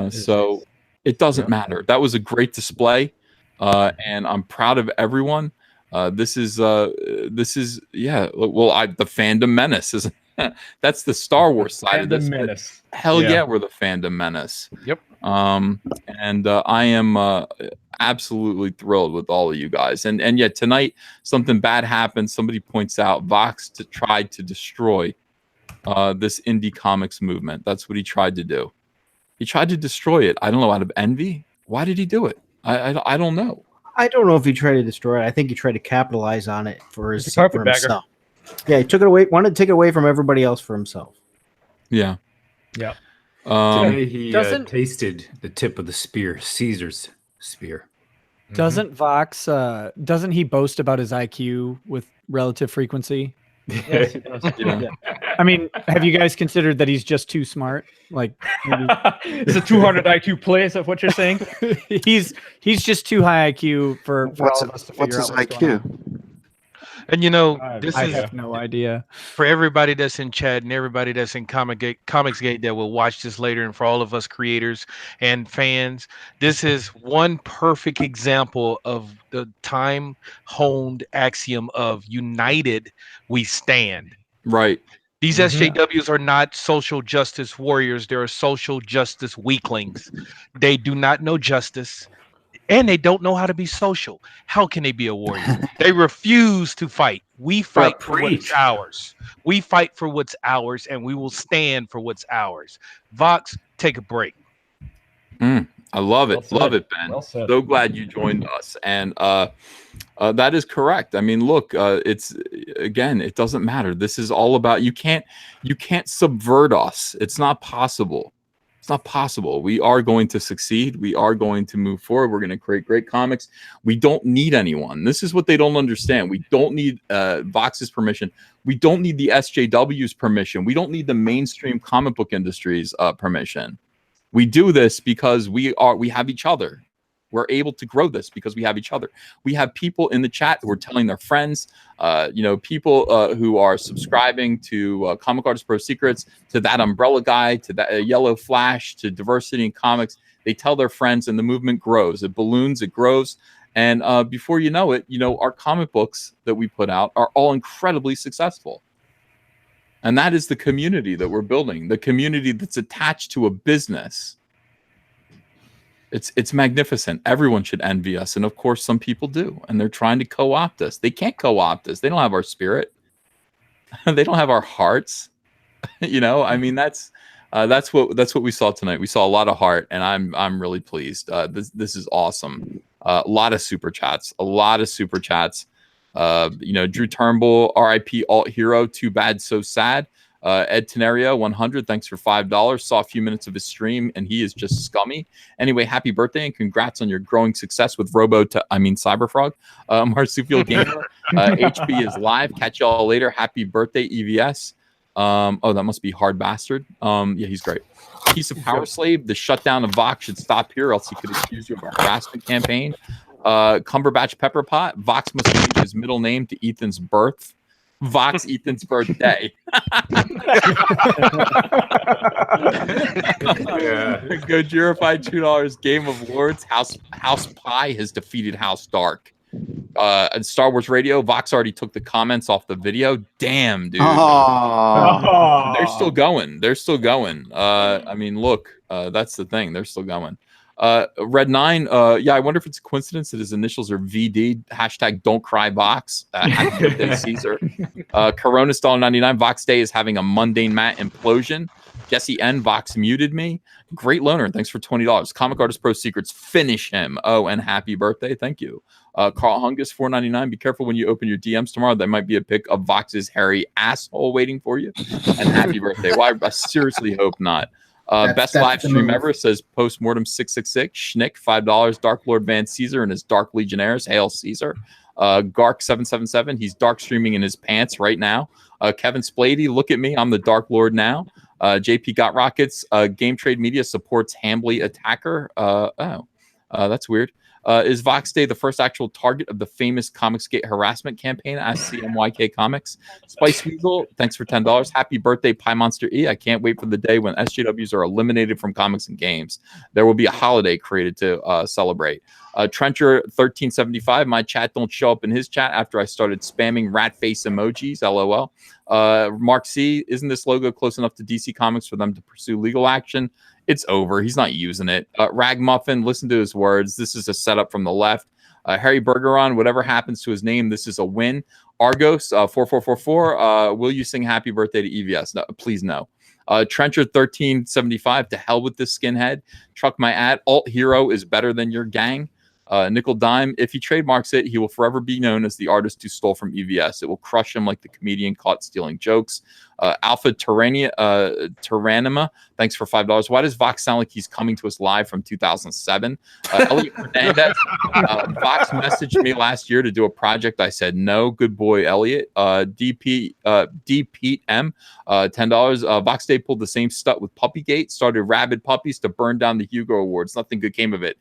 So it doesn't matter. That was a great display, and I'm proud of everyone. This is yeah. Well, the fandom menace is that's the Star Wars side of this. Menace. Hell yeah, we're the fandom menace. Yep. And I am absolutely thrilled with all of you guys. And yet tonight something bad happened. Somebody points out Vox tried to destroy this indie comics movement. That's what he tried to do. He tried to destroy it. I don't know, out of envy. Why did he do it? I don't know. I don't know if he tried to destroy it. I think he tried to capitalize on it for himself. Yeah, he took it away. Wanted to take it away from everybody else for himself. Yeah. Yeah. Today he tasted the tip of the spear, Caesar's spear. Doesn't Vox? Doesn't he boast about his IQ with relative frequency? Yes, he does. Yeah. I mean, have you guys considered that he's just too smart? Like, maybe... it's a 200 IQ play. Is that what you're saying? he's just too high IQ for What's all of us to figure his out what's going on. IQ? And you know, I have no idea. For everybody that's in chat and everybody that's in Comicsgate that will watch this later, and for all of us creators and fans, this is one perfect example of the time-honed axiom of united we stand. Right. These SJWs are not social justice warriors. They're social justice weaklings. They do not know justice. And they don't know how to be social. How can they be a warrior? They refuse to fight. We fight for what's ours. We fight for what's ours, and we will stand for what's ours. Vox, take a break. I love it. Well love said. it, Ben. Well said. So glad you joined us. And that is correct. I mean, look, it's again, it doesn't matter. This is all about you can't subvert us. It's not possible. It's not possible. We are going to succeed. We are going to move forward. We're going to create great comics. We don't need anyone. This is what they don't understand. We don't need Vox's permission. We don't need the SJW's permission. We don't need the mainstream comic book industry's permission. We do this because we have each other. We're able to grow this because we have each other. We have people in the chat who are telling their friends, people who are subscribing to Comic Artist Pro Secrets, to That Umbrella Guy, to that Yellow Flash, to Diversity in Comics. They tell their friends, and the movement grows. It balloons, it grows. And before you know it, our comic books that we put out are all incredibly successful. And that is the community that we're building, the community that's attached to a business. It's magnificent. Everyone should envy us. And of course, some people do. And they're trying to co-opt us. They can't co-opt us. They don't have our spirit. They don't have our hearts. I mean, that's what we saw tonight. We saw a lot of heart, and I'm really pleased. This is awesome. A lot of super chats. Drew Turnbull, RIP Alt Hero, too bad, so sad. Ed Tenario, 100, thanks for $5. Saw a few minutes of his stream, and he is just scummy. Anyway, happy birthday and congrats on your growing success with Cyberfrog. Marsupial Gamer, HB is live. Catch y'all later. Happy birthday, EVS. That must be Hard Bastard. Yeah, he's great. Piece of Power Slave, the shutdown of Vox should stop here, else he could accuse you of a harassment campaign. Cumberbatch Pepperpot, Vox must change his middle name to Ethan's birth. Vox Ethan's birthday. Gojirify, $2. Game of Lords, House Pie has defeated House Dark. And Star Wars Radio, Vox already took the comments off the video. Damn, dude. They're still going. Look, that's the thing. They're still going. Red 9, I wonder if it's a coincidence that his initials are VD. Hashtag don't cry Vox. Happy birthday, Caesar. Corona's $1.99. Vox Day is having a mundane mat implosion. Jesse N. Vox muted me. Great loaner. Thanks for $20. Comic Artist Pro Secrets. Finish him. Oh, and happy birthday. Thank you. Carl Hungus, $4.99. Be careful when you open your DMs tomorrow. There might be a pic of Vox's hairy asshole waiting for you. And happy birthday. Well, I seriously hope not. Best live stream ever, says Postmortem 666. Schnick, $5. Dark Lord Van Caesar and his Dark Legionnaires. Hail Caesar. Gark 777. He's dark streaming in his pants right now. Kevin Splady, look at me. I'm the Dark Lord now. JP Got Rockets. Game Trade Media supports Hambly Attacker. That's weird. Is Vox Day the first actual target of the famous Comicsgate harassment campaign? Ask CMYK Comics. Spice Weasel, thanks for $10. Happy birthday, Pie Monster E. I can't wait for the day when SJWs are eliminated from comics and games. There will be a holiday created to celebrate. Trencher 1375, my chat don't show up in his chat after I started spamming rat face emojis. LOL. Mark C, isn't this logo close enough to DC Comics for them to pursue legal action? It's over. He's not using it. Ragmuffin, listen to his words. This is a setup from the left. Harry Bergeron, whatever happens to his name, this is a win. Argos, 4444, will you sing happy birthday to EVS? No, please no. Trencher 1375, to hell with this skinhead. Truck my ad. Alt Hero is better than your gang. Nickel Dime, if he trademarks it, he will forever be known as the artist who stole from EVS. It will crush him like the comedian caught stealing jokes. Alpha Tyrannima, thanks for $5. Why does Vox sound like he's coming to us live from 2007? Elliot Hernandez, Vox messaged me last year to do a project. I said no. Good boy, Elliot. DPM, $10. Vox Day pulled the same stunt with Puppygate, started rabid puppies to burn down the Hugo Awards. Nothing good came of it.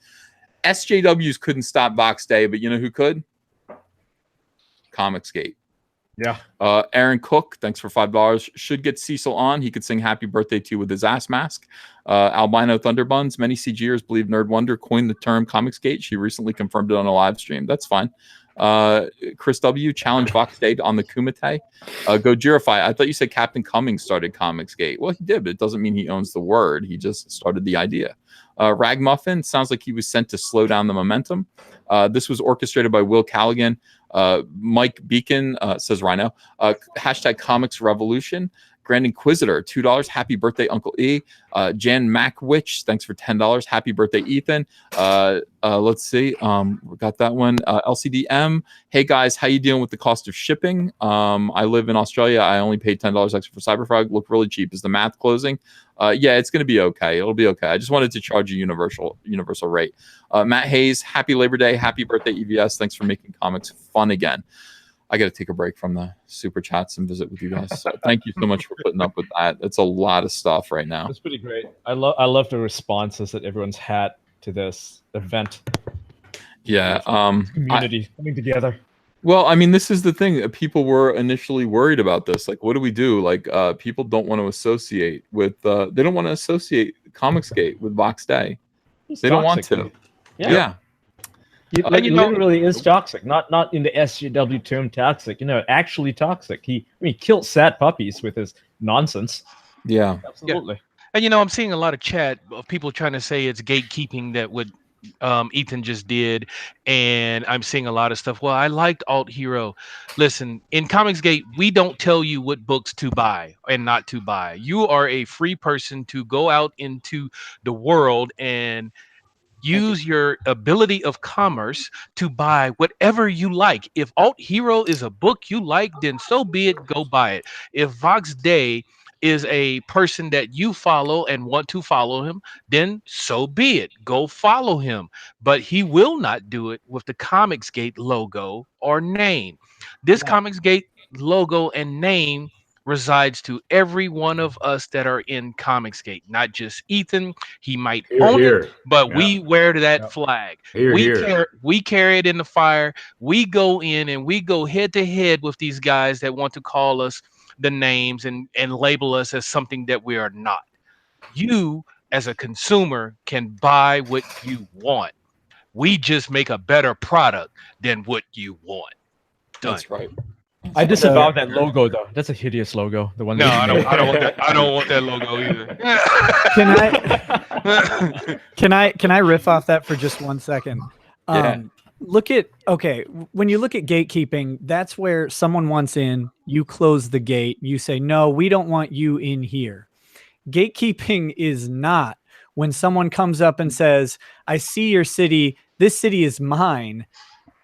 SJWs couldn't stop Vox Day, but you know who could? Comicsgate. Yeah. Aaron Cook, thanks for $5. Should get Cecil on. He could sing happy birthday to you with his ass mask. Albino Thunderbuns, many CGers believe Nerd Wonder coined the term Comicsgate. She recently confirmed it on a live stream. That's fine. Chris W, challenge Vox Day on the Kumite. Gojirify, I thought you said Captain Cummings started Comicsgate. Well, he did, but it doesn't mean he owns the word. He just started the idea. Ragmuffin, sounds like he was sent to slow down the momentum. This was orchestrated by Will Callaghan. Mike Beacon, says Rhino. Hashtag Comics Revolution. Grand Inquisitor, $2. Happy birthday, Uncle E. Jan Macwitch, thanks for $10. Happy birthday, Ethan. Let's see. We got that one. LCDM. Hey guys, how you dealing with the cost of shipping? I live in Australia. I only paid $10 extra for Cyberfrog. Look really cheap. Is the math closing? Yeah, it's gonna be okay. It'll be okay. I just wanted to charge a universal rate. Matt Hayes, happy Labor Day, happy birthday, EVS. Thanks for making comics fun again. I got to take a break from the super chats and visit with you guys. So thank you so much for putting up with that. It's a lot of stuff right now. That's pretty great. I love the responses that everyone's had to this event. Yeah. Community coming together. Well, I mean, this is the thing. People were initially worried about this. Like, what do we do? Like, people don't want to associate with. They don't want to associate Comicsgate with Vox Day. It's They don't want toxic, to. though. Yeah. It literally is toxic, not in the SJW term toxic. Actually toxic. He killed sad puppies with his nonsense. Yeah. Absolutely. And I'm seeing a lot of chat of people trying to say it's gatekeeping that what Ethan just did, and I'm seeing a lot of stuff. Well, I liked Alt Hero. Listen, in Comicsgate, we don't tell you what books to buy and not to buy. You are a free person to go out into the world and use your ability of commerce to buy whatever you like. If Alt Hero is a book you like, then so be it, go buy it. If Vox Day is a person that you follow and want to follow him, then so be it, go follow him. But he will not do it with the Comicsgate logo or name. This Comicsgate logo and name resides to every one of us that are in Comicsgate, not just Ethan. He might own it, but we wear that flag. We carry it in the fire. We go in and we go head to head with these guys that want to call us the names and label us as something that we are not. You, as a consumer, can buy what you want. We just make a better product than what you want. Done. That's right. I disavow that logo though. That's a hideous logo. The one. No, I don't want that. I don't want that logo either. Can I riff off that for just 1 second? When you look at gatekeeping, that's where someone wants in, you close the gate, you say, no, we don't want you in here. Gatekeeping is not when someone comes up and says, I see your city, this city is mine.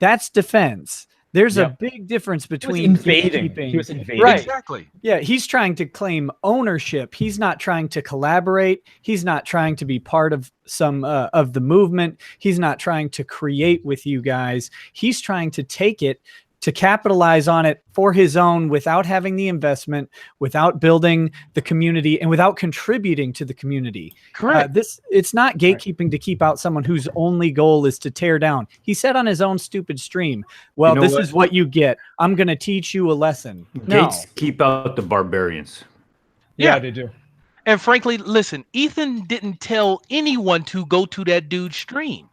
That's defense. There's a big difference between gatekeeping. He was invading. Right. Exactly. Yeah, he's trying to claim ownership. He's not trying to collaborate. He's not trying to be part of some of the movement. He's not trying to create with you guys. He's trying to take it, to capitalize on it for his own without having the investment, without building the community, and without contributing to the community. Correct. It's not gatekeeping to keep out someone whose only goal is to tear down. He said on his own stupid stream, well, this is what you get. I'm going to teach you a lesson. Gates keep out the barbarians. Yeah, they do. And frankly, listen, Ethan didn't tell anyone to go to that dude's stream.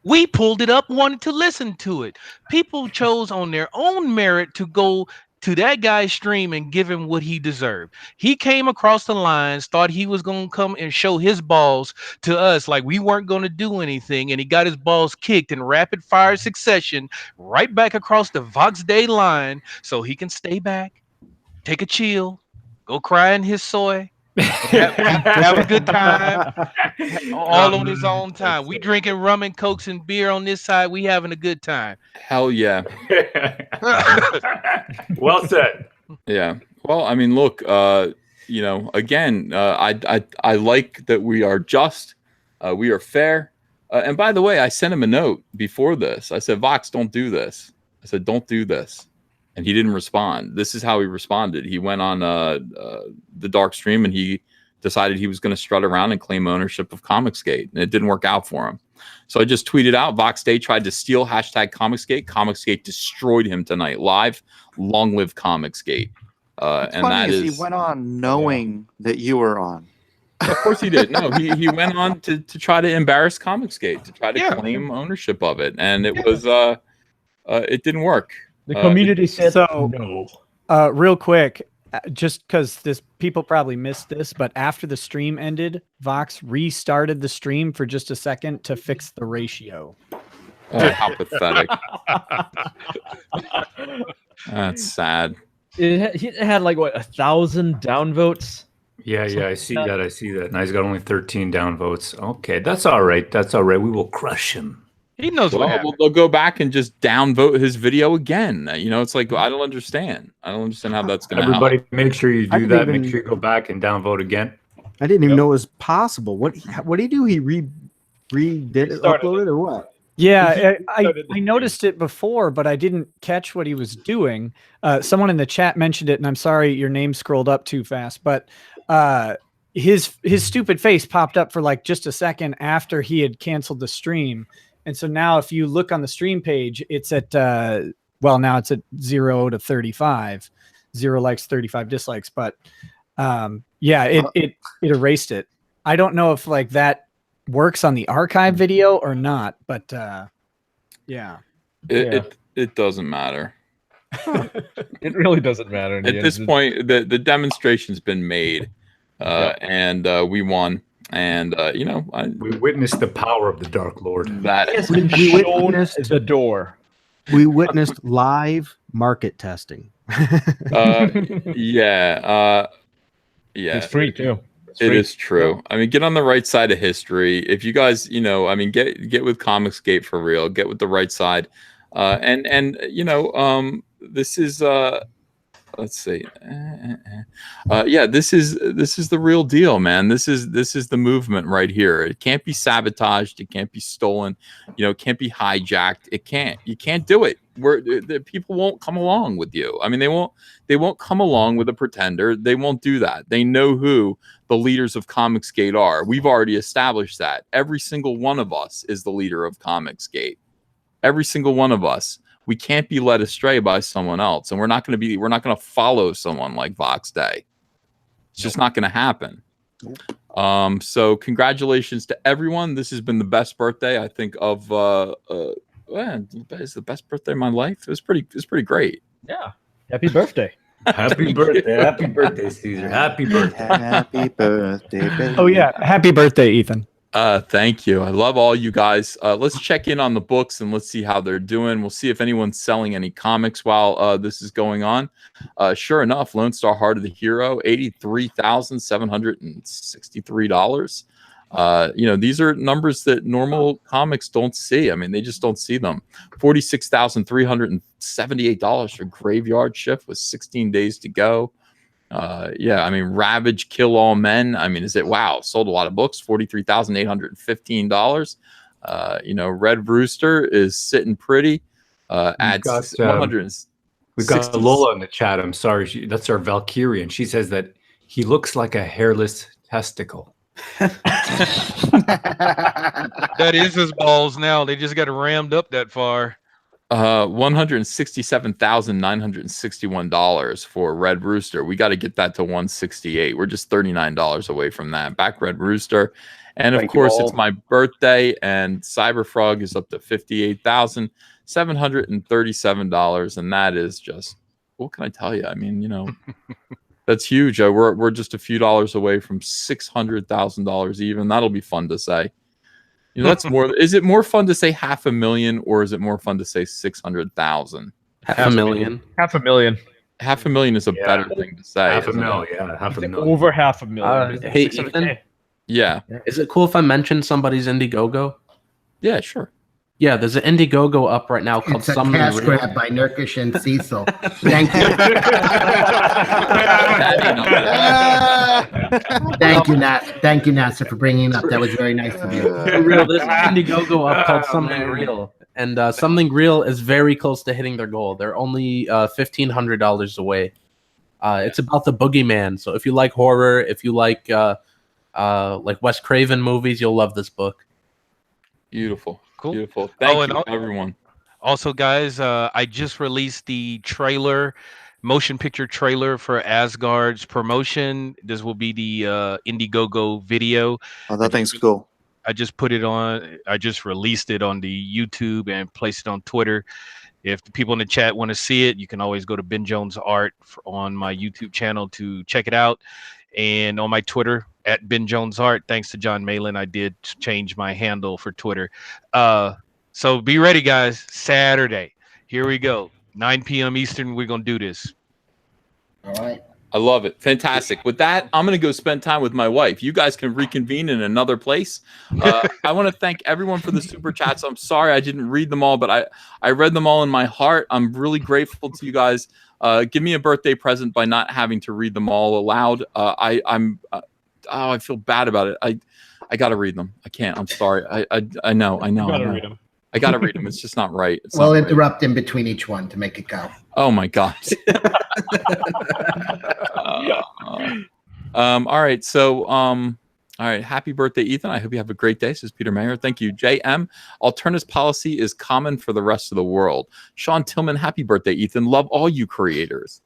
We pulled it up, wanted to listen to it. People chose on their own merit to go to that guy's stream and give him what he deserved. He came across the lines, thought he was going to come and show his balls to us like we weren't going to do anything, and he got his balls kicked in rapid fire succession right back across the Vox Day line so he can stay back, take a chill, go cry in his soy, have a good time, all on his own time. We drinking rum and cokes and beer on this side. We having a good time. Hell yeah. Well said. Yeah. Well, I mean, look, again, I like that we are just, we are fair. And by the way, I sent him a note before this. I said, Vox, don't do this. I said, don't do this. And he didn't respond. This is how he responded. He went on the dark stream and he decided he was going to strut around and claim ownership of Comicsgate. And it didn't work out for him. So I just tweeted out, Vox Day tried to steal hashtag Comicsgate. Comicsgate destroyed him tonight live. Long live Comicsgate. And that is, he went on knowing that you were on. Of course he did. No, he went on to try to embarrass Comicsgate, to try to claim ownership of it. And it was, it didn't work. The community said no. Real quick, just because people probably missed this, but after the stream ended, Vox restarted the stream for just a second to fix the ratio. Oh, how pathetic. That's sad. It had like what, 1,000 downvotes? Yeah, I see that. I see that. Now he's got only 13 downvotes. Okay, that's all right. That's all right. We will crush him. He knows what happened. They'll go back and just downvote his video again. It's like, I don't understand. I don't understand how that's going to happen. Everybody, make sure you do that. Make sure you go back and downvote again. I didn't even know it was possible. What did he do? He uploaded or what? Yeah, I noticed it before, but I didn't catch what he was doing. Someone in the chat mentioned it, and I'm sorry your name scrolled up too fast, but his stupid face popped up for like just a second after he had canceled the stream. And so now if you look on the stream page, it's at now it's at 0 to 35. 0 likes, 35 dislikes, but it erased it. I don't know if like that works on the archive video or not, but it doesn't matter. It really doesn't matter at this point. The demonstration's been made, and we won. And we witnessed the power of the Dark Lord. We witnessed the door. We witnessed live market testing. Yeah. It's free too. It is true. I mean, get on the right side of history. If you guys, get with Comicsgate for real. Get with the right side. This is let's see. This is the real deal, man. This is the movement right here. It can't be sabotaged. It can't be stolen. It can't be hijacked. You can't do it. The people won't come along with you. I mean, they won't come along with a pretender. They won't do that. They know who the leaders of Comicsgate are. We've already established that. Every single one of us is the leader of Comicsgate. Every single one of us. We can't be led astray by someone else, and we're not going to follow someone like Vox Day. It's just not going to happen. So congratulations to everyone. This has been the best birthday, I think, of it's the best birthday of my life. It was pretty great. Yeah. Happy birthday. Happy birthday. Happy birthday, Caesar. Happy birthday. Happy birthday, baby. Oh yeah, happy birthday, Ethan. Thank you. I love all you guys. Let's check in on the books and let's see how they're doing. We'll see if anyone's selling any comics while this is going on. Sure enough, Lone Star Heart of the Hero, $83,763. These are numbers that normal comics don't see. I mean, they just don't see them. $46,378 for Graveyard Shift with 16 days to go. Ravage, Kill All Men. I mean, sold a lot of books, $43,815. Red Rooster is sitting pretty. At 100. We've got Lola in the chat. I'm sorry. That's our Valkyrian. She says that he looks like a hairless testicle. That is his balls now. They just got rammed up that far. $167,961 for Red Rooster. We got to get that to 168. We're just $39 away from that. Back Red Rooster. And of course, it's my birthday, and Cyberfrog is up to $58,737. And that is just, what can I tell you? I mean, that's huge. We're just a few dollars away from $600,000 even. That'll be fun to say. That's more. Is it more fun to say 500,000, or is it more fun to say 600,000? 500,000. 500,000. 500,000 is a better thing to say. 500,000. Yeah, 500,000. Over 500,000. Hey, Ethan. Yeah. Is it cool if I mention somebody's Indiegogo? Yeah, sure. Yeah, there's an Indiegogo up right now called It's a Something cash Real. grab by Nurkish and Cecil. Thank you. Thank you, Nasser, for bringing it up. That was very nice of you. For real, there's an Indiegogo up called Something Real, and Something Real is very close to hitting their goal. They're only $1,500 away. It's about the boogeyman. So if you like horror, if you like Wes Craven movies, you'll love this book. Beautiful. Cool. Beautiful. Thank you, everyone. Also, guys, I just released the motion picture trailer for Asgard's promotion. This will be the Indiegogo video. Oh, that thing's cool. I just put it on. I just released it on the YouTube and placed it on Twitter. If the people in the chat want to see it, you can always go to Ben Jones Art on my YouTube channel to check it out. And on my Twitter at Ben Jones Art, thanks to John Malin, I did change my handle for Twitter. So be ready, guys. Saturday. Here we go. 9 p.m. Eastern. We're going to do this. All right. I love it. Fantastic. With that, I'm going to go spend time with my wife. You guys can reconvene in another place. I want to thank everyone for the super chats. I'm sorry I didn't read them all, but I read them all in my heart. I'm really grateful to you guys. Give me a birthday present by not having to read them all aloud. I feel bad about it. I got to read them. I can't. I'm sorry. I know. You gotta read them. I got to read them. It's just not right. It's We'll not right. interrupt in between each one to make it go. Oh my God. All right. So, all right. Happy birthday, Ethan. I hope you have a great day, says Peter Mayer. Thank you. JM, alternatives policy is common for the rest of the world. Sean Tillman, happy birthday, Ethan. Love all you creators.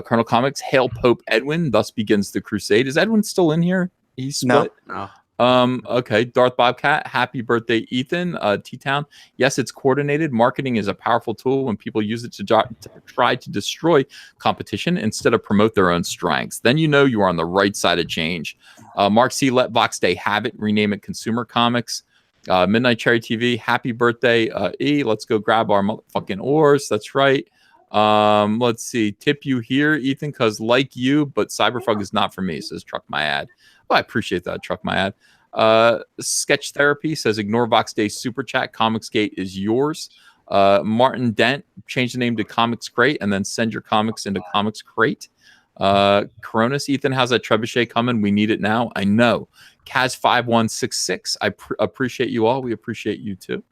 Colonel Comics, hail Pope Edwin. Thus begins the crusade. Is Edwin still in here? He's split. No. Okay. Darth Bobcat, happy birthday, Ethan. T-Town, yes, it's coordinated. Marketing is a powerful tool when people use it to try to destroy competition instead of promote their own strengths. Then you know you are on the right side of change. Mark C, let Vox Day have it. Rename it Consumer Comics. Midnight Cherry TV, happy birthday, E. Let's go grab our motherfucking oars. That's right. Let's see. Tip you here, Ethan, because like you, but Cyberfrog is not for me, says Truck My Ad. Well, I appreciate that, Truck My Ad. Sketch Therapy says ignore Vox Day Super Chat. Comicsgate is yours. Martin Dent, change the name to Comics Crate and then send your comics into Comics Crate. Coronis, Ethan, how's that trebuchet coming? We need it now. I know. Kaz5166, I appreciate you all. We appreciate you too.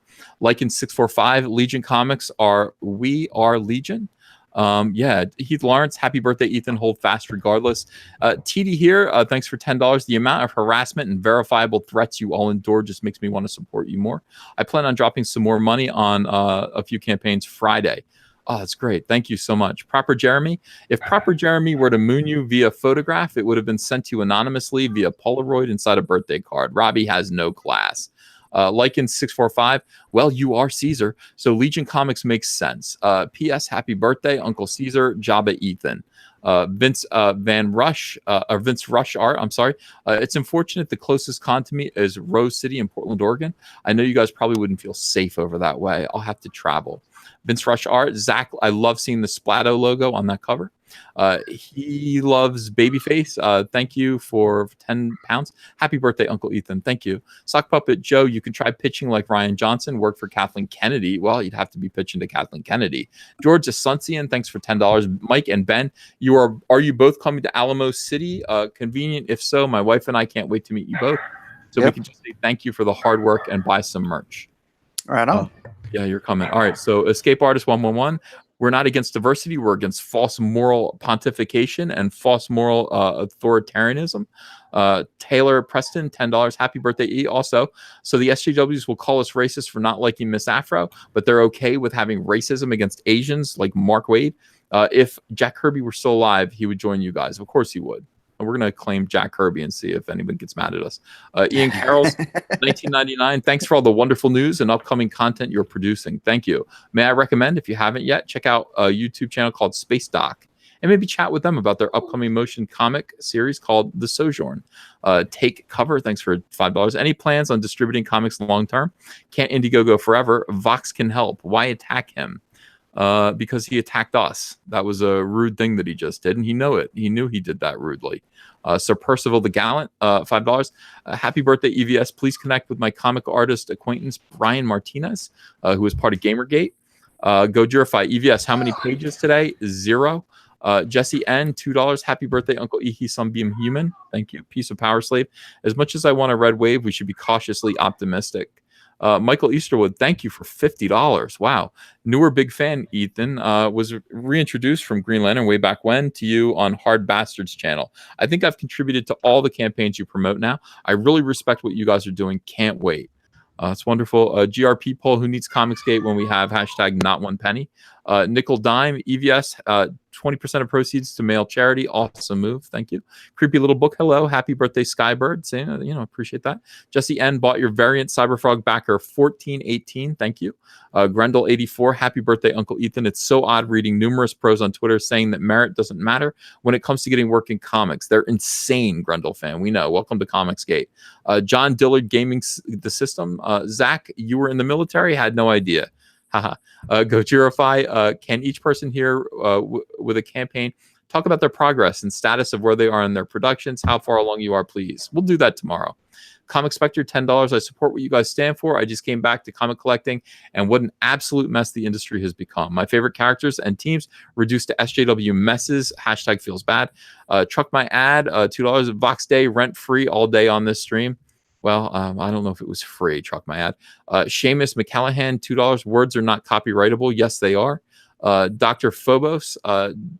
Lycan 645, Legion Comics we are Legion. Yeah, Heath Lawrence, happy birthday, Ethan. Hold fast regardless. TD here, thanks for $10. The amount of harassment and verifiable threats you all endure just makes me want to support you more. I plan on dropping some more money on a few campaigns Friday. Oh, that's great. Thank you so much. Proper Jeremy, if Proper Jeremy were to moon you via photograph, it would have been sent to you anonymously via Polaroid inside a birthday card. Robbie has no class. Lycan 645, well, you are Caesar, so Legion Comics makes sense. P.S. Happy birthday, Uncle Caesar, Jabba Ethan. Vince Rush Art, I'm sorry. It's unfortunate the closest con to me is Rose City in Portland, Oregon. I know you guys probably wouldn't feel safe over that way. I'll have to travel. Vince Rush Art, Zach, I love seeing the Splato logo on that cover. He loves Babyface. Thank you for 10 pounds. Happy birthday, Uncle Ethan. Thank you. Sock Puppet Joe, you can try pitching like Ryan Johnson. Work for Kathleen Kennedy. Well, you'd have to be pitching to Kathleen Kennedy. George Asuncion, thanks for $10. Mike and Ben, are you both coming to Alamo City? Convenient? If so, my wife and I can't wait to meet you both. So we can just say thank you for the hard work and buy some merch. Right on. Yeah, you're coming. All right. So Escape Artist 111. We're not against diversity. We're against false moral pontification and false moral authoritarianism. Taylor Preston, $10. Happy birthday, E. Also, so the SJWs will call us racist for not liking Miss Afro, but they're okay with having racism against Asians like Mark Wade. If Jack Kirby were still alive, he would join you guys. Of course he would. And we're going to claim Jack Kirby and see if anyone gets mad at us. Ian Carroll's 1999. Thanks for all the wonderful news and upcoming content you're producing. Thank you. May I recommend, if you haven't yet, check out a YouTube channel called Space Doc and maybe chat with them about their upcoming motion comic series called The Sojourn. Take cover. Thanks for $5. Any plans on distributing comics long term? Can't Indiegogo forever. Vox can help. Why attack him? Because he attacked us. That was a rude thing that he just did, and he knew it. He knew he did that rudely. Sir Percival the Gallant, $5. Happy birthday, EVS. Please connect with my comic artist acquaintance, Brian Martinez, who is part of Gamergate. Go Jurify. EVS, how many pages today? 0. Jesse N, $2. Happy birthday, Uncle Ihi Sunbeam Human. Thank you. Piece of Power Slave. As much as I want a red wave, we should be cautiously optimistic. Michael Easterwood, thank you for $50. Wow. Newer big fan, Ethan, was reintroduced from Green Lantern way back when to you on Hard Bastards channel. I think I've contributed to all the campaigns you promote now. I really respect what you guys are doing. Can't wait. It's wonderful. GRP poll, who needs Comicsgate when we have hashtag not one penny? Nickel Dime, EVS, 20% of proceeds to male charity. Awesome move. Thank you. Creepy Little Book, hello. Happy birthday, Skybird. Saying, appreciate that. Jesse N bought your variant Cyberfrog backer 1418. Thank you. Grendel 84, happy birthday, Uncle Ethan. It's so odd reading numerous pros on Twitter saying that merit doesn't matter when it comes to getting work in comics. They're insane, Grendel fan. We know. Welcome to Comicsgate. John Dillard Gaming the System. Zach, you were in the military? Had no idea. Haha. Gojirify, can each person here with a campaign talk about their progress and status of where they are in their productions, how far along you are, please? We'll do that tomorrow. Comic Spectre, $10. I support what you guys stand for. I just came back to comic collecting, and what an absolute mess the industry has become. My favorite characters and teams reduced to SJW messes. Hashtag feels bad. Truck My Ad, $2. Vox Day, rent-free all day on this stream. Well, I don't know if it was free. Truck my ad. Seamus McCallahan, $2. Words are not copyrightable. Yes, they are. Dr. Phobos,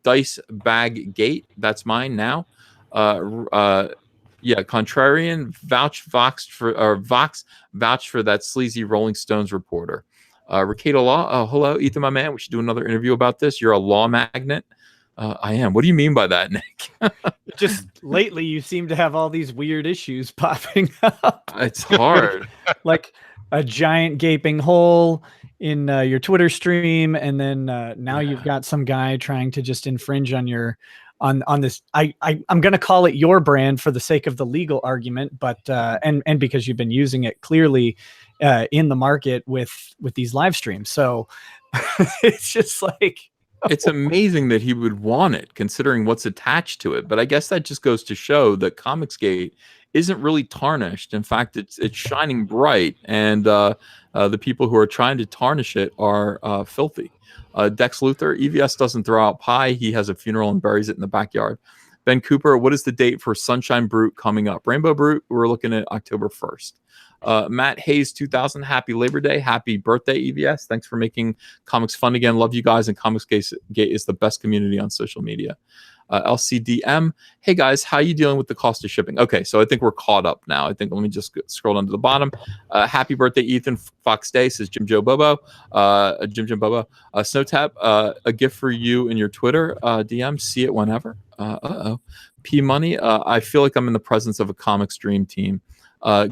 Dice Bag Gate. That's mine now. Yeah, Contrarian Vox vouched for that sleazy Rolling Stones reporter. Ricardo Law, hello, Ethan, my man. We should do another interview about this. You're a law magnet. I am. What do you mean by that, Nick? Just lately, you seem to have all these weird issues popping up. It's hard. Like a giant gaping hole in your Twitter stream, and then now you've got some guy trying to just infringe on your on this. I'm going to call it your brand for the sake of the legal argument, but and because you've been using it clearly in the market with these live streams. So it's just like. It's amazing that he would want it, considering what's attached to it. But I guess that just goes to show that Comicsgate isn't really tarnished. In fact, it's shining bright, and the people who are trying to tarnish it are filthy. Dex Luthor, EVS doesn't throw out pie. He has a funeral and buries it in the backyard. Ben Cooper, what is the date for Sunshine Brute coming up? Rainbow Brute, we're looking at October 1st. Matt Hayes 2000, happy Labor Day, happy birthday, EVS. Thanks for making comics fun again. Love you guys, and Comicsgate is the best community on social media. LCDM, hey guys, how are you dealing with the cost of shipping? Okay, so I think we're caught up now. I think let me just scroll down to the bottom. Happy birthday, Ethan. Fox Day says Jim Joe Bobo. Jim Bobo. Snowtap, a gift for you in your Twitter DM. See it whenever. P Money, I feel like I'm in the presence of a comics dream team.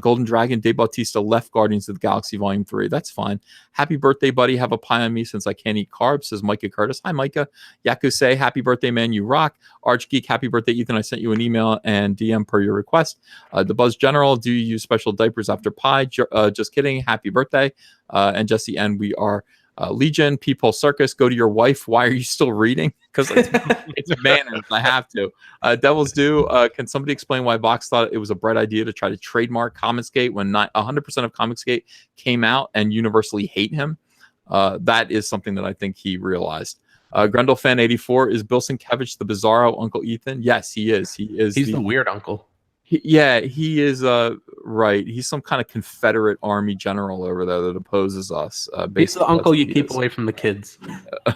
Golden Dragon, Dave Bautista left Guardians of the Galaxy Volume 3. That's fine. Happy birthday, buddy. Have a pie on me since I can't eat carbs, says Micah Curtis. Hi, Micah. Yakusei, happy birthday, man. You rock. Archgeek, happy birthday, Ethan. I sent you an email and DM per your request. The Buzz General, do you use special diapers after pie? Just kidding. Happy birthday. And Jesse N, we are Legion, People Circus, go to your wife. Why are you still reading? Because it's manners. I have to. Devil's Due, can somebody explain why Vox thought it was a bright idea to try to trademark Comicsgate when not 100% of Comicsgate came out and universally hate him? That is something that I think he realized. Grendel Fan 84, is Bill Sienkiewicz the bizarro Uncle Ethan? Yes, he is. He's the weird uncle. He is right. He's some kind of Confederate Army general over there that opposes us. He's the uncle you keep away from the kids.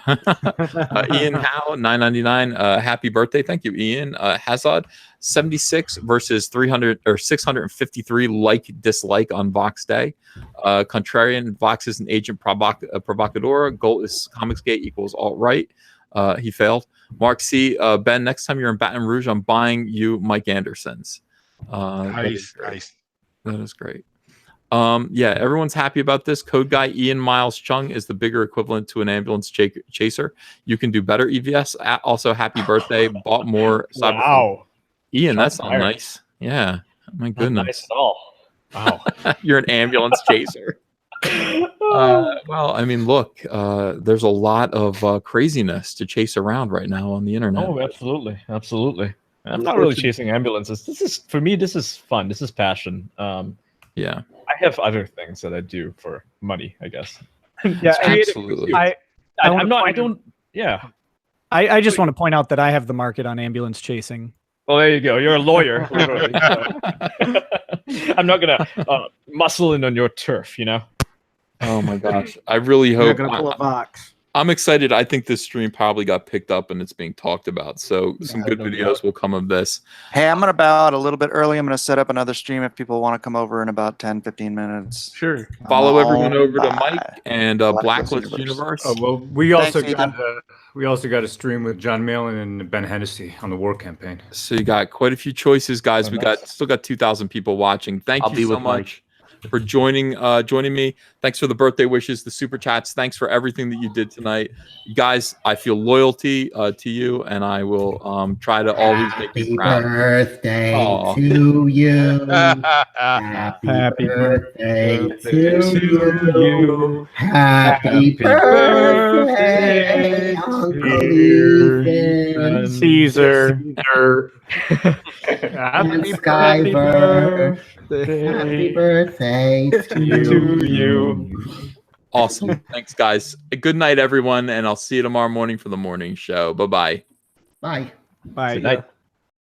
Ian Howe, $9.99. Happy birthday. Thank you, Ian. Hazard, 76 versus 300 or 653 dislike on Vox Day. Contrarian, Vox is an agent provocador. Goal is Comicsgate equals alt-right. He failed. Mark C. Ben, next time you're in Baton Rouge, I'm buying you Mike Anderson's. Nice. That is great. Yeah, everyone's happy about this. Code guy Ian Miles Chung is the bigger equivalent to an ambulance chaser. You can do better, EVS. Also, happy birthday. Bought more. Wow. Ian, that's not nice. Yeah. My goodness. Not nice at all. Wow. You're an ambulance chaser. Well, I mean, look, there's a lot of craziness to chase around right now on the internet. Oh, absolutely. Absolutely. I'm not really chasing ambulances. For me, this is fun. This is passion. Yeah. I have other things that I do for money, I guess. Yeah, absolutely. I just want to point out that I have the market on ambulance chasing. Well, there you go. You're a lawyer. I'm not gonna muscle in on your turf, you know. Oh my gosh! I really hope. You're gonna pull a Vox. I'm excited. I think this stream probably got picked up and it's being talked about. So some good videos will come of this. Hey, I'm going to bow out a little bit early. I'm going to set up another stream if people want to come over in about 10, 15 minutes. Sure. Follow everyone over to Mike and Blacklist Universe. Oh, well, we also got a stream with John Malin and Ben Hennessy on the war campaign. So you got quite a few choices, guys. We still got 2,000 people watching. Thank you so much for joining me. Thanks for the birthday wishes, the super chats. Thanks for everything that you did tonight. You guys, I feel loyalty to you, and I will try to always make you proud. Happy birthday to you. Happy birthday to you. Happy birthday, Uncle Ethan. Caesar. Happy Skyver. Happy birthday to you. Awesome. Thanks, guys. Good night, everyone, and I'll see you tomorrow morning for the morning show. Bye-bye. Bye. Bye. Good night.